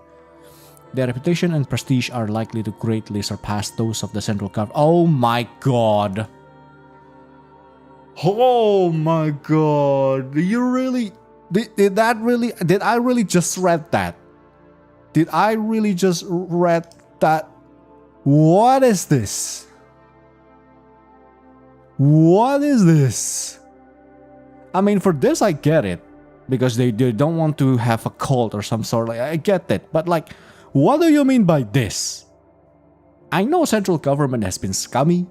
Their reputation and prestige are likely to greatly surpass those of the central government. Oh my god! Oh my god! You really... Did I really just read that? Did I really just read that? What is this? What is this? I mean, for this I get it. Because they don't want to have a cult or some sort. Like, I get it. But like, what do you mean by this? I know central government has been scummy.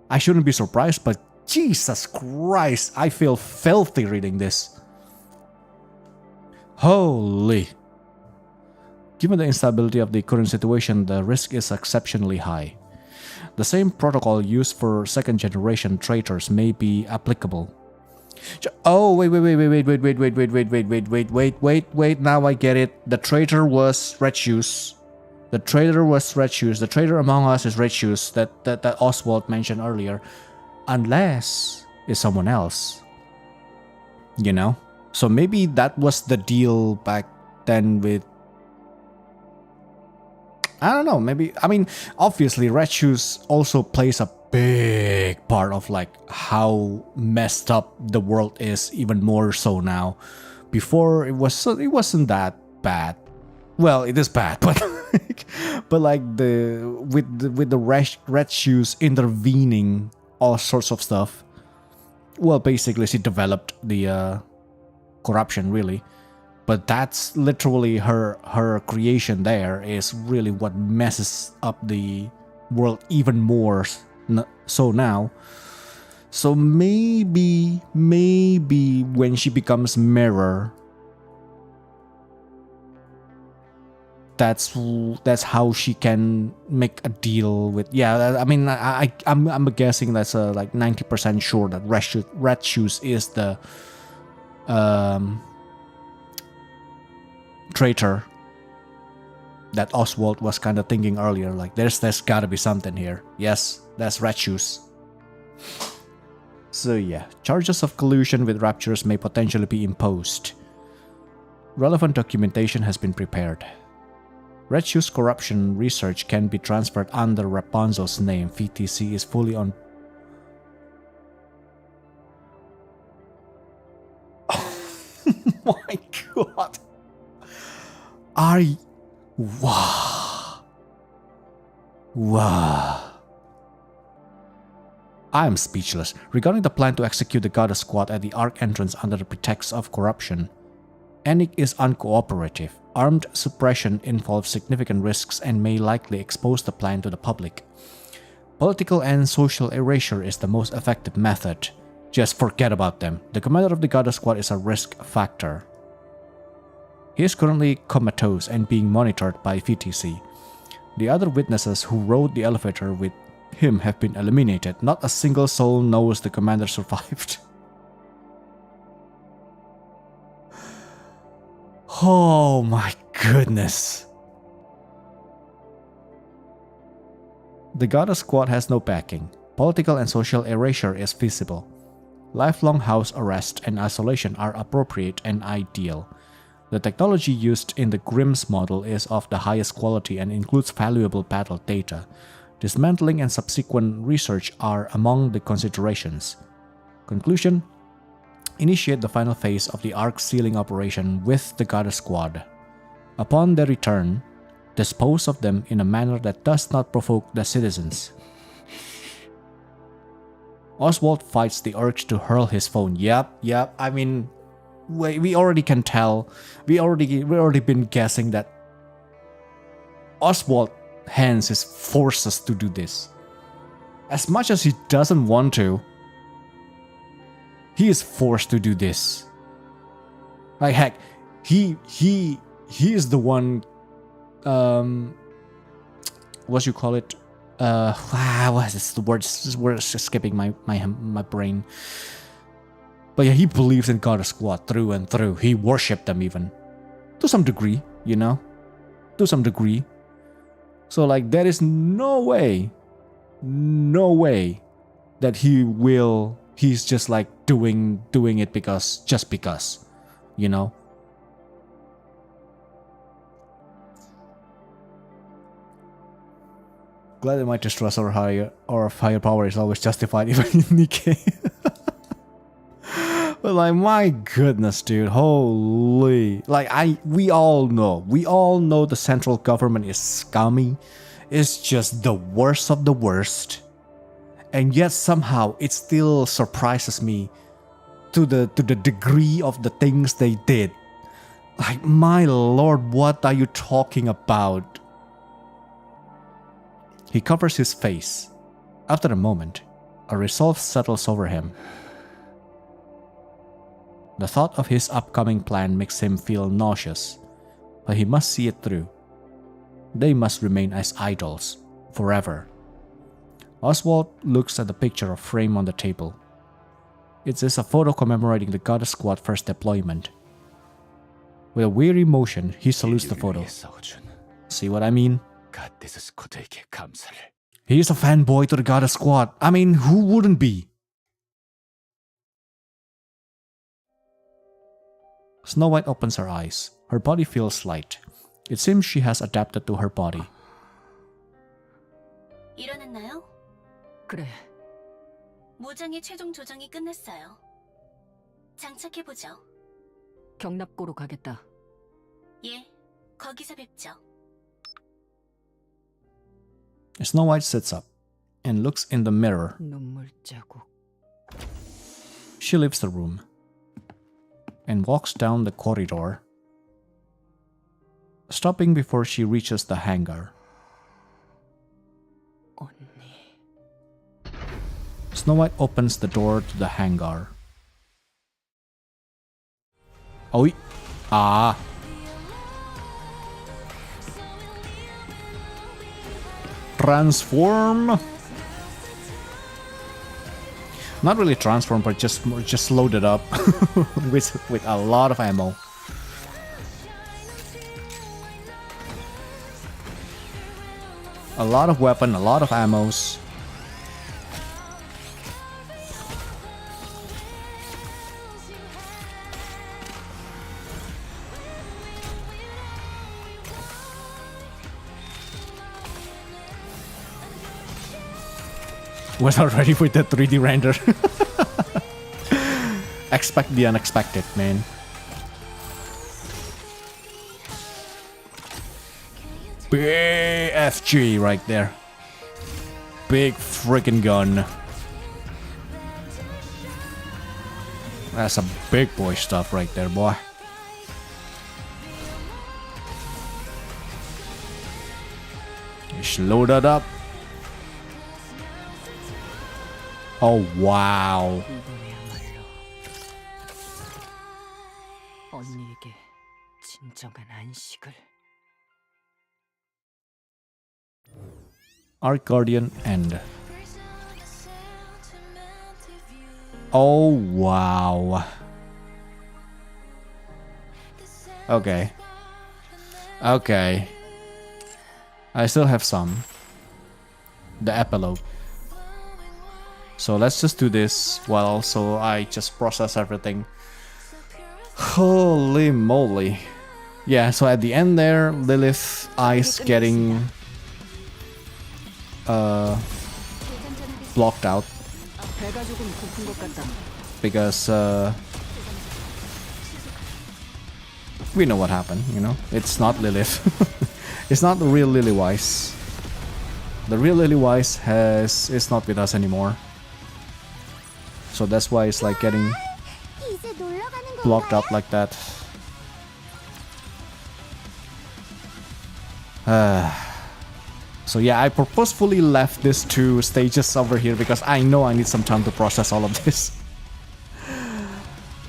I shouldn't be surprised, but Jesus Christ, I feel filthy reading this. Holy. Given the instability of the current situation, the risk is exceptionally high. The same protocol used for second-generation traitors may be applicable. Oh, wait, now I get it. The traitor was Red Shoes. The traitor was Red Shoes. The traitor among us is Red Shoes that Oswald mentioned earlier. Unless it's someone else. You know? So maybe that was the deal back then with... I don't know, maybe... I mean, obviously Red Shoes also plays a big part of like how messed up the world is, even more so now. Before it wasn't that bad. Well, it is bad, but like with the Red Shoes intervening all sorts of stuff. Well, basically she developed the corruption, really. But that's literally her creation there is really what messes up the world even more so now. So maybe when she becomes Mirror, that's how she can make a deal with. Yeah, I mean, I'm guessing that's like 90% sure that Red Shoes is the traitor that Oswald was kind of thinking earlier. Like, there's gotta be something here. Yes, that's Red Shoes. So yeah, charges of collusion with Raptures may potentially be imposed. Relevant documentation has been prepared. Red Shoes corruption research can be transferred under Rapunzel's name. VTC is fully on. Oh my god. Wow. Wow. I am speechless. Regarding the plan to execute the Goddess Squad at the Ark entrance under the pretext of corruption, NIKKE is uncooperative. Armed suppression involves significant risks and may likely expose the plan to the public. Political and social erasure is the most effective method. Just forget about them. The commander of the Goddess Squad is a risk factor. He is currently comatose and being monitored by VTC. The other witnesses who rode the elevator with him have been eliminated. Not a single soul knows the commander survived. Oh my goodness. The Goddess Squad has no backing. Political and social erasure is feasible. Lifelong house arrest and isolation are appropriate and ideal. The technology used in the Grimm's model is of the highest quality and includes valuable battle data. Dismantling and subsequent research are among the considerations. Conclusion: initiate the final phase of the Ark sealing operation with the Goddess Squad. Upon their return, dispose of them in a manner that does not provoke the citizens. Oswald fights the urge to hurl his phone. Yep. I mean, we already can tell. We already been guessing that Oswald hence is forced to do this. As much as he doesn't want to, he is forced to do this. Like heck, he is the one. What you call it? What is this? The word is escaping my brain. But yeah, he believes in Goddess Squad through and through. He worshipped them even, to some degree, you know, to some degree. So like, there is no way that he's just like doing it just because, you know. Glad that my distrust or higher power is always justified, even in NIKKE. But like, my goodness, dude, holy! Like, we all know the central government is scummy. It's just the worst of the worst, and yet somehow it still surprises me to the degree of the things they did. Like, my lord, what are you talking about? He covers his face. After a moment, a resolve settles over him. The thought of his upcoming plan makes him feel nauseous, but he must see it through. They must remain as idols, forever. Oswald looks at the picture of frame on the table. It is a photo commemorating the Goddess Squad first deployment. With a weary motion, he salutes the photo. See what I mean? He is a fanboy to the Goddess Squad. I mean, who wouldn't be? Snow White opens her eyes. Her body feels light. It seems she has adapted to her body. 일어났나요? 그래. 모장의 최종 조정이 끝났어요. 장착해보죠. 경납고로 가겠다. 예, 거기서 뵙죠. Snow White sits up and looks in the mirror. 눈물 자국. She leaves the room and walks down the corridor, stopping before she reaches the hangar. 언니. Snow White opens the door to the hangar. Transform. Not really transform, but just loaded up with a lot of ammo. A lot of weapon, a lot of ammos. Was not ready with the 3D render. Expect the unexpected, man. BFG right there. Big freaking gun. That's some big boy stuff right there, boy. Just load it up. Oh wow. 이번에야말로 언니에게 진정한 안식을. Ark Guardian end. Oh wow. Okay. Okay. I still have some. The epilogue. So let's just do this while also I just process everything. Holy moly. Yeah, so at the end there, Lilith eyes getting blocked out because we know what happened, you know? It's not Lilith. It's not the real Lillywise. The real Lillywise is not with us anymore. So that's why it's like getting blocked up like that. So yeah, I purposefully left these two stages over here because I know I need some time to process all of this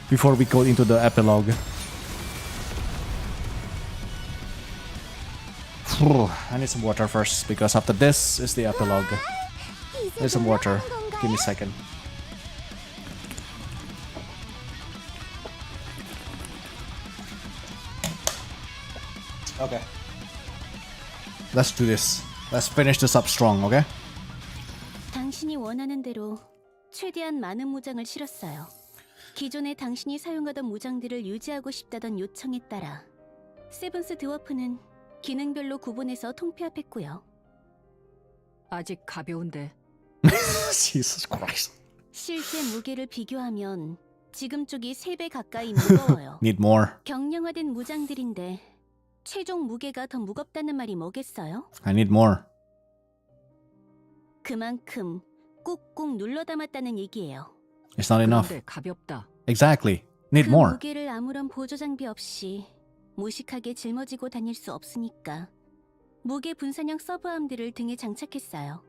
before we go into the epilogue. I need some water first because after this is the epilogue. I need some water. Give me a second. Okay. Let's do this. Let's finish this up strong, okay? 당신이 원하는 대로 최대한 많은 무장을 실었어요. 기존에 당신이 사용하던 무장들을 유지하고 싶다던 요청에 따라 세븐스 드워프는 기능별로 구분해서 통폐합했고요. 아직 가벼운데. Jesus Christ. 실제 무게를 비교하면 지금 쪽이 3배 가까이 무거워요. Need more. 경량화된 무장들인데 최종 무게가 더 무겁다는 말이 뭐겠어요? I need more. 그만큼 꾹꾹 눌러 담았다는 얘기예요. It's not enough. 그런데 가볍다. Exactly. Need 그 more. 무게를 아무런 보조 장비 없이 무식하게 짊어지고 다닐 수 없으니까 무게 분산형 서브암들을 등에 장착했어요.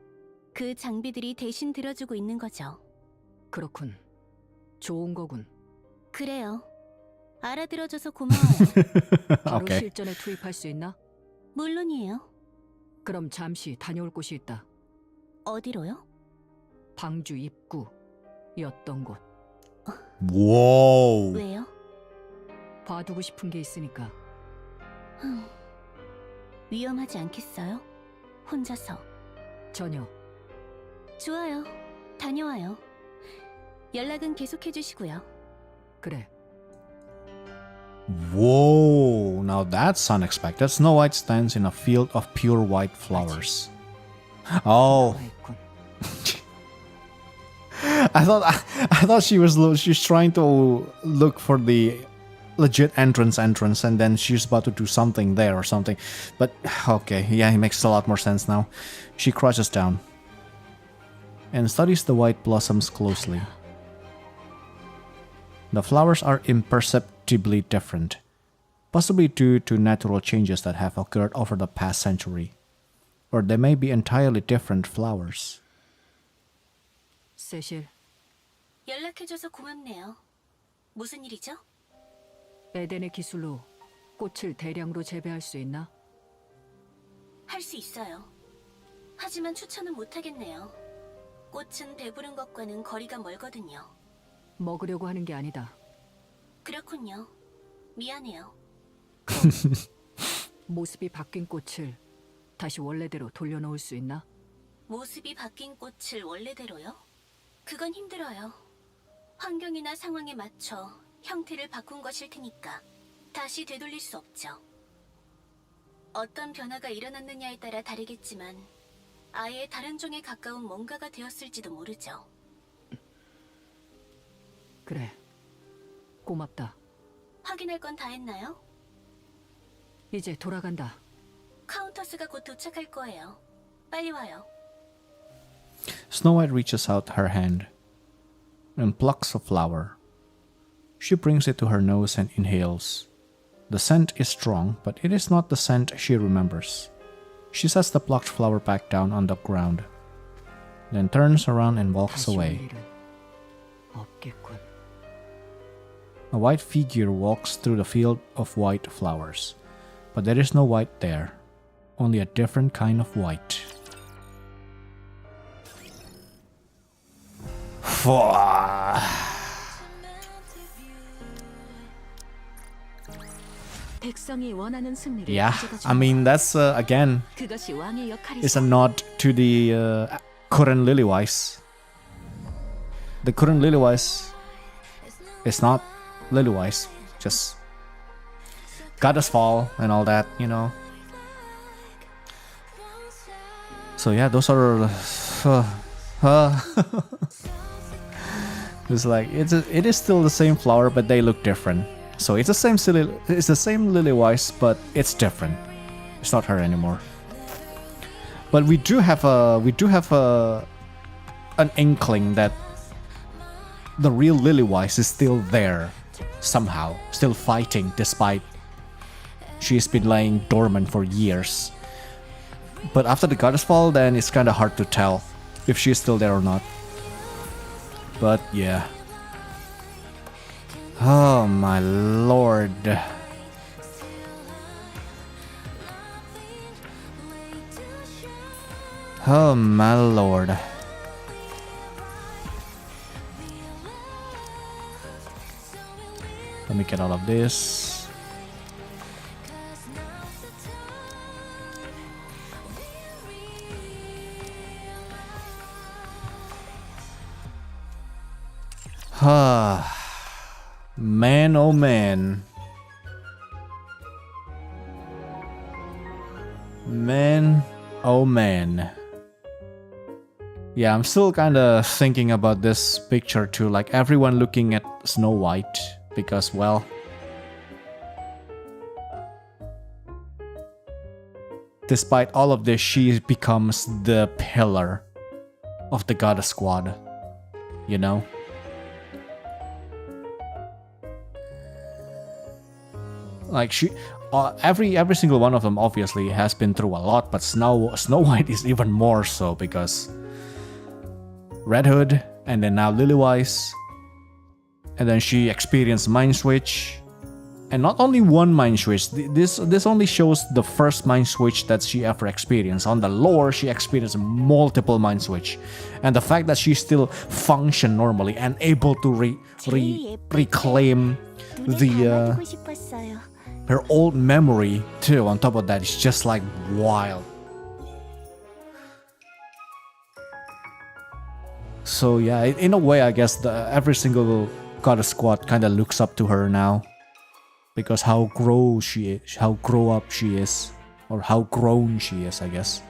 그 장비들이 대신 들어주고 있는 거죠. 그렇군. 좋은 거군. 그래요. 알아들어줘서 고마워요. 바로 Okay. 실전에 투입할 수 있나? 물론이에요. 그럼 잠시 다녀올 곳이 있다. 어디로요? 방주 입구였던 곳. Whoa. 왜요? 봐두고 싶은 게 있으니까. 위험하지 않겠어요? 혼자서. 전혀. 좋아요. 다녀와요. 연락은 계속해주시고요. 그래. Whoa. Now that's unexpected. Snow White stands in a field of pure white flowers. Oh. 있군. I thought she's trying to look for the legit entrance and then she's about to do something there or something. But okay, yeah, it makes a lot more sense now. She crouches down and studies the white blossoms closely. The flowers are imperceptibly different, possibly due to natural changes that have occurred over the past century. Or they may be entirely different flowers. 세실, 연락해줘서 고맙네요. 무슨 일이죠? 에덴의 기술로 꽃을 대량으로 재배할 수 있나? 할 수 있어요. 하지만 추천은 못하겠네요. 꽃은 배부른 것과는 거리가 멀거든요. 먹으려고 하는 게 아니다. 그렇군요. 미안해요. 모습이 바뀐 꽃을 다시 원래대로 돌려놓을 수 있나? 모습이 바뀐 꽃을 원래대로요? 그건 힘들어요. 환경이나 상황에 맞춰 형태를 바꾼 것일 테니까 다시 되돌릴 수 없죠. 어떤 변화가 일어났느냐에 따라 다르겠지만 아예 다른 종에 가까운 뭔가가 되었을지도 모르죠. 그래. 고맙다. 확인할 건 다 했나요? 이제 돌아간다. 카운터스가 곧 도착할 거예요. 빨리 와요. Snow White reaches out her hand and plucks a flower. She brings it to her nose and inhales. The scent is strong, but it is not the scent she remembers. She sets the plucked flower back down on the ground, then turns around and walks 다시 올 away. 일은 없겠군. A white figure walks through the field of white flowers, but there is no white there, only a different kind of white. 백성이 원하는 승리를 Yeah, 가져다 I mean that's again, 그것이 왕의 역할이다. it's a nod to the current Lillywise. The current Lillywise is not Lillywise, just Goddess Fall and all that, you know. So yeah, those are it's like it is still the same flower, but they look different. So it's the same Lillywise, but it's different. It's not her anymore. But we do have an inkling that the real Lillywise is still there somehow, still fighting despite she's been laying dormant for years. But after the Goddess Fall, then it's kind of hard to tell if she's still there or not. But yeah. Oh my lord. Oh my lord. Let me get all of this. Man, oh man. Man, oh man. Yeah, I'm still kind of thinking about this picture too, like everyone looking at Snow White, because, well, despite all of this, she becomes the pillar of the Goddess Squad, you know? Like every single one of them obviously has been through a lot, but Snow White is even more so, because Red Hood and then now Lillywise, and then she experienced Mind Switch, and not only one Mind Switch. This only shows the first Mind Switch that she ever experienced. On the lore, she experienced multiple Mind Switch, and the fact that she still functioned normally and able to reclaim the 받아보고 싶었어요. her old memory too. On top of that, it's just like wild. So yeah, in a way, I guess every single Goddess Squad kind of looks up to her now, because how grown she is, or how grown she is, I guess.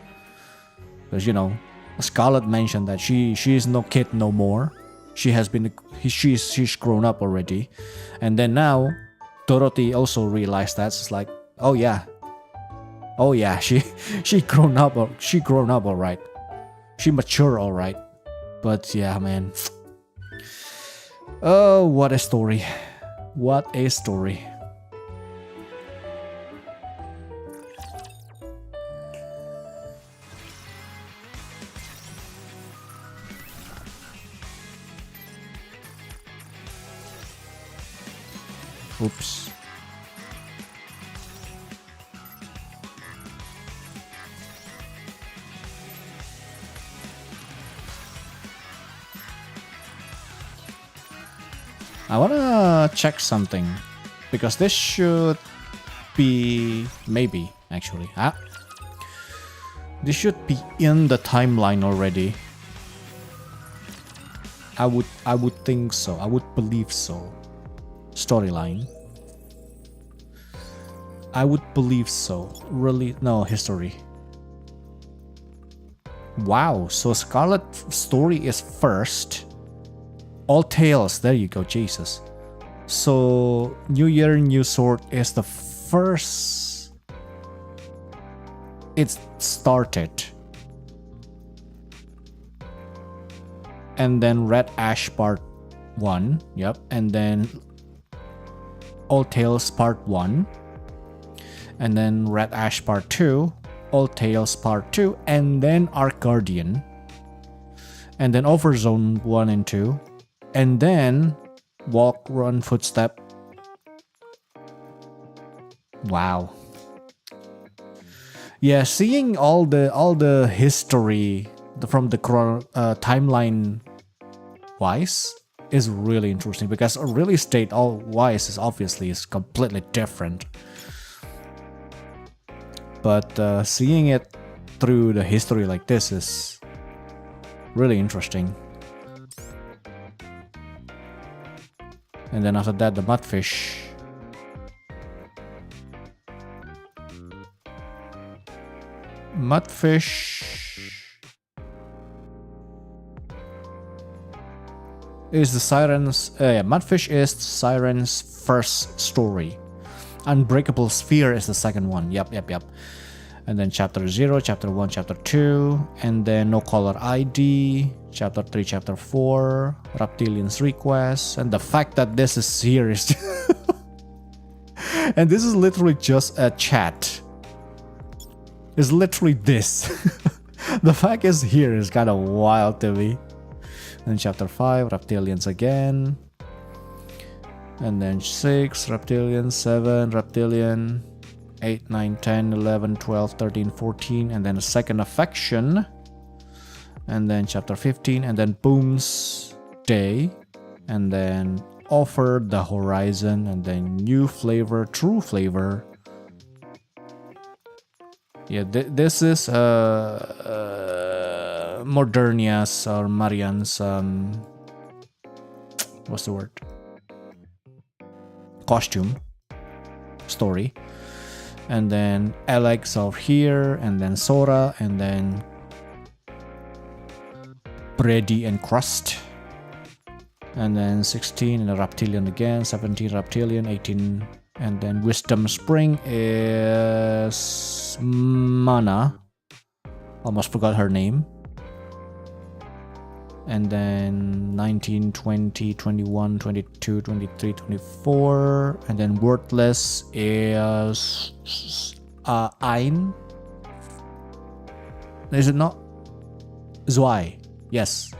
Because, you know, Scarlet mentioned that she is no kid no more. She's grown up already, and then now Dorothy also realized that. It's like, oh yeah, she grown up alright. She mature alright. But yeah, man. Oh, what a story. What a story. Oops. I wanna check something because this should be maybe actually this should be in the timeline already. I would think so. I would believe so. Storyline. I would believe so. Really? No, history. Wow, so Scarlet story is first. All Tales, there you go, Jesus. So New Year, New Sword is the first it started. And then Red Ash Part 1, yep, and then All Tales Part 1, and then Red Ash Part 2, All Tales Part 2, and then Ark Guardian, and then Overzone 1 and 2, and then Walk, Run, Footstep. Wow. Yeah, seeing all the history from the timeline wise is really interesting because a release date all wise is obviously completely different. But seeing it through the history like this is really interesting. And then after that, the Mudfish. Is the Siren's Mudfish is Siren's first story. Unbreakable Sphere is the second one. Yep. And then chapter 0, chapter 1, chapter 2, and then No Color ID, chapter 3, chapter 4, Reptilian's Request, and the fact that this is here is and this is literally just a chat. It's literally this. The fact is here is kind of wild to me. Then chapter 5, Reptilians again. And then 6, Reptilian, 7, Reptilian, 8, 9, 10, 11, 12, 13, 14, and then a second affection. And then chapter 15, and then Boom's Day. And then Offer the Horizon, and then New Flavor, True Flavor. Yeah, this is Modernia's or Marianne's what's the word? Costume story. And then Alex over here, and then Sora, and then Brady and Crust. And then 16 and a Reptilian again, 17 Reptilian, 18, and then Wisdom Spring is Mana. Almost forgot her name. And then 19, 20, 21, 22, 23, 24. And then Worthless is Ein. Is it not? Zwei. Yes.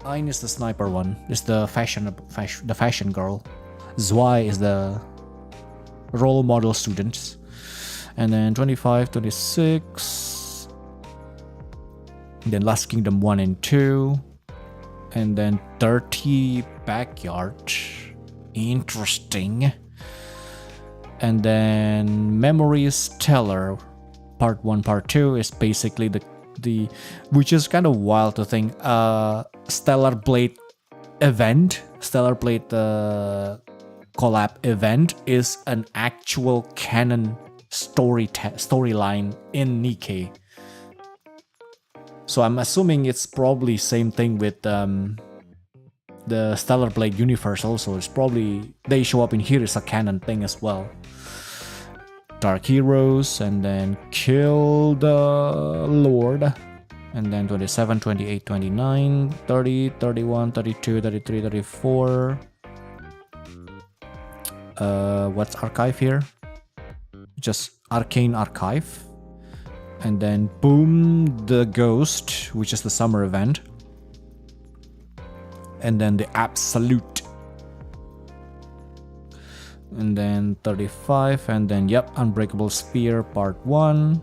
Ein is the sniper one. It's the fashion girl. Zwei is the role model students. And then 25, 26. And then Last Kingdom 1 and 2. And then 30 Backyard. Interesting. And then Memories Teller Part 1, Part 2 is basically the which is kind of wild to think. Stellar Blade event, Stellar Blade collab event is an actual canon storyline in NIKKE. So I'm assuming it's probably same thing with the Stellar Blade universe also. It's probably they show up in here as a canon thing as well. Dark Heroes, and then Kill the Lord, and then 27, 28, 29, 30, 31, 32, 33, 34. What's Archive here? Just Arcane Archive. And then Boom the Ghost, which is the summer event. And then the Absolute. And then 35, and then Unbreakable Sphere Part 1,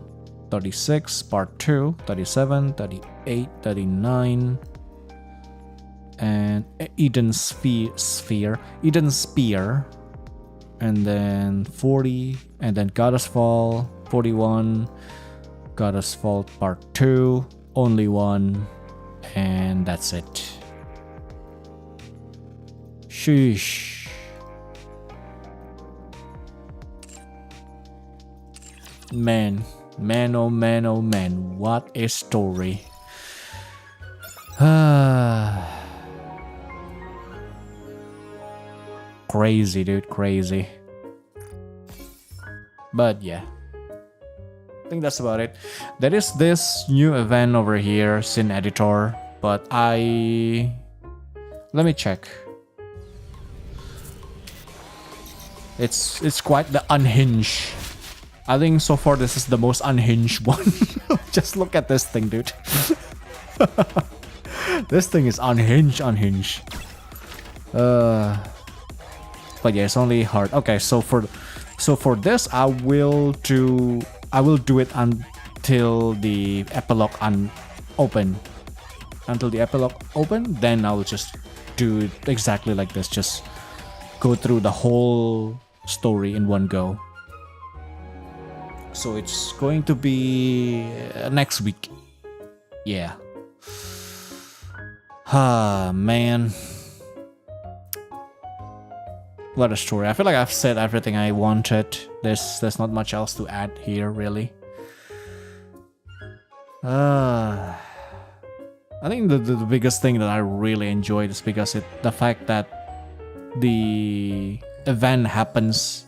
36 Part 2, 37, 38, 39, and Eden Eden Spear, and then 40, and then Goddess Fall 41, Goddess Fall Part 2, only one, and that's it. Sheesh. Man, oh man, oh man, what a story. Crazy, dude, crazy. But yeah, I think that's about it. There is this new event over here, Sin Editor, but let me check. It's quite the unhinged. I think so far this is the most unhinged one. Just look at this thing, dude. This thing is unhinged. But yeah, it's only hard. Okay, so for this, I will do it until the epilogue open. Until the epilogue open, then I'll just do it exactly like this. Just go through the whole story in one go. So it's going to be next week. Yeah. Ah, man. What a story. I feel like I've said everything I wanted. There's not much else to add here, really. I think the biggest thing that I really enjoyed is because the fact that the event happens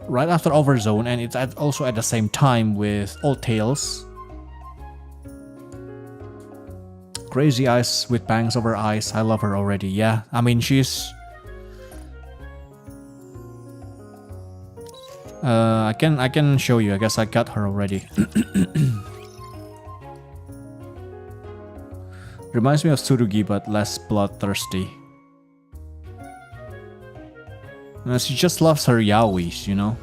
right after Overzone, and it's also at the same time with Old Tales. Crazy Eyes with bangs over eyes. I love her already. Yeah, I mean she's. I can show you. I guess I got her already. Reminds me of Tsurugi, but less bloodthirsty. She just loves her yaois, you know?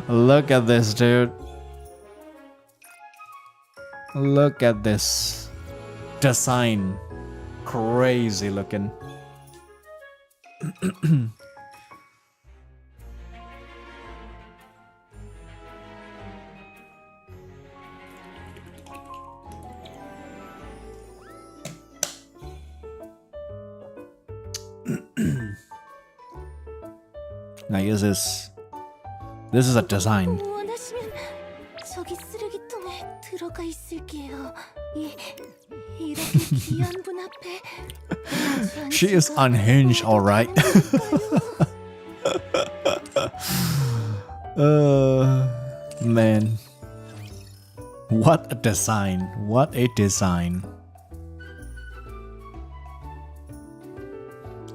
Look at this, dude. Look at this design. Crazy looking. Now this is a design. 저기 쓰레기통에 들어가 있을게요. 이렇게 귀한 분 앞에. She is unhinged, all right. Man, what a design! What a design!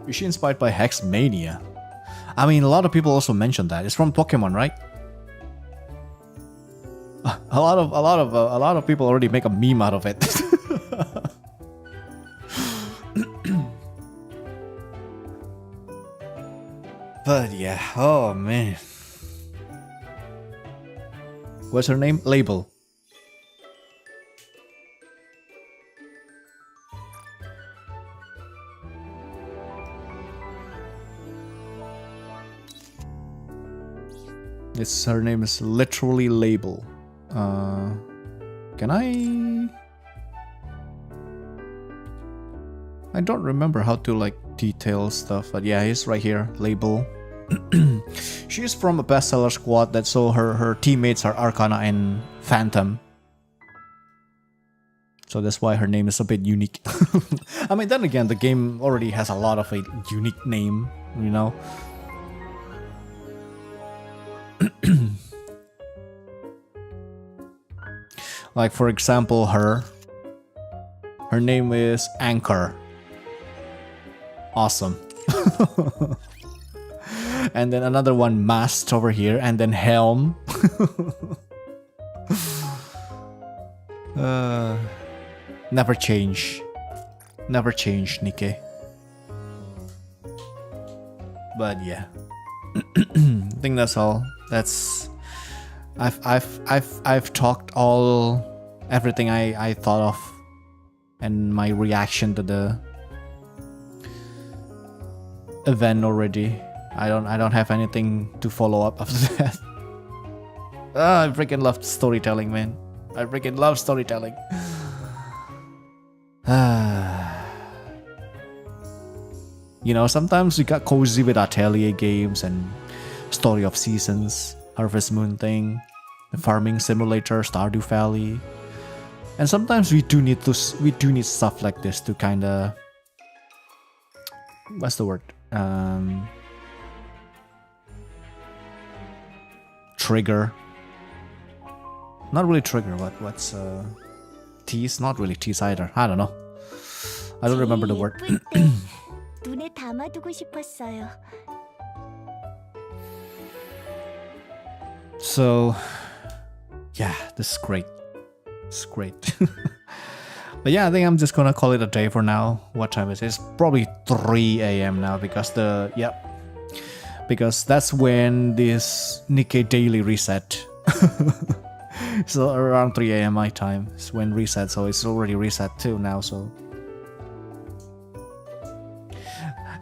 Is she inspired by Hexmania? I mean, a lot of people also mentioned that. It's from Pokemon, right? A lot of people already make a meme out of it. But yeah, oh man. What's her name? Label. Her name is literally Label. Can I don't remember how to like detail stuff, but yeah, he's right here, Label. She's from a bestseller squad, that so her teammates are Arcana and Phantom. So that's why her name is a bit unique. I mean, then again, the game already has a lot of a unique name, you know. Like for example, her name is Anchor. Awesome. And then another one, Mast over here, and then Helm. Never change, NIKKE. But yeah, I think that's all. I've talked everything I thought of and my reaction to the event already. I don't have anything to follow up after that. I freaking love storytelling, man. I freaking love storytelling. You know, sometimes we got cozy with Atelier games and Story of Seasons, Harvest Moon thing, the Farming Simulator, Stardew Valley, and sometimes we do need stuff like this to kind of, what's the word? Trigger. Not really trigger. What's tease? Not really tease either. I don't know. I don't remember the word. 예쁠 때 눈에 담아두고 싶었어요. So, yeah, this is great. It's great. But yeah, I think I'm just gonna call it a day for now. What time is it? It's probably 3 a.m. now because because that's when this NIKKE daily reset. So around 3 a.m. my time is when reset, so it's already reset too now, so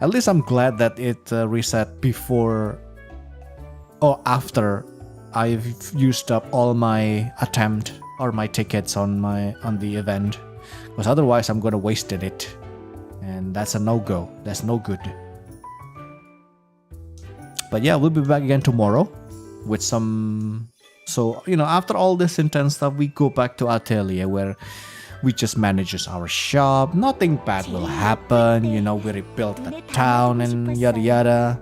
at least I'm glad that it reset before or after I've used up all my attempt or my tickets on the event, because otherwise I'm gonna wasted it, and that's a no-go. That's no good. But yeah, we'll be back again tomorrow with some. So, you know, after all this intense stuff, we go back to Atelier where we just manages our shop. Nothing bad will happen. You know, we rebuilt the town and yada yada.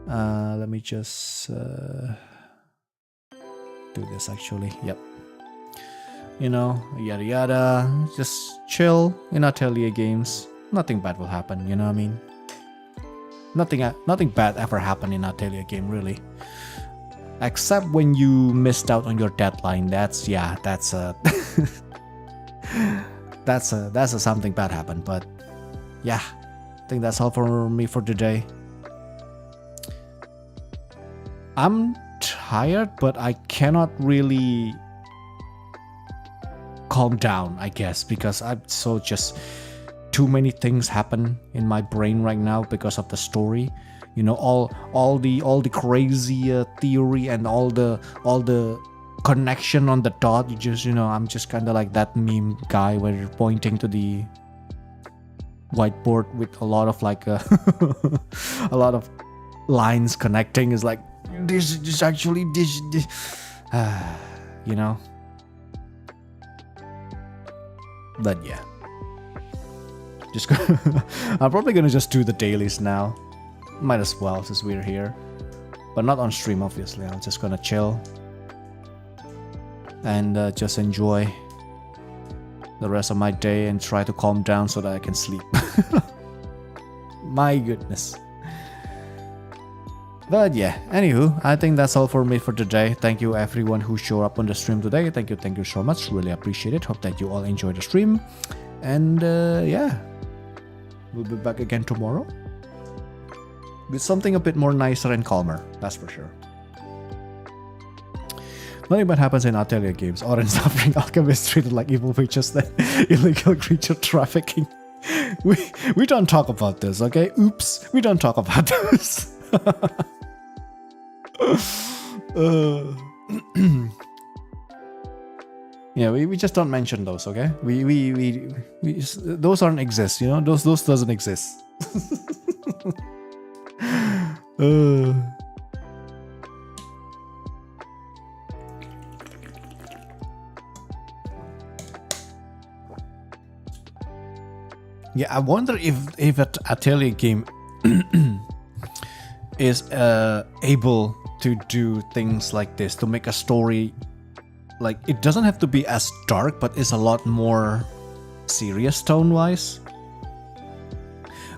Let me just do this actually. Yep. You know, yada yada. Just chill in Atelier games. Nothing bad will happen. You know what I mean? Nothing bad ever happened in Atelier game really. Except when you missed out on your deadline. That's a that's a something bad happened. But yeah, I think that's all for me for today. I'm tired, but I cannot really calm down, I guess, because I'm so just too many things happen in my brain right now because of the story. You know, all the crazy theory and all the connection on the dot. You just, you know, I'm just kind of like that meme guy where you're pointing to the whiteboard with a lot of like a lot of lines connecting. Is like this actually this you know. But yeah, just I'm probably gonna just do the dailies now. Might as well since we're here, but not on stream obviously. I'm just gonna chill and just enjoy the rest of my day and try to calm down so that I can sleep. My goodness. But yeah, anywho, I think that's all for me for today. Thank you everyone who showed up on the stream today. Thank you so much. Really appreciate it. Hope that you all enjoyed the stream. And yeah, we'll be back again tomorrow with something a bit more nicer and calmer, that's for sure. Nothing bad happens in Atelier games. Orange suffering alchemists treated like evil witches, then illegal creature trafficking. We don't talk about this, okay? Oops, we don't talk about this. Yeah, we just don't mention those, okay? We those aren't exist, you know? Those doesn't exist. Yeah, I wonder if an Atelier game is able to do things like this, to make a story like it doesn't have to be as dark, but it's a lot more serious tone-wise.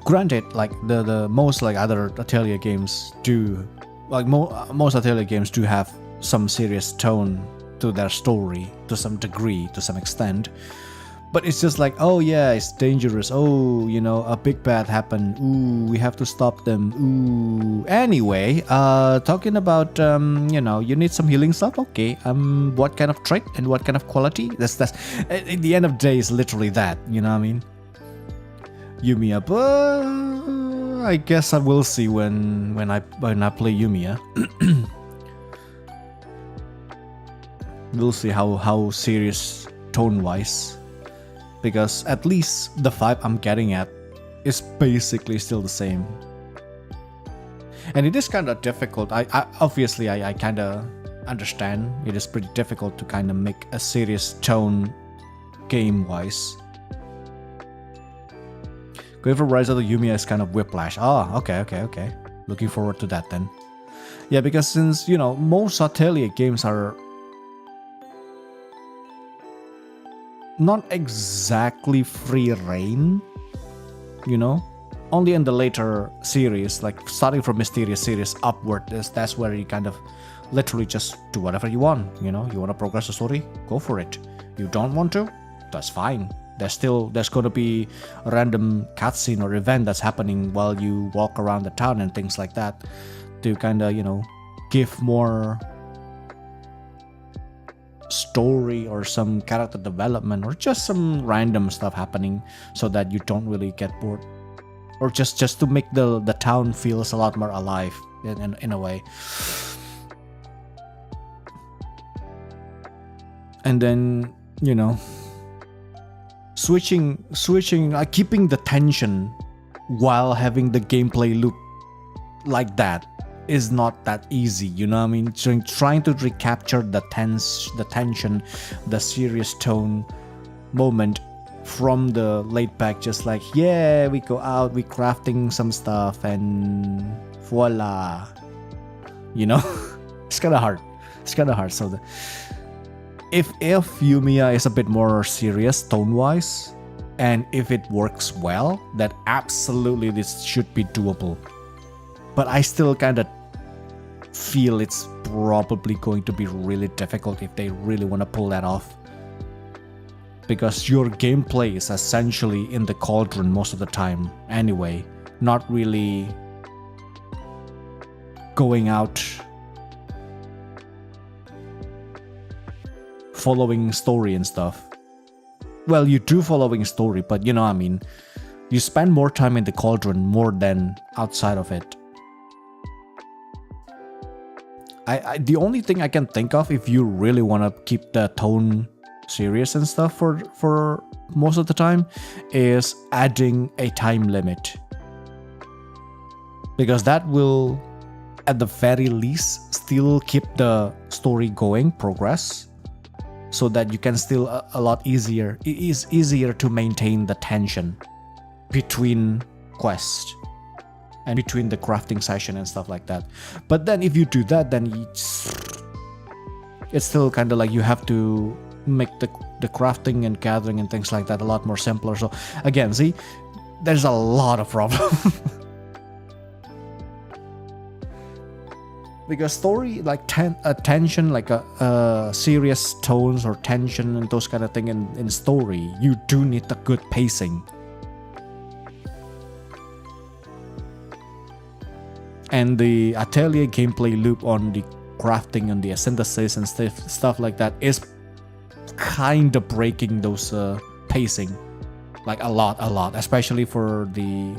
Granted, like the most like other Atelier games do, like most Atelier games do have some serious tone to their story to some degree, to some extent. But it's just like, oh yeah, it's dangerous. Oh, you know, a big bad happened. Ooh, we have to stop them. Ooh. Anyway, talking about, you know, you need some healing stuff. Okay. What kind of trait and what kind of quality? That's at the end of the day, is literally that. You know what I mean? Yumiya, but I guess I will see when I play Yumiya. We'll see how serious tone-wise, because at least the vibe I'm getting at is basically still the same. And it is kind of difficult. I obviously I kind of understand it is pretty difficult to kind of make a serious tone game-wise. Going for Rise of the Yumiya is kind of whiplash. Ah, okay. Looking forward to that then. Yeah, because since, you know, most Atelier games are not exactly free reign, you know, only in the later series, like starting from Mysterious series upward, that's where you kind of literally just do whatever you want. You know, you want to progress the story, go for it. You don't want to, that's fine. There's going to be a random cutscene or event that's happening while you walk around the town and things like that to kind of, you know, give more story or some character development or just some random stuff happening so that you don't really get bored, or just to make the town feels a lot more alive in a way. And then, you know, switching keeping the tension while having the gameplay loop like that is not that easy, you know what I mean? Trying to recapture the tension, the serious tone moment from the laid back, just like, yeah, we go out, we crafting some stuff and voila, you know. It's kind of hard. So if Yumiya is a bit more serious tone wise, and if it works well, then absolutely this should be doable. But I still kind of feel it's probably going to be really difficult if they really want to pull that off. Because your gameplay is essentially in the cauldron most of the time anyway, not really going out following story and stuff. Well, you do following story, but you know what I mean. You spend more time in the cauldron more than outside of it. The only thing I can think of, if you really want to keep the tone serious and stuff for most of the time, is adding a time limit, because that will at the very least still keep the story going, progress, so that you can still a lot easier. It is easier to maintain the tension between quests and between the crafting session and stuff like that. But then if you do that, then it's still kind of like you have to make the crafting and gathering and things like that a lot more simpler. So again, see, there's a lot of problem. Because story, like tension, like a serious tones or tension and those kind of thing in story, you do need the good pacing. And the Atelier gameplay loop on the crafting and the synthesis and stuff like that is kind of breaking those pacing, like a lot, especially for the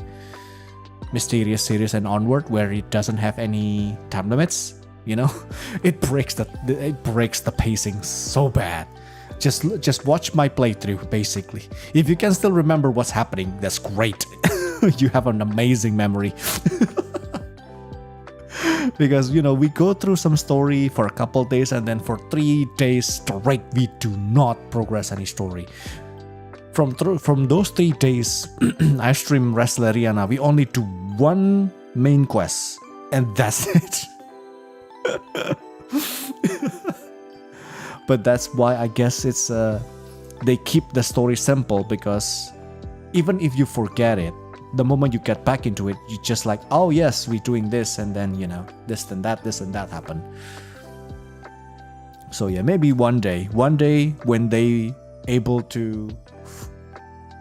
Mysterious series and onward, where it doesn't have any time limits. You know, it breaks the pacing so bad. Just watch my playthrough. Basically, if you can still remember what's happening, that's great. You have an amazing memory. Because, you know, we go through some story for a couple days, and then for 3 days straight we do not progress any story. From those 3 days, I stream Wrestleriana, we only do one main quest, and that's it. But that's why I guess it's they keep the story simple, because even if you forget it, the moment you get back into it, you just like, oh yes, we're doing this, and then, you know, this and that happen. So yeah, maybe one day when they able to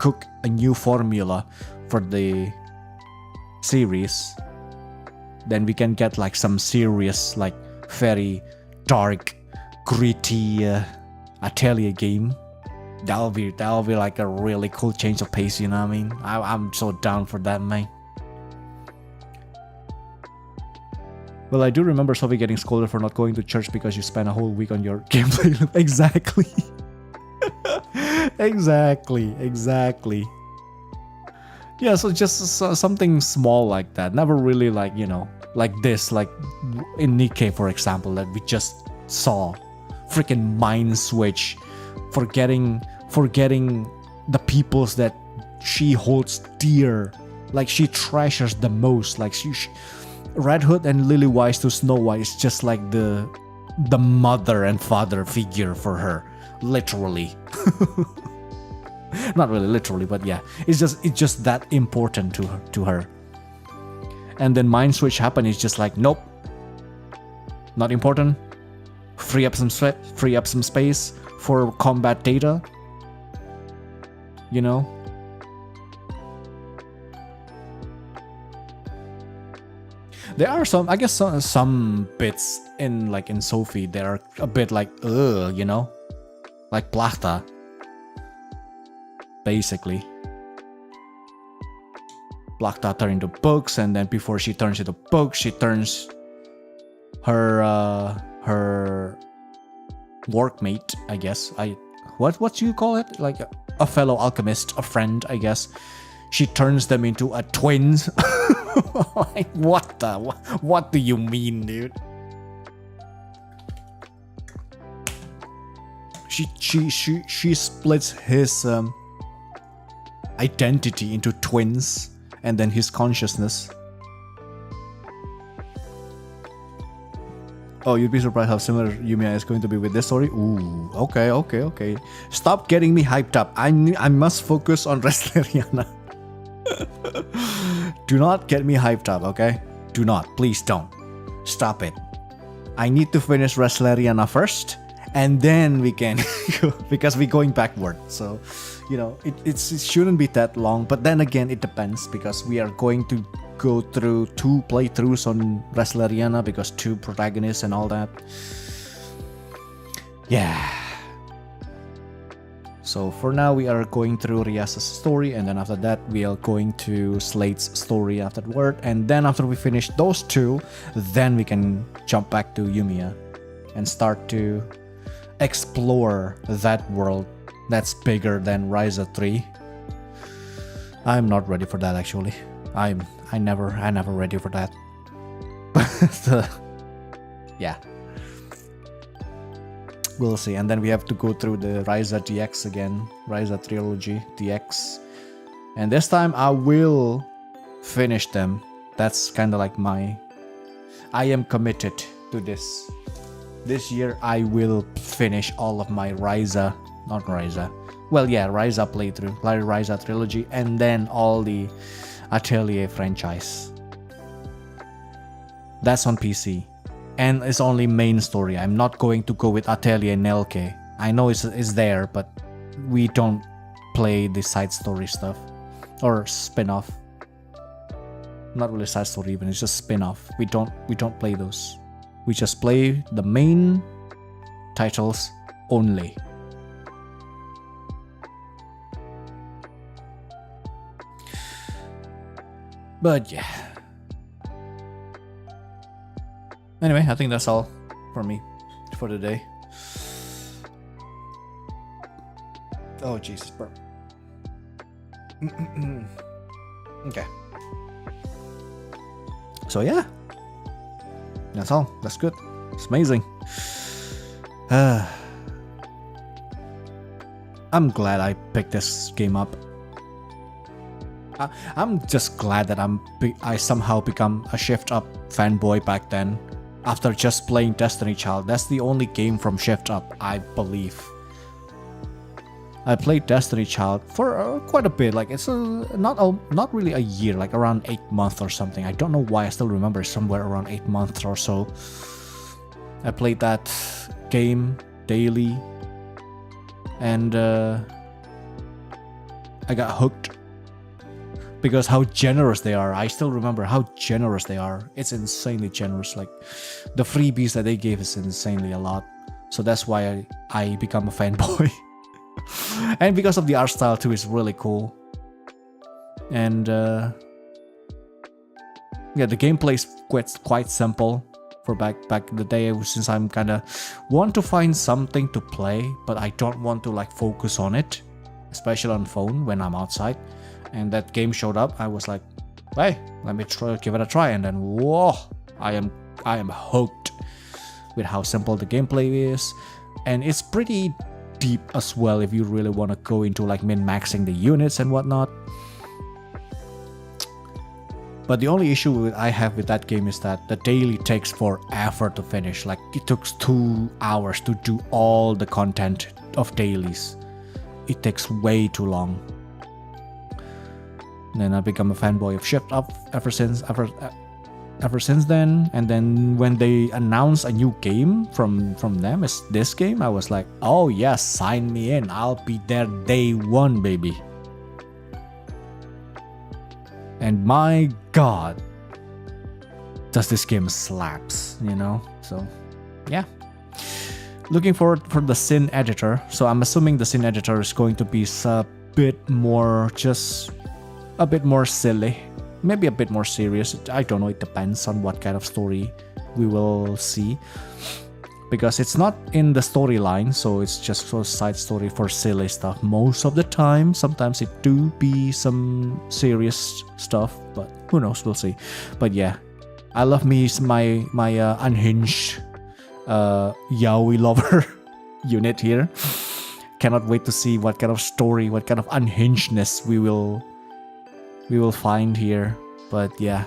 cook a new formula for the series, then we can get like some serious, like very dark, gritty Atelier game. That'll be like a really cool change of pace, you know what I mean? I'm so down for that, man. Well, I do remember Sophie getting scolded for not going to church because you spent a whole week on your gameplay loop. Exactly. exactly. Yeah, so just something small like that. Never really like, you know, like this, like in NIKKE, for example, that we just saw. Freaking mind switch. Forgetting the peoples that she holds dear. Like she treasures the most. Like Red Hood and Lilywise to Snow White is just like the mother and father figure for her, literally. Not really literally, but yeah, it's just that important to her. And then mind switch happened. It's just like, nope, not important. Free up some space for combat data. You know. There are some, I guess, some bits in Sophie that are a bit like, you know, like Plachta, basically. Plachta turns into books, and then before she turns into books, she turns her workmate, I guess. What you call it? Like a fellow alchemist, a friend, I guess. She turns them into a twins. Like, what do you mean, dude? She splits his identity into twins, and then his consciousness. Oh, you'd be surprised how similar Yumiya is going to be with this story. Ooh, okay. Stop getting me hyped up. I must focus on Wrestleriana. Do not get me hyped up, okay? Do not. Please don't. Stop it. I need to finish Wrestleriana first, and then we can go, because we're going backward. So, you know, it shouldn't be that long. But then again, it depends, because we are going to go through 2 playthroughs on Wrestleriana, because 2 protagonists and all that. Yeah. So for now, we are going through Riasa's story, and then after that, we are going to Slade's story afterward. And then after we finish those 2, then we can jump back to Yumiya and start to explore that world that's bigger than Ryza 3. I'm not ready for that, actually. I never ready for that. But yeah. We'll see. And then we have to go through the Ryza DX again. Ryza Trilogy DX. And this time I will finish them. That's kind of like I am committed to this. This year I will finish all of my Ryza playthrough. Like Ryza Trilogy. And then all the Atelier franchise. That's on PC. And it's only main story. I'm not going to go with Atelier and NIKKE. I know it's there, but we don't play the side story stuff. Or spin-off. Not really side story even, it's just spin-off. We don't play those. We just play the main titles only. But yeah. Anyway, I think that's all for me for the day. Oh, Jesus, bro. Okay. So yeah. That's all. That's good. It's amazing. I'm glad I picked this game up. I'm just glad that I somehow become a Shift Up fanboy back then. After just playing Destiny Child. That's the only game from Shift Up, I believe. I played Destiny Child for quite a bit. Like, it's not really a year, like around 8 months or something. I don't know why I still remember, somewhere around 8 months or so. I played that game daily. And I got hooked because how generous they are. I still remember how generous they are. It's insanely generous. Like the freebies that they gave is insanely a lot. So that's why I become a fanboy. And because of the art style too, it's really cool. And yeah, the gameplay is quite simple for back in the day, since I'm kind of want to find something to play, but I don't want to like focus on it, especially on phone when I'm outside. And that game showed up. I was like, hey, let me give it a try. And then whoa, I am hooked with how simple the gameplay is, and it's pretty deep as well if you really want to go into like min-maxing the units and whatnot. But the only issue I have with that game is that the daily takes forever to finish. Like it took 2 hours to do all the content of dailies. It takes way too long. Then I become a fanboy of Shift Up ever since then. And then when they announced a new game from them, is this game, I was like, oh yes, sign me in. I'll be there day one, baby. And my god, does this game slaps, you know? So yeah, looking forward for the Sin editor. So I'm assuming the Sin editor is going to be a bit more silly, maybe a bit more serious. I don't know, it depends on what kind of story we will see, because it's not in the storyline, so it's just a side story for silly stuff most of the time. Sometimes it do be some serious stuff, but who knows, we'll see. But yeah, I love my unhinged yaoi lover unit here. Cannot wait to see what kind of story, what kind of unhingedness we will find here. But yeah,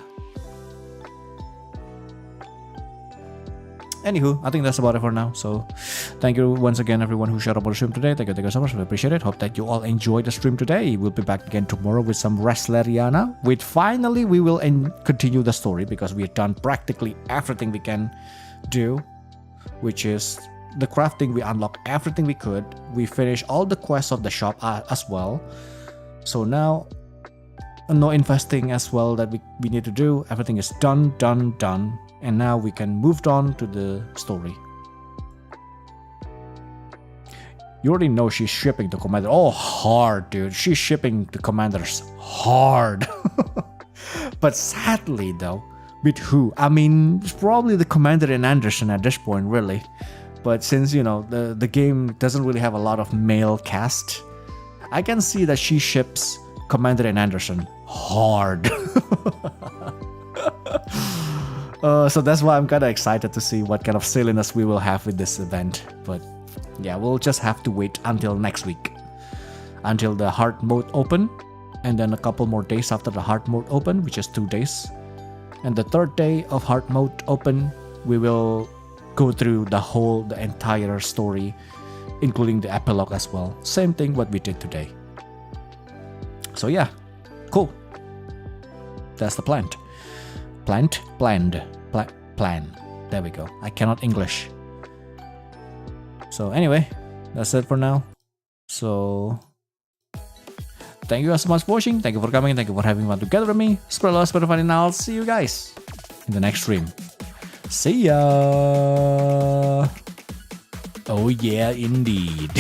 anywho, I think that's about it for now. So thank you once again everyone who showed up on the stream today. Thank you so much, I appreciate it. Hope that you all enjoyed the stream today. We'll be back again tomorrow with some Wrestleriana. With finally we will continue the story, because we have done practically everything we can do, which is the crafting. We unlocked everything we could. We finished all the quests of the shop as well. So now no investing as well that we need to do. Everything is done. And now we can move on to the story. You already know she's shipping the commander. Oh, hard, dude. She's shipping the commanders hard. But sadly, though, with who? I mean, it's probably the commander and Anderson at this point, really. But since, you know, the game doesn't really have a lot of male cast, I can see that she ships Commander and Anderson hard. So that's why I'm kind of excited to see what kind of silliness we will have with this event. But yeah, we'll just have to wait until next week, until the hard mode open, and then a couple more days after the hard mode open, which is 2 days. And the 3rd day of hard mode open, we will go through the entire story, including the epilogue as well. Same thing what we did today. So yeah, cool. That's the plan. Plan. There we go. I cannot English. So anyway, that's it for now. So thank you guys so much for watching. Thank you for coming. Thank you for having fun together with me. Spread love, spread fun, and I'll see you guys in the next stream. See ya. Oh yeah, indeed.